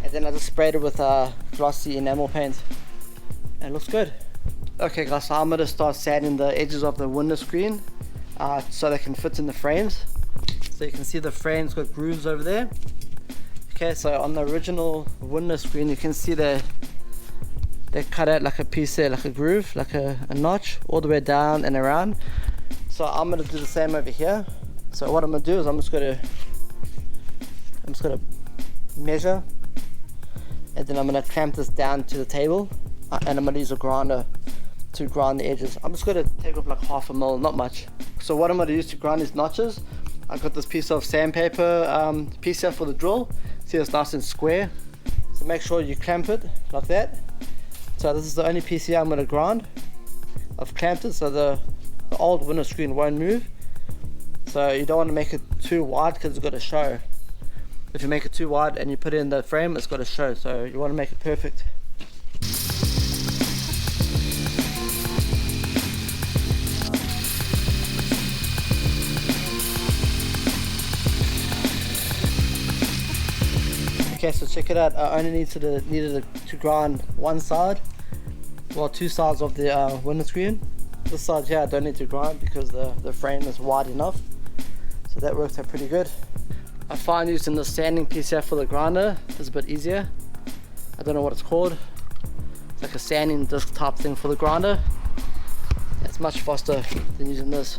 and then I just sprayed it with glossy enamel paint and it looks good. Okay guys, so I'm going to start sanding the edges of the window screen so they can fit in the frames. So you can see the frames got grooves over there. Okay, so on the original window screen you can see they cut out like a piece there, like a groove, like a notch all the way down and around. So I'm going to do the same over here. So what I'm going to do is I'm just going to measure, and then I'm going to clamp this down to the table, and I'm going to use a grinder to grind the edges. I'm just going to take off like 1/2 mil, not much. So what I'm going to use to grind these notches, I've got this piece of sandpaper piece here for the drill. See, it's nice and square. So make sure you clamp it like that. So this is the only piece here I'm going to grind. I've clamped it so the old window screen won't move. So you don't want to make it too wide because it's got to show. If you make it too wide and you put it in the frame, it's got to show, so you want to make it perfect. Okay, so check it out. I only needed to grind one side, well, two sides of the windscreen. This side here I don't need to grind because the frame is wide enough, so that works out pretty good. I find using the sanding piece here for the grinder is a bit easier. I don't know what it's called. It's like a sanding disc type thing for the grinder. It's much faster than using this.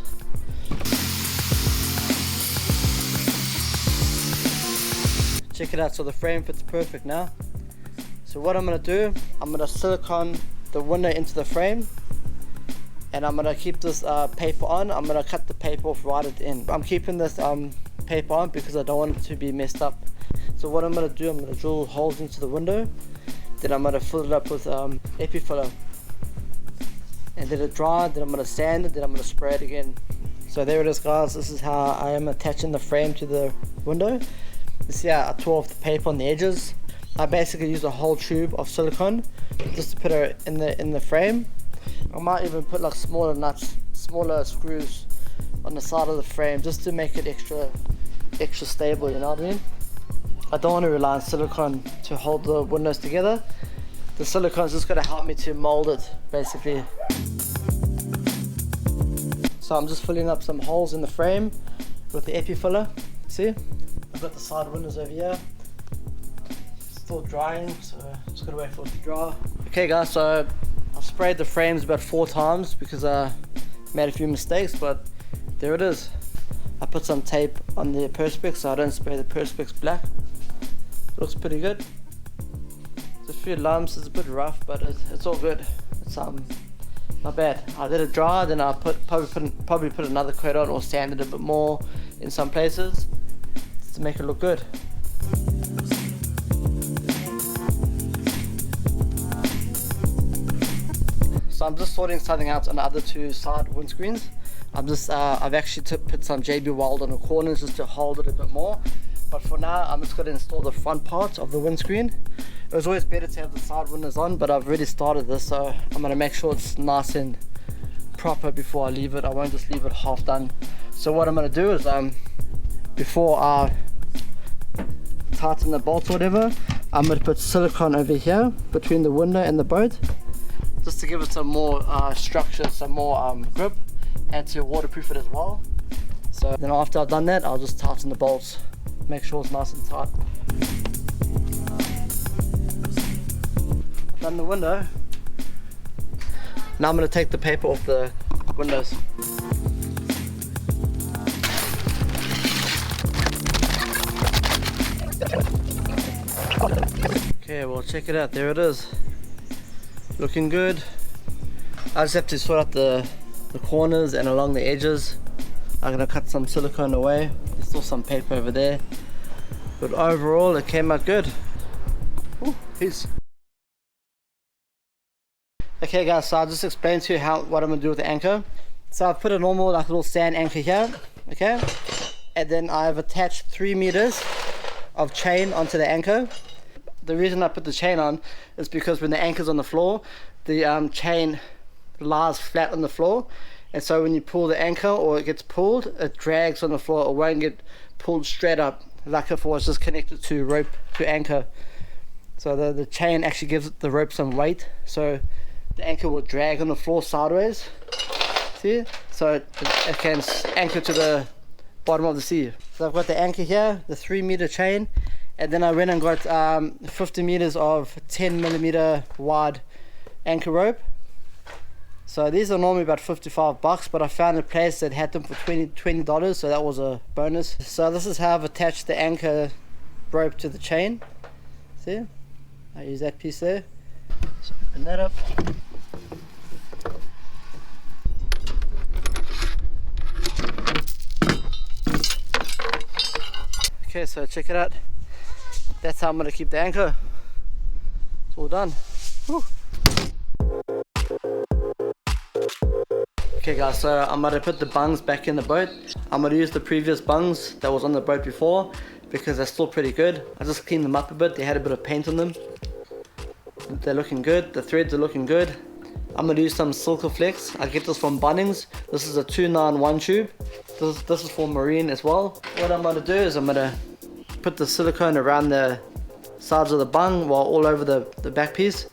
Check it out, so the frame fits perfect now. So what I'm going to do, I'm going to silicone the window into the frame, and I'm going to keep this paper on. I'm going to cut the paper off right at the end. I'm keeping this paper on because I don't want it to be messed up. So what I'm going to do, I'm going to drill holes into the window, then I'm going to fill it up with epi filler, and let it dry, then I'm going to sand it, then I'm going to spray it again. So there it is, guys. This is how I am attaching the frame to the window. You see how I tore off the paper on the edges. I basically use a whole tube of silicone just to put it in the frame. I might even put like smaller nuts, smaller screws on the side of the frame just to make it extra stable, you know what I mean? I don't want to rely on silicone to hold the windows together. The silicone is just going to help me to mold it, basically. So I'm just filling up some holes in the frame with the epi filler. See? I've got the side windows over here. It's still drying, so just gotta wait for it to dry. Okay guys, so I've sprayed the frames about 4 times because I made a few mistakes, but there it is. I put some tape on the perspex so I don't spray the perspex black. It looks pretty good. There's a few lumps, it's a bit rough, but it's all good. It's not bad. I let it dry, then I probably put another coat on or sanded it a bit more in some places to make it look good. So I'm just sorting something out on the other 2 side windscreens. I've actually put some JB Weld on the corners just to hold it a bit more. But for now, I'm just going to install the front part of the windscreen. It was always better to have the side windows on, but I've already started this, so I'm going to make sure it's nice and proper before I leave it. I won't just leave it half done. So what I'm going to do is, before I tighten the bolts or whatever, I'm going to put silicone over here between the window and the boat, just to give it some more structure, some more grip, and to waterproof it as well. So then after I've done that, I'll just tighten the bolts, make sure it's nice and tight. Done the window. Now I'm going to take the paper off the windows. Okay, well check it out, there it is. Looking good. I just have to sort out the corners and along the edges. I'm going to cut some silicone away. There's still some paper over there. But overall it came out good. Ooh, peace. Okay guys, so I'll just explain to you what I'm going to do with the anchor. So I've put a normal like little sand anchor here, okay? And then I've attached 3 meters of chain onto the anchor. The reason I put the chain on is because when the anchor's on the floor, the chain lies flat on the floor, and so when you pull the anchor or it gets pulled, it drags on the floor. It won't get pulled straight up like if it was just connected to rope to anchor. So the chain actually gives the rope some weight, so the anchor will drag on the floor sideways. See? So it can anchor to the bottom of the sea. So I've got the anchor here, the 3 meter chain, and then I went and got 50 meters of 10 millimeter wide anchor rope. So these are normally about $55, but I found a place that had them for $20, so that was a bonus. So this is how I've attached the anchor rope to the chain. See? I use that piece there. So open that up. Okay, so check it out. That's how I'm going to keep the anchor. It's all done. Whew. Okay guys, so I'm going to put the bungs back in the boat. I'm going to use the previous bungs that was on the boat before, because they're still pretty good. I just cleaned them up a bit. They had a bit of paint on them. They're looking good. The threads are looking good. I'm gonna use some Silicone. I get this from Bungs. This is a 291 tube. This is for marine as well. What I'm gonna do is I'm gonna put the silicone around the sides of the bung while all over the back piece.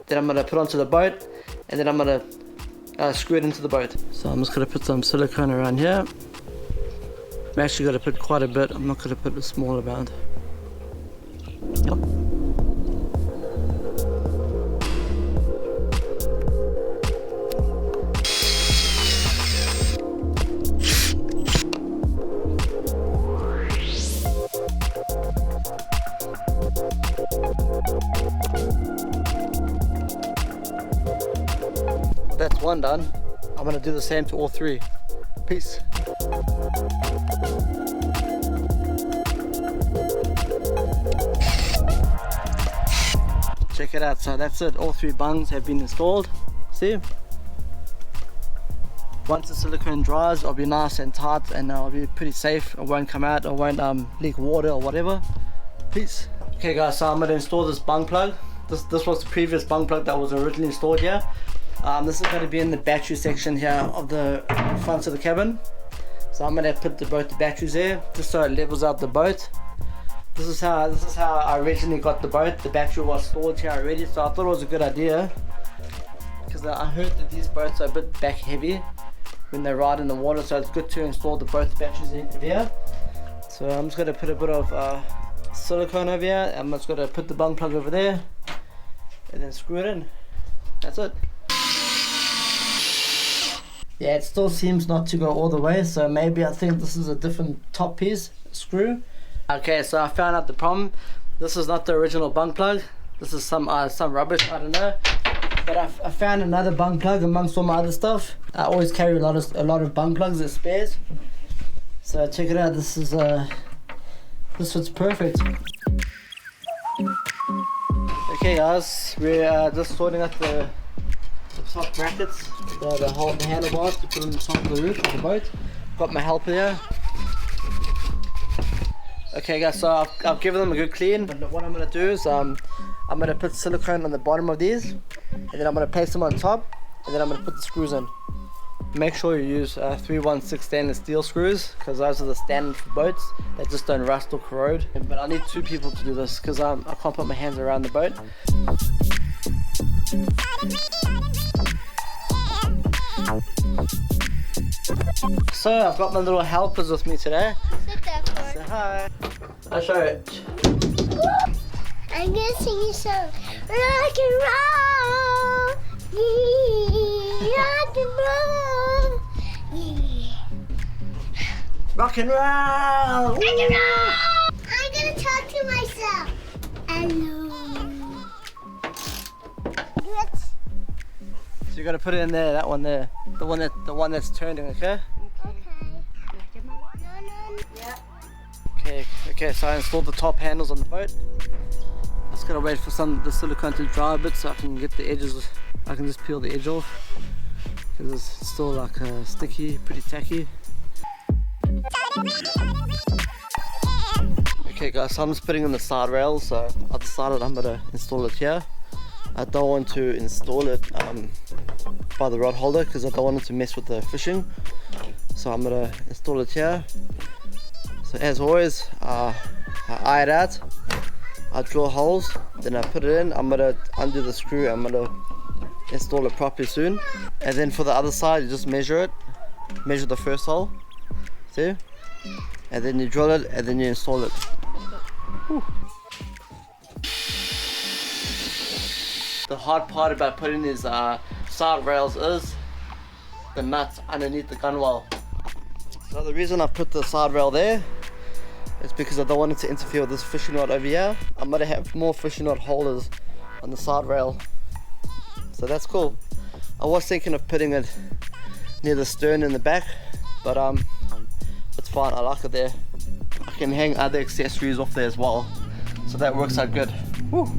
Then I'm gonna put onto the boat, and then I'm gonna screw it into the boat. So I'm just gonna put some silicone around here. I'm actually gonna put quite a bit. I'm not gonna put a small amount. Yep. That's one done. I'm gonna do the same to all three. Peace. Check it out. So that's it. All three bungs have been installed. See? Once the silicone dries, it'll be nice and tight, and I'll be pretty safe. It won't come out. It won't leak water or whatever. Peace. Okay, guys. So I'm gonna install this bung plug. This was the previous bung plug that was originally installed here. This is going to be in the battery section here of the front of the cabin. So I'm going to put both the batteries there just so it levels out the boat. This is how I originally got the boat. The battery was stored here already, so I thought it was a good idea, because I heard that these boats are a bit back heavy when they ride in the water, so it's good to install both batteries in here. So I'm just going to put a bit of silicone over here. I'm just going to put the bung plug over there and then screw it in. That's it. Yeah, it still seems not to go all the way, so maybe I think this is a different top piece screw. Okay, so I found out the problem. This is not the original bung plug. This is some rubbish, I don't know. But I found another bung plug amongst all my other stuff. I always carry a lot of bung plugs as spares. So check it out. This fits perfect. Okay, guys, we're just sorting out the top brackets, the handlebars to put on the top of the roof of the boat. Got my helper here. Okay, guys, so I've given them a good clean. But what I'm going to do is I'm going to put silicone on the bottom of these, and then I'm going to place them on top, and then I'm going to put the screws in. Make sure you use 316 stainless steel screws, because those are the standard for boats. They just don't rust or corrode. But I need two people to do this, because I can't put my hands around the boat. So I've got my little helpers with me today. Sit there for Say hi. I'll show it. I'm gonna sing you a song. Rock and roll, yeah. Rock and roll, yeah. Rock and roll. Rock and roll. I'm gonna talk to myself. Hello. So you gotta put it in there, that one there, the one that's turning, okay? Okay, so I installed the top handles on the boat. Just gotta wait for the silicone to dry a bit so I can get the edges. I can just peel the edge off because it's still like sticky, pretty tacky. Okay, guys, so I'm just putting in the side rails. So I decided I'm gonna install it here. I don't want to install it by the rod holder because I don't want it to mess with the fishing. So I'm gonna install it here. So as always, I eye it out, I drill holes, then I put it in. I'm gonna undo the screw, I'm gonna install it properly soon. And then for the other side, you just measure it, measure the first hole, see? And then you drill it, and then you install it. Whew. The hard part about putting these side rails is the nuts underneath the gunwale. So the reason I put the side rail there is because I don't want it to interfere with this fishing rod over here. I'm going to have more fishing rod holders on the side rail. So that's cool. I was thinking of putting it near the stern in the back, but it's fine, I like it there. I can hang other accessories off there as well, so that works out good. Woo.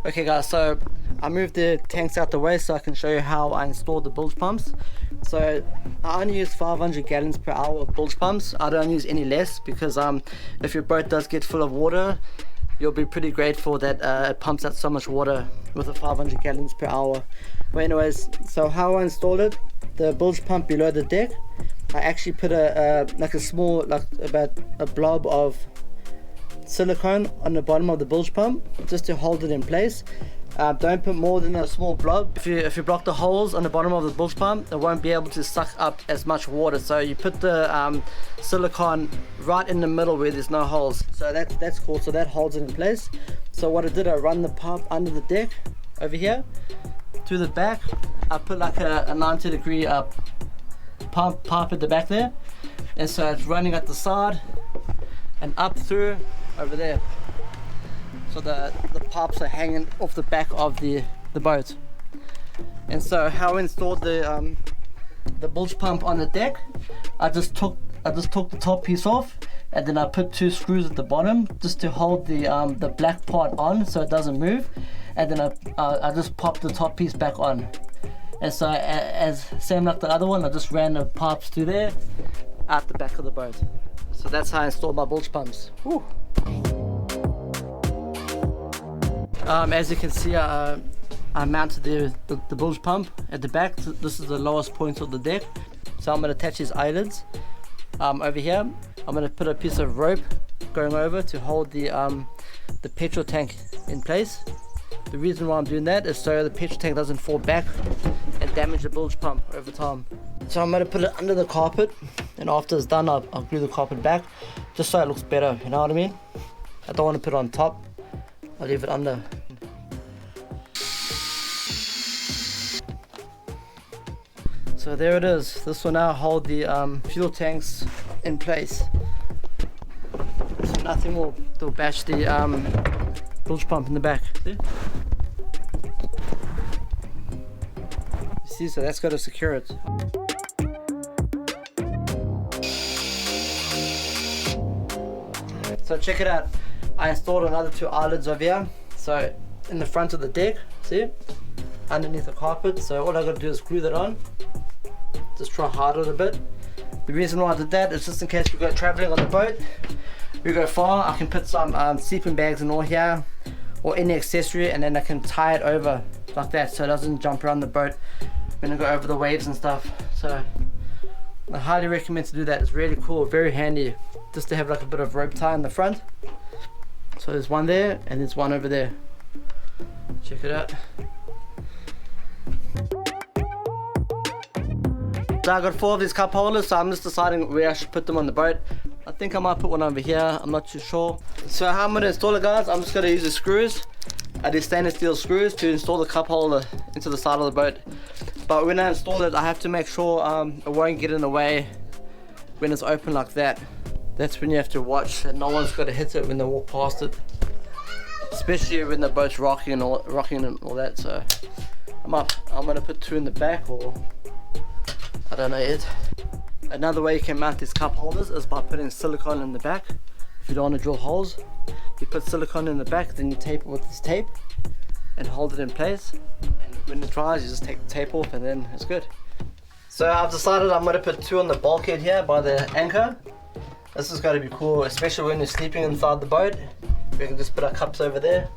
Okay guys, so I moved the tanks out the way so I can show you how I installed the bilge pumps. So I only use 500 gallons per hour of bilge pumps. I don't use any less because if your boat does get full of water, you'll be pretty grateful that it pumps out so much water with the 500 gallons per hour. But anyways, so how I installed it, the bilge pump below the deck, I actually put like a small, like about a blob of silicone on the bottom of the bilge pump just to hold it in place. Don't put more than a small blob. If you block the holes on the bottom of the bilge pump, it won't be able to suck up as much water. So you put the silicone right in the middle where there's no holes. So that's cool. So that holds it in place. So what I did, I run the pump under the deck over here to the back. I put like a 90-degree pipe at the back there, and so it's running at the side and up through over there. So the pipes are hanging off the back of the boat. And so how I installed the bilge pump on the deck, I just took the top piece off, and then I put 2 screws at the bottom just to hold the black part on so it doesn't move, and then I just popped the top piece back on. And so as same like the other one, I just ran the pipes through there out the back of the boat. So that's how I installed my bilge pumps. Whew. As you can see, I mounted the bilge pump at the back. This is the lowest point of the deck. So I'm going to attach these eyelids over here. I'm going to put a piece of rope going over to hold the petrol tank in place. The reason why I'm doing that is so the petrol tank doesn't fall back and damage the bilge pump over time. So I'm going to put it under the carpet, and after it's done I'll glue the carpet back just so it looks better, you know what I mean? I don't want to put it on top, I'll leave it under. So there it is. This will now hold the fuel tanks in place. So nothing will bash the bilge pump in the back. See, so that's got to secure it. So check it out. I installed another 2 eyelids over here. So in the front of the deck, see? Underneath the carpet. So all I got to do is glue that on. Just try harder a bit. The reason why I did that is just in case we go traveling on the boat, we go far, I can put some sleeping bags and all here, or any accessory, and then I can tie it over like that so it doesn't jump around the boat when I go over the waves and stuff. So I highly recommend to do that. It's really cool, very handy, just to have like a bit of rope tie in the front. So there's one there and there's one over there. Check it out. So I got 4 of these cup holders, so I'm just deciding where I should put them on the boat. I think I might put one over here, I'm not too sure. So how I'm going to install it, guys, I'm just going to use the screws. I do stainless steel screws to install the cup holder into the side of the boat. But when I install it, I have to make sure it won't get in the way when it's open like that. That's when you have to watch that no one's got to hit it when they walk past it. Especially when the boat's rocking and all that. So I'm going to put 2 in the back, or I don't know yet. Another way you can mount these cup holders is by putting silicone in the back. If you don't want to drill holes, you put silicone in the back, then you tape it with this tape and hold it in place. And when it dries, you just take the tape off and then it's good. So I've decided I'm going to put 2 on the bulkhead here by the anchor. This is going to be cool, especially when you're sleeping inside the boat. We can just put our cups over there.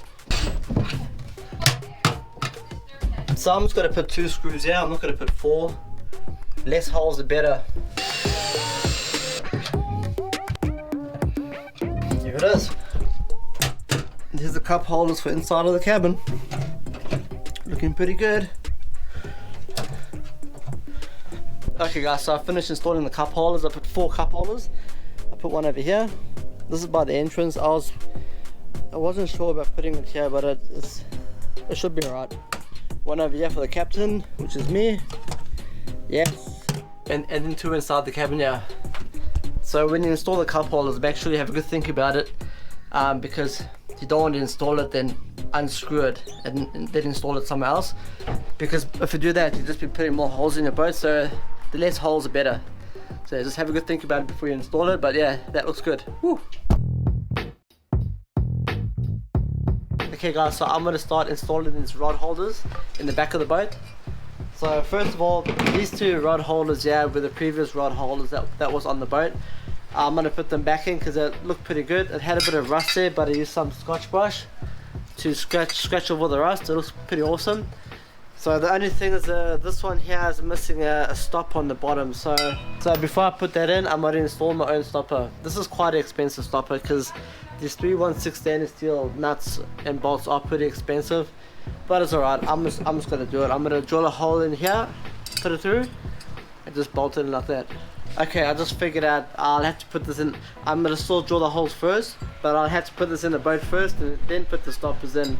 So I'm just going to put 2 screws here, I'm not going to put 4. Less holes the better. Here it is. Here's the cup holders for inside of the cabin. Looking pretty good. Okay guys, so I finished installing the cup holders. I put 4 cup holders. I put one over here. This is by the entrance. I wasn't sure about putting it here, but it should be alright. One over here for the captain, which is me. Yes. And then 2 inside the cabin, yeah. So when you install the cup holders, make sure you have a good think about it, because if you don't want to install it, then unscrew it and then install it somewhere else. Because if you do that, you'll just be putting more holes in your boat, so the less holes the better. So just have a good think about it before you install it, but yeah, that looks good. Woo. Okay guys, so I'm going to start installing these rod holders in the back of the boat. So first of all, these two rod holders here were the previous rod holders that was on the boat. I'm going to put them back in because they look pretty good. It had a bit of rust there, but I used some Scotch brush to scratch over the rust. It looks pretty awesome. So the only thing is this one here is missing a stop on the bottom. So before I put that in, I'm going to install my own stopper. This is quite an expensive stopper because these 316 stainless steel nuts and bolts are pretty expensive, but it's alright. I'm just going to do it. I'm going to drill a hole in here, put it through, and just bolt it in like that. Okay, I just figured out I'll have to put this in. I'm going to still drill the holes first, but I'll have to put this in the boat first and then put the stoppers in,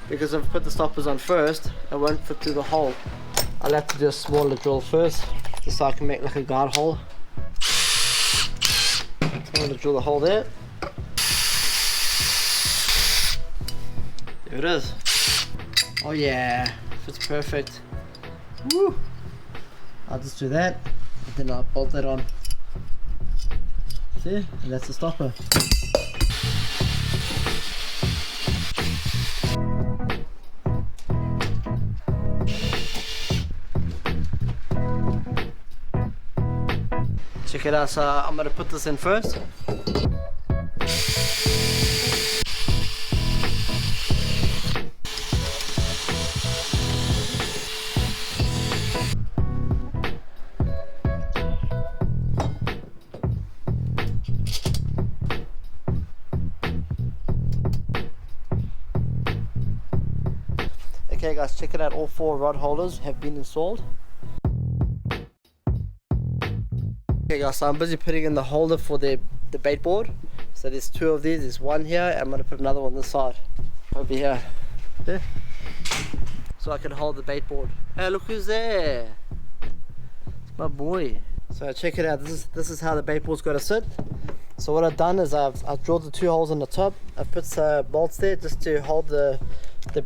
because if I put the stoppers on first, it won't fit through the hole. I'll have to do a smaller drill first, just so I can make like a guard hole. So I'm going to drill the hole there. There it is. Oh yeah, fits perfect. Woo! I'll just do that, and then I'll bolt that on. See? And that's the stopper. Check it out, so I'm going to put this in first. Okay guys, check it out, all 4 rod holders have been installed. Okay guys, so I'm busy putting in the holder for the baitboard. So there's 2 of these, there's one here, and I'm going to put another one this side, over here. Yeah. So I can hold the baitboard. Hey, look who's there! It's my boy. So check it out, this is how the baitboard's got to sit. So what I've done is I've drilled the 2 holes on the top. I've put some bolts there just to hold the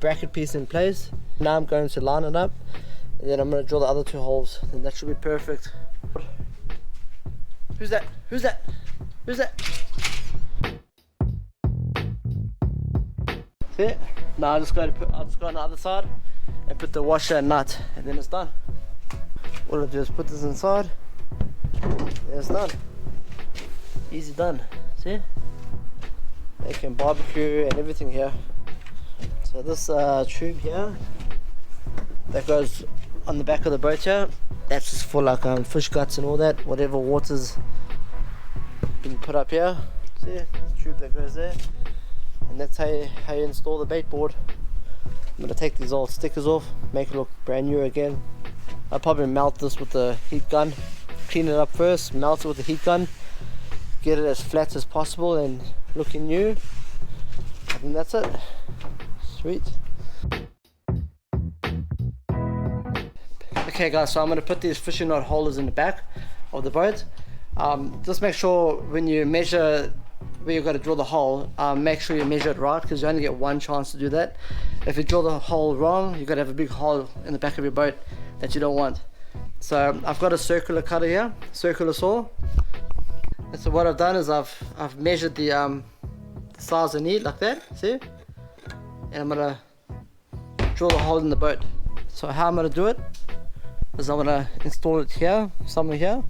bracket piece in place. Now I'm going to line it up, and then I'm going to drill the other 2 holes, and that should be perfect. Who's that? Who's that? Who's that? See? Now I'll just go on the other side and put the washer and nut, and then it's done. All I do is put this inside, and it's done. Easy done. See? Making barbecue and everything here. So this tube here that goes on the back of the boat here, that's just for like fish guts and all that, whatever water's been put up here. See, the tube that goes there, and that's how you install the baitboard. I'm going to take these old stickers off, make it look brand new again. I'll probably melt this with the heat gun, clean it up first, melt it with the heat gun, get it as flat as possible and looking new, and that's it. Sweet. Okay guys, so I'm going to put these fishing rod holders in the back of the boat. Just make sure when you measure where you've got to drill the hole, make sure you measure it right, because you only get one chance to do that. If you drill the hole wrong, you've got to have a big hole in the back of your boat that you don't want. So I've got a circular cutter here, circular saw. And so what I've done is I've measured the size I need, like that, see? And I'm going to drill a hole in the boat. So how I'm going to do it is I'm going to install it here, somewhere here.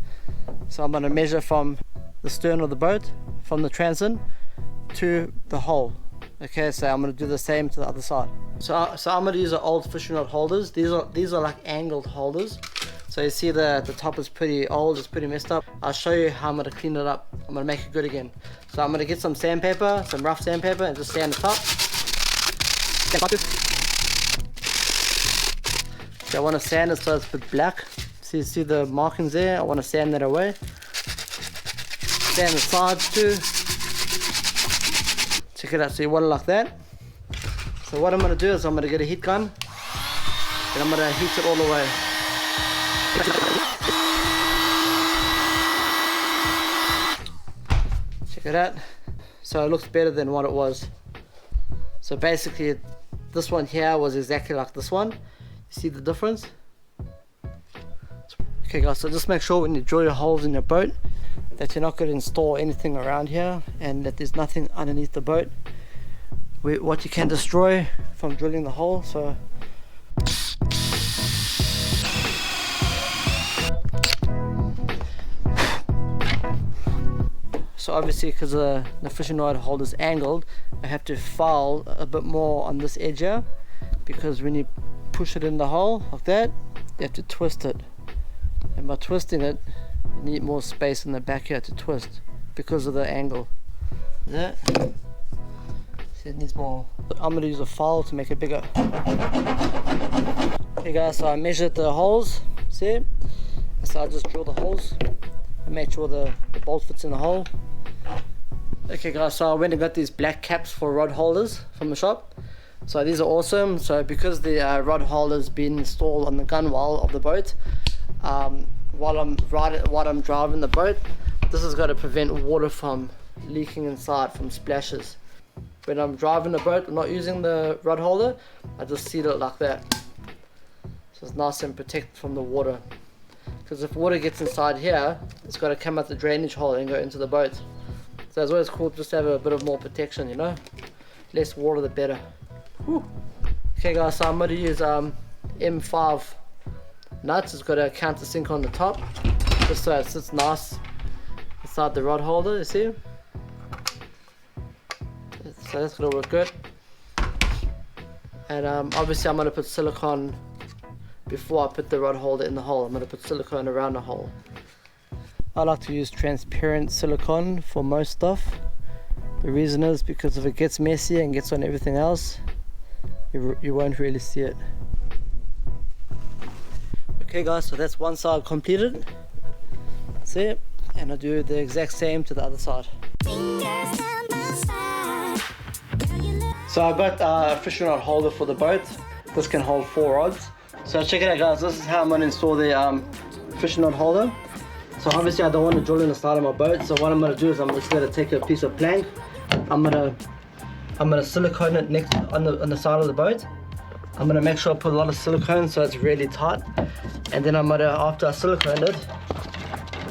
So I'm going to measure from the stern of the boat, from the transom to the hole. Okay, so I'm going to do the same to the other side. So I'm going to use the old fishing rod holders. These are like angled holders. So you see the top is pretty old, it's pretty messed up. I'll show you how I'm going to clean it up. I'm going to make it good again. So I'm going to get some sandpaper, some rough sandpaper, and just sand the top. Okay, I want to sand it so it's a bit black. See the markings there? I want to sand that away. Sand the sides too. Check it out, so you want it like that. So what I'm going to do is I'm going to get a heat gun, and I'm going to heat it all the way. Check it out. So it looks better than what it was. So basically this one here was exactly like this one. You see the difference? Okay guys, so just make sure when you drill your holes in your boat that you're not going to install anything around here, and that there's nothing underneath the boat. what you can destroy from drilling the hole. So obviously, because the fishing rod holder is angled, I have to file a bit more on this edge here, because when you push it in the hole like that, you have to twist it, and by twisting it you need more space in the back here to twist because of the angle. Yeah. So it needs more. I'm going to use a file to make it bigger. Okay guys, so I measured the holes, see? So I just drill the holes and make sure the bolt fits in the hole. Okay guys, so I went and got these black caps for rod holders from the shop. So these are awesome. So because the rod holder's been installed on the gunwale of the boat, while I'm driving the boat, this is going to prevent water from leaking inside from splashes. When I'm driving the boat, I'm not using the rod holder, I just seal it like that. So it's nice and protected from the water. Because if water gets inside here, it's got to come out the drainage hole and go into the boat. So it's always cool just to have a bit of more protection, you know. Less water the better. Whew. Okay guys, so I'm going to use M5 nuts. It's got a countersink on the top, just so it sits nice inside the rod holder, you see. So that's going to work good. And obviously I'm going to put silicone before I put the rod holder in the hole. I'm going to put silicone around the hole. I like to use transparent silicone for most stuff. The reason is because if it gets messy and gets on everything else, you won't really see it. Okay guys, so that's one side completed. See? And I'll do the exact same to the other side. So I got a fishing rod holder for the boat. This can hold 4 rods. So check it out guys, this is how I'm going to install the fishing rod holder. So obviously I don't want to drill in the side of my boat, so what I'm going to do is I'm just going to take a piece of plank. I'm going to silicone it next on the side of the boat. I'm going to make sure I put a lot of silicone so it's really tight. And then I'm going to, after I silicone it,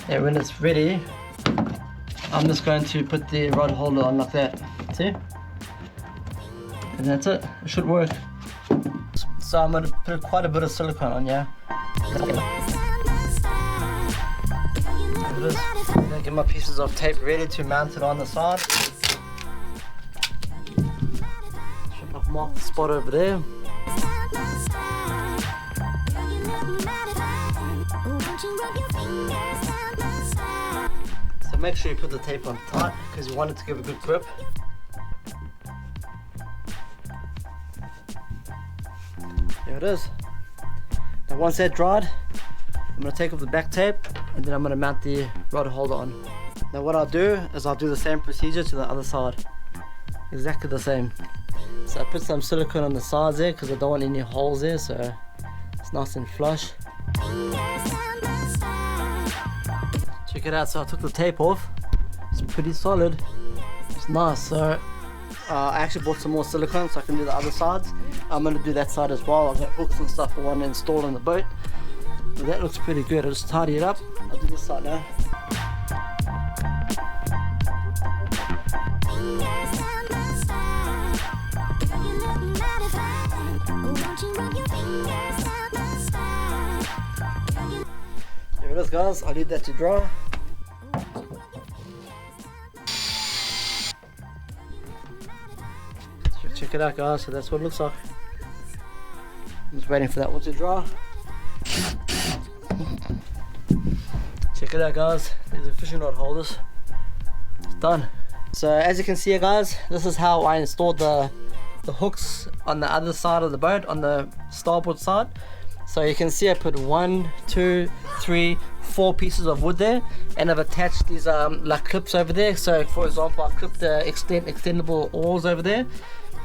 and when it's ready, I'm just going to put the rod holder on like that. See? And that's it. It should work. So I'm going to put quite a bit of silicone on, yeah. I'm going to get my pieces of tape ready to mount it on the side. Should mark the spot over there. So make sure you put the tape on tight because you want it to give a good grip. There it is. Now once that's dried, I'm going to take off the back tape and then I'm going to mount the rod holder on. Now what I'll do is I'll do the same procedure to the other side. Exactly the same. So I put some silicone on the sides there because I don't want any holes there, so it's nice and flush. Check it out, so I took the tape off. It's pretty solid. It's nice. So I actually bought some more silicone so I can do the other sides. I'm going to do that side as well. I've got hooks and stuff I want to install in the boat. So that looks pretty good. I'll just tidy it up. I'll do this side now. There it is guys, I'll leave that to dry. Check it out guys, so that's what it looks like. I'm just waiting for that one to dry. Check it out guys, these are fishing rod holders. It's done. So as you can see guys, this is how I installed the hooks on the other side of the boat, on the starboard side. So you can see I put 1, 2, 3, 4 pieces of wood there, and I've attached these like clips over there. So for example, I clipped the extendable oars over there.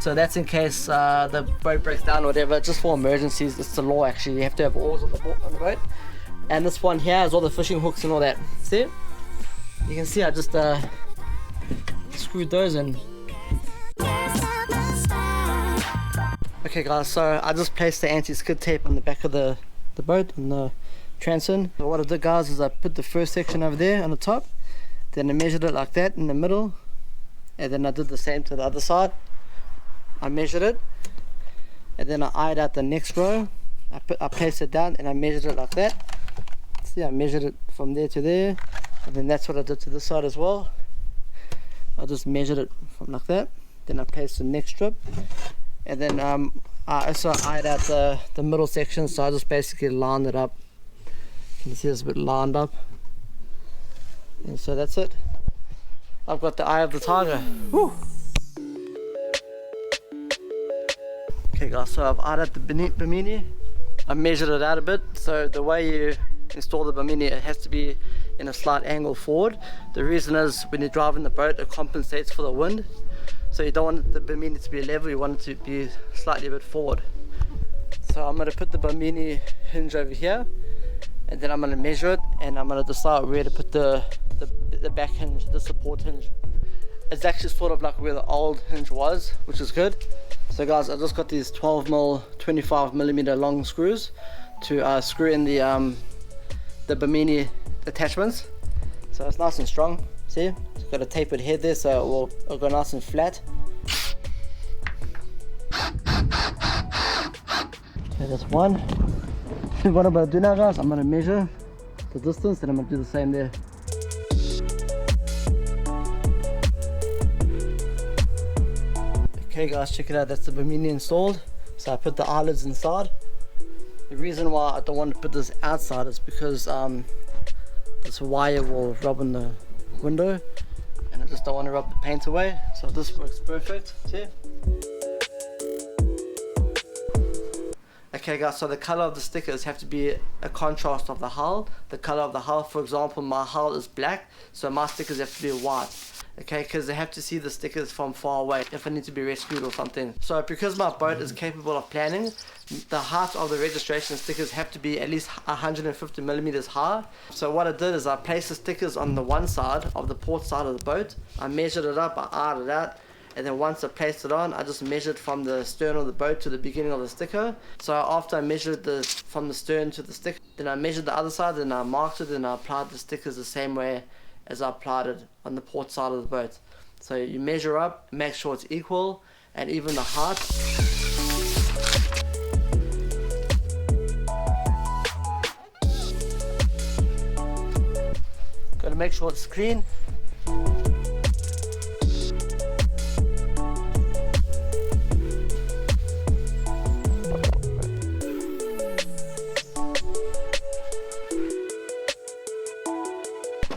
So that's in case the boat breaks down or whatever, just for emergencies. It's the law actually, you have to have oars on the boat. And this one here is all the fishing hooks and all that. See? You can see I just screwed those in. Okay guys, so I just placed the anti-skid tape on the back of the boat, on the transom. So what I did guys is I put the first section over there on the top, then I measured it like that in the middle, and then I did the same to the other side. I measured it, and then I eyed out the next row. I placed it down and I measured it like that. See, I measured it from there to there, and then that's what I did to this side as well. I just measured it from like that. Then I placed the next strip, and then I also eyed out the middle section, so I just basically lined it up. You can see it's a bit lined up, and so that's it. I've got the eye of the tiger. Woo. Okay guys, so I've eyed out the Bimini. I measured it out a bit, so the way you install the Bimini, it has to be in a slight angle forward. The reason is when you're driving the boat, it compensates for the wind. So you don't want the Bimini to be level, you want it to be slightly a bit forward. So I'm going to put the Bimini hinge over here, and then I'm going to measure it, and I'm going to decide where to put the back hinge, the support hinge. It's actually sort of like where the old hinge was, which is good. So guys, I just got these 12mm 25mm long screws to screw in the Bimini attachments. So it's nice and strong. See, it's got a tapered head there, so it'll go nice and flat. Okay, that's one. What I'm going to do now, guys, I'm going to measure the distance, and I'm going to do the same there. Okay guys, check it out, that's the Bimini installed. So I put the eyelids inside. The reason why I don't want to put this outside is because this wire will rub on the window, and I just don't want to rub the paint away. So this works perfect. See? Okay guys, so the color of the stickers have to be a contrast of the hull. The color of the hull, for example, my hull is black, so my stickers have to be white. Okay, because they have to see the stickers from far away if I need to be rescued or something. So because my boat is capable of planning, the height of the registration stickers have to be at least 150mm high. So what I did is I placed the stickers on the one side of the port side of the boat. I measured it up, I eyed it out, and then once I placed it on, I just measured from the stern of the boat to the beginning of the sticker. So after I measured from the stern to the sticker, then I measured the other side, then I marked it, and I applied the stickers the same way as I applied it on the port side of the boat. So you measure up, make sure it's equal, and even the height. Got to make sure it's clean.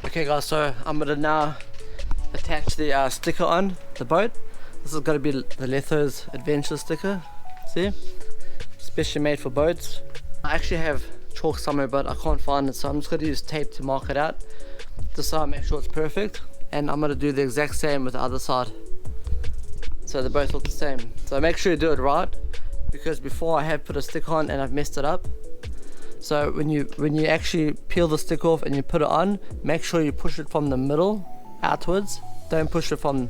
Okay guys, so I'm going to now attach the sticker on the boat. This is going to be the Letho's Adventure sticker. See? Specially made for boats. I actually have chalk somewhere, but I can't find it, so I'm just going to use tape to mark it out. Just so I make sure it's perfect. And I'm going to do the exact same with the other side, so they both look the same. So make sure you do it right, because before I have put a stick on and I've messed it up. So when you actually peel the stick off and you put it on, make sure you push it from the middle outwards. Don't push it from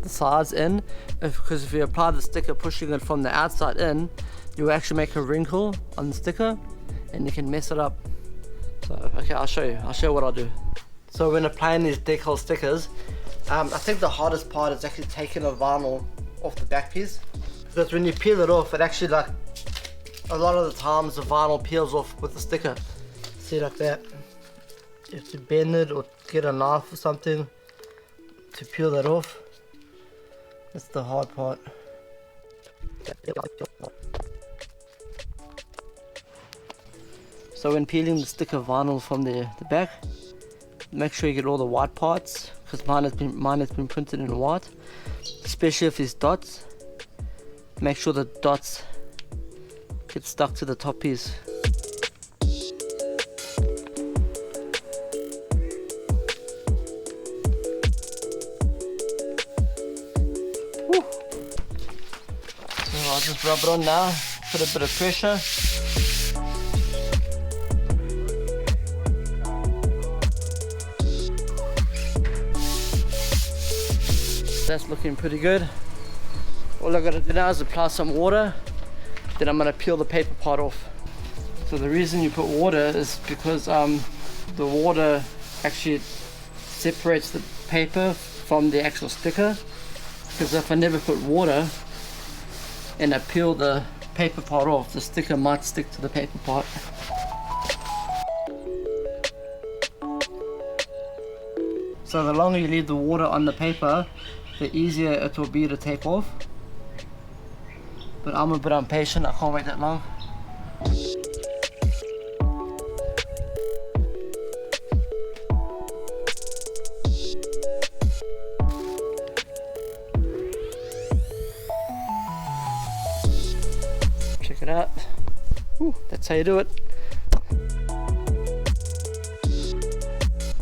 the sides in, because if you apply the sticker pushing it from the outside in, you will actually make a wrinkle on the sticker and you can mess it up. So okay, I'll show you what I'll do. So when applying these Decal stickers, I think the hardest part is actually taking the vinyl off the back piece, because when you peel it off, it actually, like, a lot of the times the vinyl peels off with the sticker. See, like that. You have to bend it or get a knife or something to peel that off. That's the hard part. So when peeling the sticker vinyl from the back, make sure you get all the white parts, because mine has been printed in white. Especially if there's dots, make sure the dots get stuck to the top piece. Woo. So I'll just rub it on now, put a bit of pressure. That's looking pretty good. All I gotta do now is apply some water. Then I'm going to peel the paper part off. So the reason you put water is because the water actually separates the paper from the actual sticker. Because if I never put water, and I peel the paper part off. The sticker might stick to the paper part. So the longer you leave the water on the paper, the easier it will be to take off. But I'm a bit impatient, I can't wait that long. Check it out. Ooh, that's how you do it.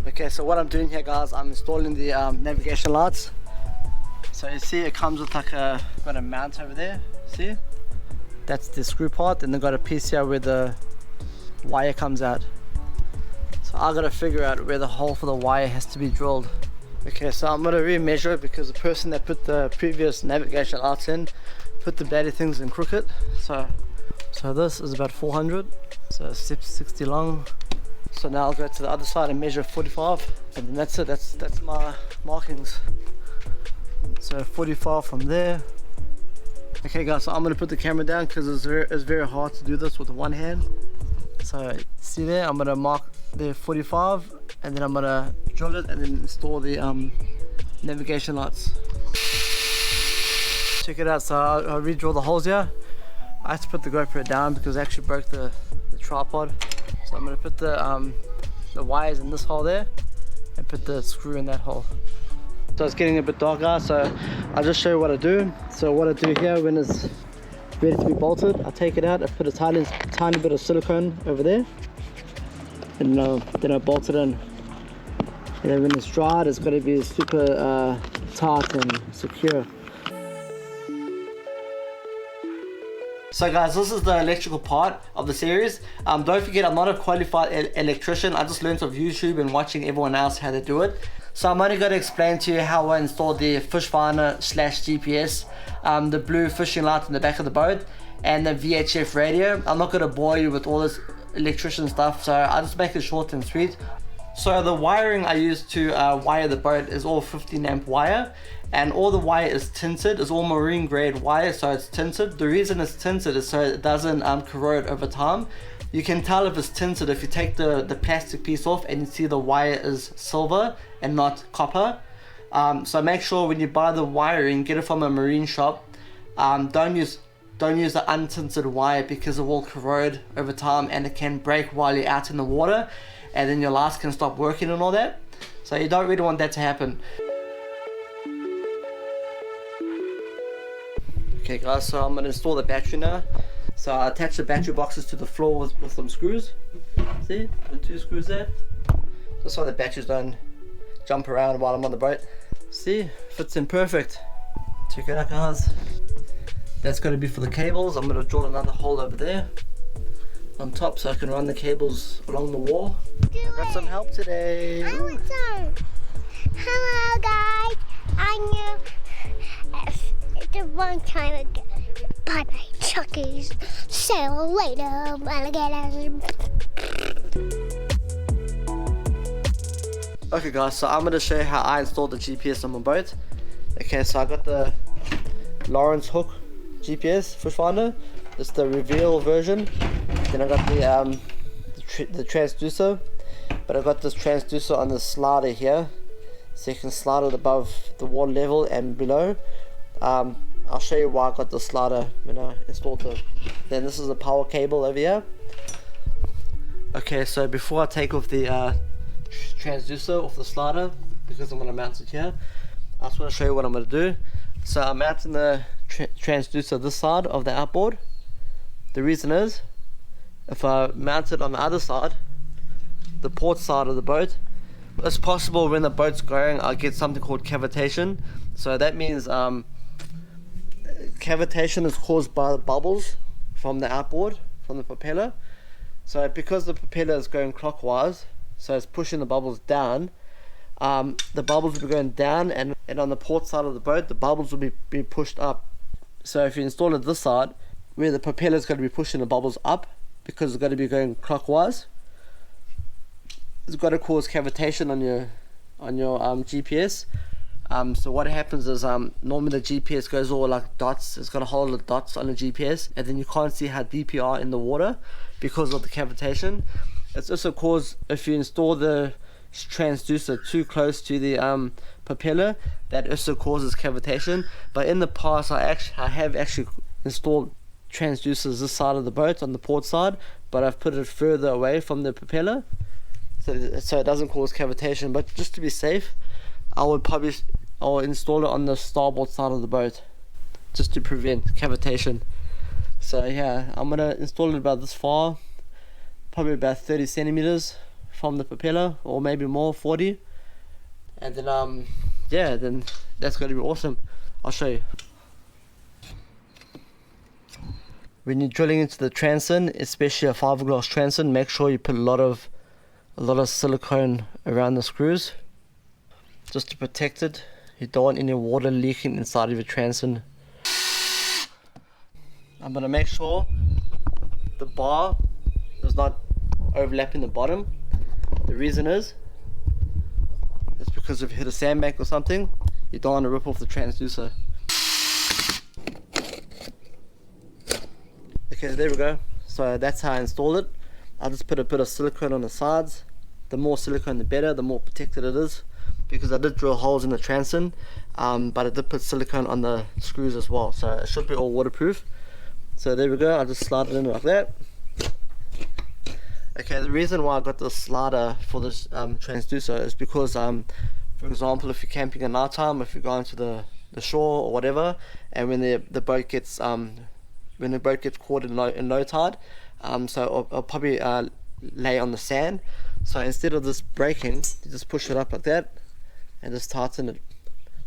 Okay, so what I'm doing here, guys, I'm installing the navigation lights. So you see it comes with like got a mount over there, see? That's the screw part, and they've got a piece here where the wire comes out. So I gotta figure out where the hole for the wire has to be drilled. Okay, so I'm gonna re-measure it because the person that put the previous navigation lights in put the bloody things in crooked. So this is about 400, so 60 long. So now I'll go to the other side and measure 45, and then that's it. That's my markings. So 45 from there. Okay guys, so I'm gonna put the camera down because it's very hard to do this with one hand. So see there, I'm gonna mark there 45, and then I'm gonna drill it and then install the navigation lights. Check it out. So I'll re-drill the holes here. I had to put the GoPro down because I actually broke the tripod. So I'm going to put the wires in this hole there and put the screw in that hole. So it's getting a bit dark, guys, so I'll just show you what I do. So what I do here, when it's ready to be bolted, I take it out, I put a tiny bit of silicone over there, and then I bolt it in. And then when it's dried, it's got to be super tight and secure. So guys, this is the electrical part of the series. Don't forget, I'm not a qualified electrician. I just learned off YouTube and watching everyone else how to do it. So I'm only going to explain to you how I installed the fish finder / GPS, the blue fishing light in the back of the boat, and the VHF radio. I'm not going to bore you with all this electrician stuff, so I'll just make it short and sweet. So the wiring I use to wire the boat is all 15 amp wire, and all the wire is tinted. It's all marine grade wire, so it's tinted. The reason it's tinted is so it doesn't corrode over time. You can tell if it's tinted if you take the plastic piece off and you see the wire is silver and not copper. So make sure when you buy the wiring, get it from a marine shop. Don't use the untinted wire because it will corrode over time and it can break while you're out in the water, and then your lights can stop working and all that. So you don't really want that to happen. Okay guys, so I'm going to install the battery now. So I attach the battery boxes to the floor with some screws. See, the 2 screws there. Just so the batteries don't jump around while I'm on the boat. See, fits in perfect. Check it out guys. That's going to be for the cables. I'm going to drill another hole over there on top so I can run the cables along the wall. I got some help today. I want some. Hello guys. I knew it's a long time ago. Bye bye Chuckies. See you later, alligators. Okay guys, so I'm going to show you how I installed the GPS on my boat. Okay, so I got the Lawrence hook GPS fish finder. It's the reveal version. Then I got the transducer, but I got this transducer on the slider here, so you can slide it above the water level and below. I'll show you why I got the slider when I installed it. Then this is a power cable over here. Okay, so before I take off the transducer off the slider, because I'm going to mount it here, I just want to show you what I'm going to do. So I'm mounting the transducer this side of the outboard. The reason is, if I mount it on the other side, the port side of the boat, it's possible when the boat's going I'll get something called cavitation. So that means cavitation is caused by the bubbles from the outboard, from the propeller. So because the propeller is going clockwise, so it's pushing the bubbles down, the bubbles will be going down, and on the port side of the boat the bubbles will be pushed up. So if you install it this side, where the propeller is going to be pushing the bubbles up because it's going to be going clockwise, it's got to cause cavitation on your GPS. So what happens is normally the GPS goes all like dots. It's got a whole lot of dots on the GPS, and then you can't see how deep you are in the water because of the cavitation. It's also caused if you install the transducer too close to the propeller, that also causes cavitation. But in the past I have actually installed transducers this side of the boat on the port side, but I've put it further away from the propeller so it doesn't cause cavitation. But just to be safe, I'll install it on the starboard side of the boat just to prevent cavitation. So yeah, I'm gonna install it about this far, probably about 30 centimeters from the propeller, or maybe more, 40, and then yeah, then that's gonna be awesome. I'll show you. When you're drilling into the transom, especially a fiberglass transom, make sure you put a lot of silicone around the screws just to protect it. You don't want any water leaking inside of your transom. I'm gonna make sure the bar is not overlapping the bottom. The reason is it's because if you hit a sandbank or something, you don't want to rip off the transducer. Okay, there we go. So that's how I installed it. I just put a bit of silicone on the sides. The more silicone the better, the more protected it is, because I did drill holes in the transom, but I did put silicone on the screws as well, so it should be all waterproof. So there we go, I'll just slide it in like that. Okay, the reason why I got this slider for this transducer is because for example, if you're camping at night time, if you're going to the shore or whatever, and when the boat gets caught in low tide, so I'll probably lay on the sand. So instead of this breaking, you just push it up like that and just tighten it,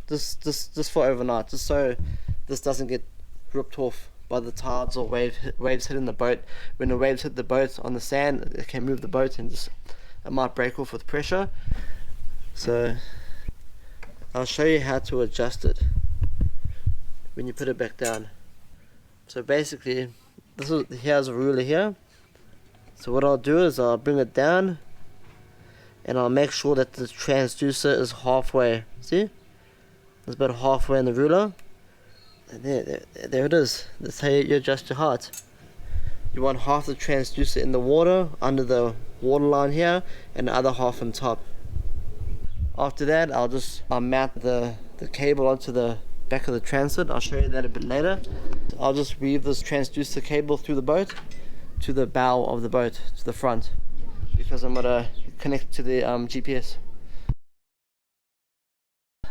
just for overnight, just so this doesn't get ripped off by the tides or waves hitting the boat. When the waves hit the boat on the sand, it can move the boat and it might break off with pressure. So I'll show you how to adjust it when you put it back down. So basically, here's a ruler here. So what I'll do is I'll bring it down and I'll make sure that the transducer is halfway. See? It's about halfway in the ruler. And there it is. That's how you adjust your height. You want half the transducer in the water, under the water line here, and the other half on top. After that, I'll mount the cable onto the back of the transit. I'll show you that a bit later. I'll just weave this transducer cable through the boat to the bow of the boat, to the front, because I'm gonna connect to the GPS.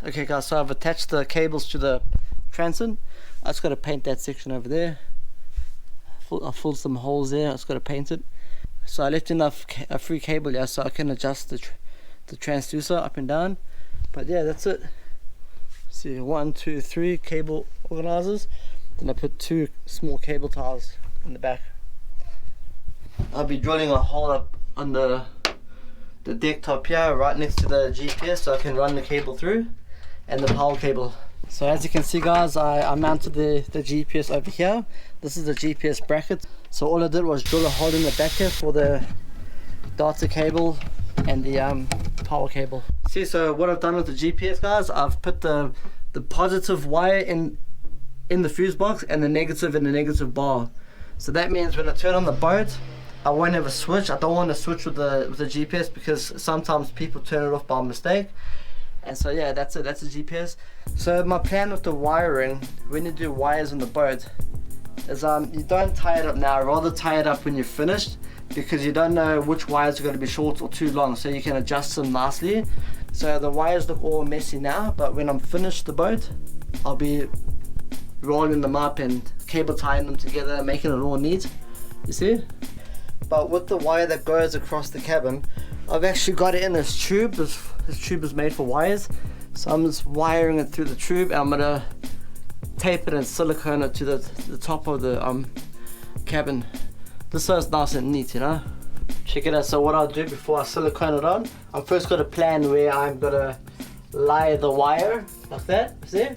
Okay guys, so I've attached the cables to the transom. I just got to paint that section over there. I filled some holes there. I just got to paint it. So I left enough free cable here so I can adjust the transducer up and down. But yeah, that's it. See, 1, 2, 3 cable organizers. Then I put 2 small cable ties in the back. I'll be drilling a hole up on the deck top here, right next to the GPS, so I can run the cable through, and the power cable. So as you can see guys, I mounted the GPS over here. This is the GPS bracket. So all I did was drill a hole in the back here for the data cable and the power cable. See, so what I've done with the GPS guys, I've put the positive wire in the fuse box and the negative in the negative bar. So that means when I turn on the boat, I won't have a switch. I don't want to switch with the GPS because sometimes people turn it off by mistake. And so yeah, that's it, that's the GPS. So my plan with the wiring, when you do wires on the boat, is you don't tie it up now, rather tie it up when you're finished, because you don't know which wires are going to be short or too long, so you can adjust them nicely. So the wires look all messy now, but when I'm finished the boat, I'll be rolling them up and cable tying them together, making it all neat, you see? But with the wire that goes across the cabin, I've actually got it in this tube. This tube is made for wires, so I'm just wiring it through the tube, and I'm gonna tape it and silicone it to the top of the cabin, just so it's nice and neat, you know. Check it out. So what I'll do before I silicone it on, I'm first got a plan where I'm gonna lay the wire like that, see?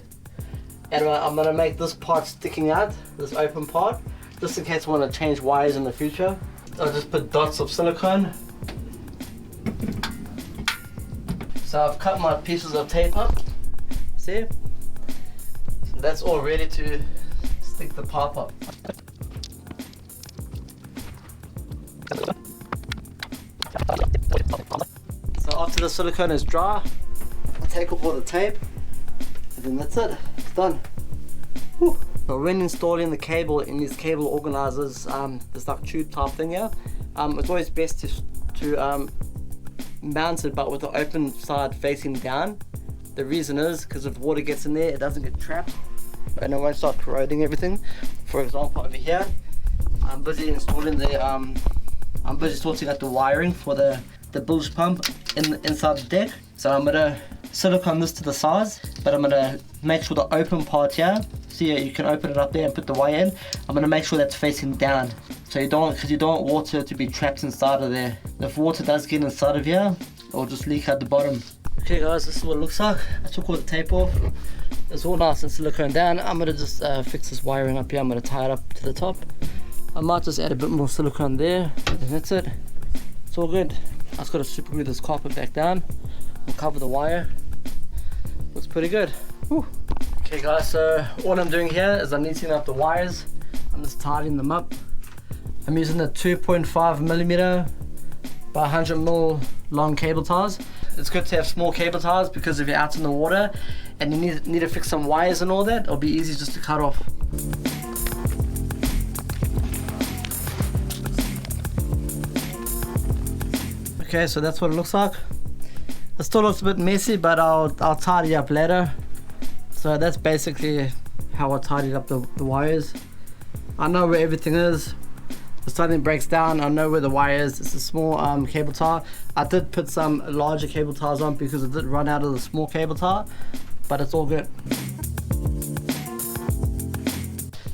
And I'm gonna make this part sticking out, this open part, just in case I want to change wires in the future. I'll just put dots of silicone. So I've cut my pieces of tape up, See? So that's all ready to stick the pipe up. So after the silicone is dry, I'll take off all the tape, and then that's it, it's done. Whew. So when installing the cable in these cable organizers, this like tube type thing here, it's always best to mount it but with the open side facing down. The reason is because if water gets in there, it doesn't get trapped and it won't start corroding everything. For example, over here, I'm busy installing the I'm busy sorting out the wiring for the Bildge pump inside the deck. So I'm gonna silicone this to the size, but I'm gonna make sure the open part here, see you can open it up there and put the wire in. I'm gonna make sure that's facing down, so you don't want water to be trapped inside of there. If water does get inside of here, it'll just leak out the bottom. Okay guys, this is what it looks like. I took all the tape off. It's all nice and silicone down. I'm gonna just fix this wiring up here. I'm gonna tie it up to the top. I might just add a bit more silicone there, and that's it. It's all good. I just gotta super glue this carpet back down. We'll cover the wire. Looks pretty good. Whew. Okay guys, so all I'm doing here is I'm neatening up the wires. I'm just tidying them up. I'm using the 2.5mm by 100mm long cable ties. It's good to have small cable ties because if you're out in the water and you need to fix some wires and all that, it'll be easy just to cut off. Okay, so that's what it looks like. It still looks a bit messy, but I'll tidy up later. So that's basically how I tidied up the wires. I know where everything is. If something breaks down, I know where the wire is. It's a small cable tie. I did put some larger cable ties on because it did run out of the small cable tie, but it's all good.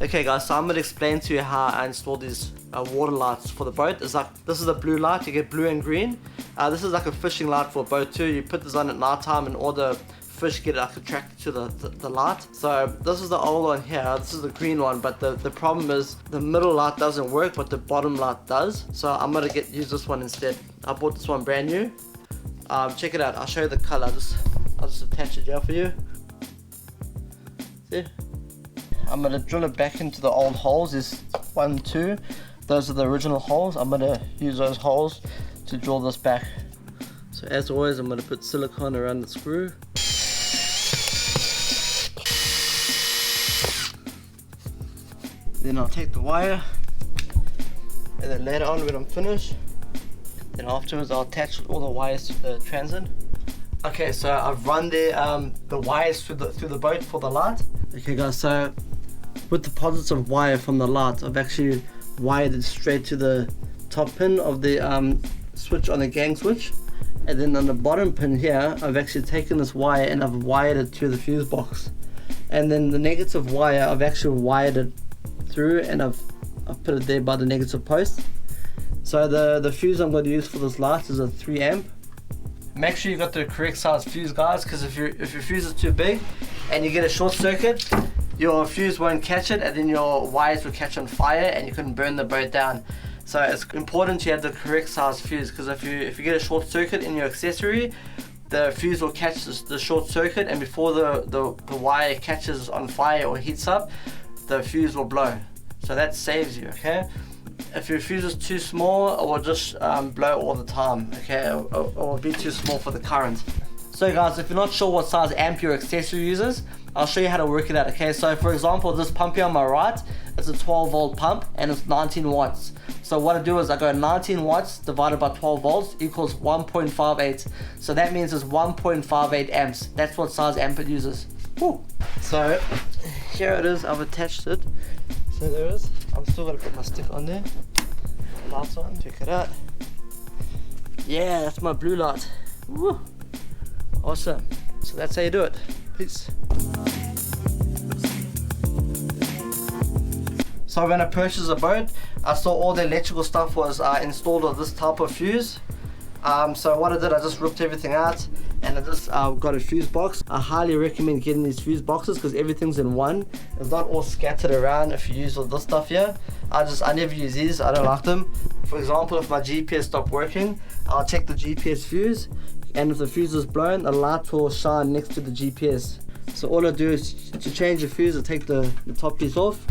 Okay guys, so I'm going to explain to you how I install these water lights for the boat. It's like, this is a blue light, you get blue and green. This is like a fishing light for a boat too. You put this on at night time and all the fish get like attracted to the light. So this is the old one here, this is the green one, but the problem is the middle light doesn't work but the bottom light does. So I'm gonna use this one instead. I bought this one brand new. Check it out, I'll show you the color. I'll just attach it here for you. See? I'm gonna drill it back into the old holes. There's 1, 2. Those are the original holes. I'm gonna use those holes to drill this back. So as always, I'm gonna put silicone around the screw. Then I'll take the wire, and then later on when I'm finished, then afterwards I'll attach all the wires to the transit. Okay, so I've run the wires through the boat for the light. Okay guys, so with the positive wire from the light, I've actually wired it straight to the top pin of the switch on the gang switch, and then on the bottom pin here, I've actually taken this wire and I've wired it to the fuse box, and then the negative wire I've actually wired it through and I've put it there by the negative post. So the fuse I'm going to use for this light is a 3 amp. Make sure you got the correct size fuse guys, because if your fuse is too big and you get a short circuit, your fuse won't catch it and then your wires will catch on fire and you can burn the boat down. So it's important to have the correct size fuse, because if you get a short circuit in your accessory, the fuse will catch the short circuit, and before the wire catches on fire or heats up, the fuse will blow. So that saves you, okay? If your fuse is too small, it will just blow all the time, okay? It will be too small for the current. So guys, if you're not sure what size amp your accessory uses, I'll show you how to work it out, okay? So for example, this pump here on my right, it's a 12 volt pump and it's 19 watts. So what I do is I go 19 watts divided by 12 volts equals 1.58. So that means it's 1.58 amps. That's what size amp it uses. Woo. So here it is, I've attached it. So there it is. I'm still gonna put my stick on there. Lights on, check it out. Yeah, that's my blue light. Woo. Awesome. So that's how you do it. Peace. So when I purchased a boat, I saw all the electrical stuff was installed with this type of fuse. So what I did, I just ripped everything out and I just got a fuse box. I highly recommend getting these fuse boxes because everything's in one. It's not all scattered around if you use all this stuff here. I never use these, I don't like them. For example, if my GPS stopped working, I'll check the GPS fuse, and if the fuse is blown, the light will shine next to the GPS. So all I do is to change the fuse, I take the top piece off,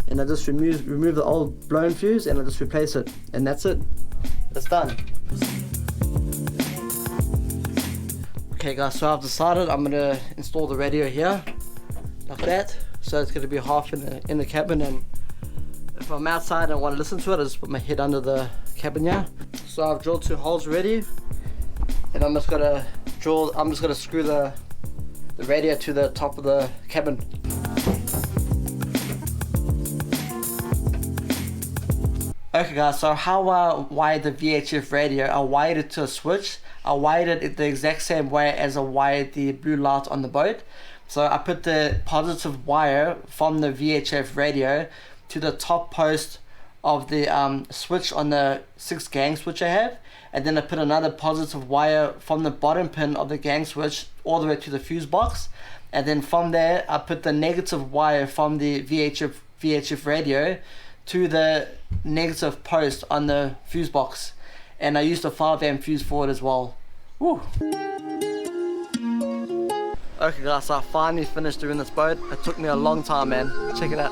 and I just remove the old blown fuse, and I just replace it, and that's it. It's done. Okay guys, so I've decided I'm gonna install the radio here, like that. So it's gonna be half in the cabin, and if I'm outside and I want to listen to it, I just put my head under the cabin here. So I've drilled 2 holes already, and I'm just gonna screw the radio to the top of the cabin. Okay guys, so how I wired the VHF radio, I wired it to a switch. I wired it the exact same way as I wired the blue light on the boat. So I put the positive wire from the VHF radio to the top post of the switch on the 6 gang switch I have, and then I put another positive wire from the bottom pin of the gang switch all the way to the fuse box, and then from there I put the negative wire from the VHF radio to the negative post on the fuse box, and I used a 5 amp fuse for it as well. Woo. Okay guys, so I finally finished doing this boat. It took me a long time, man. Check it out.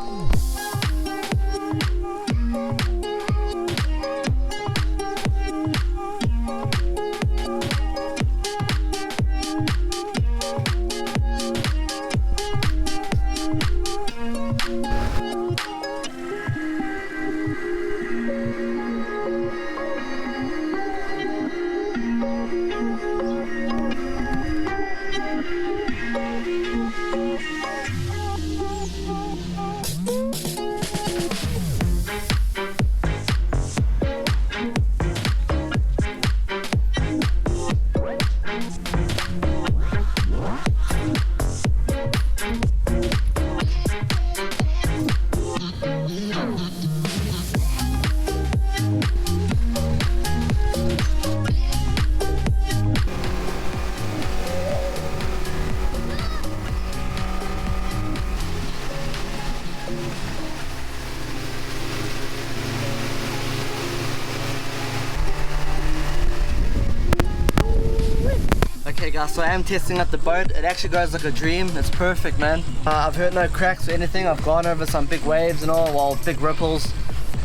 Okay guys, so I am testing out the boat. It actually goes like a dream. It's perfect, man. I've heard no cracks or anything. I've gone over some big waves and all, well, big ripples.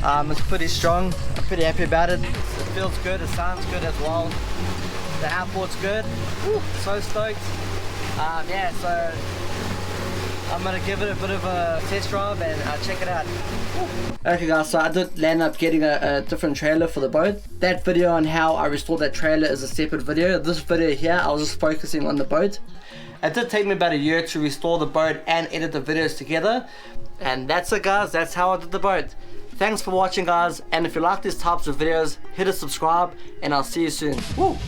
It's pretty strong. I'm pretty happy about it. It feels good. It sounds good as well. The outboard's good. Woo, so stoked. Yeah, so I'm gonna give it a bit of a test drive and check it out. Okay guys, so I did land up getting a different trailer for the boat. That video on how I restored that trailer is a separate video. This video here, I was just focusing on the boat. It did take me about a year to restore the boat and edit the videos together. And that's it guys, that's how I did the boat. Thanks for watching guys, and if you like these types of videos, hit a subscribe and I'll see you soon. Woo!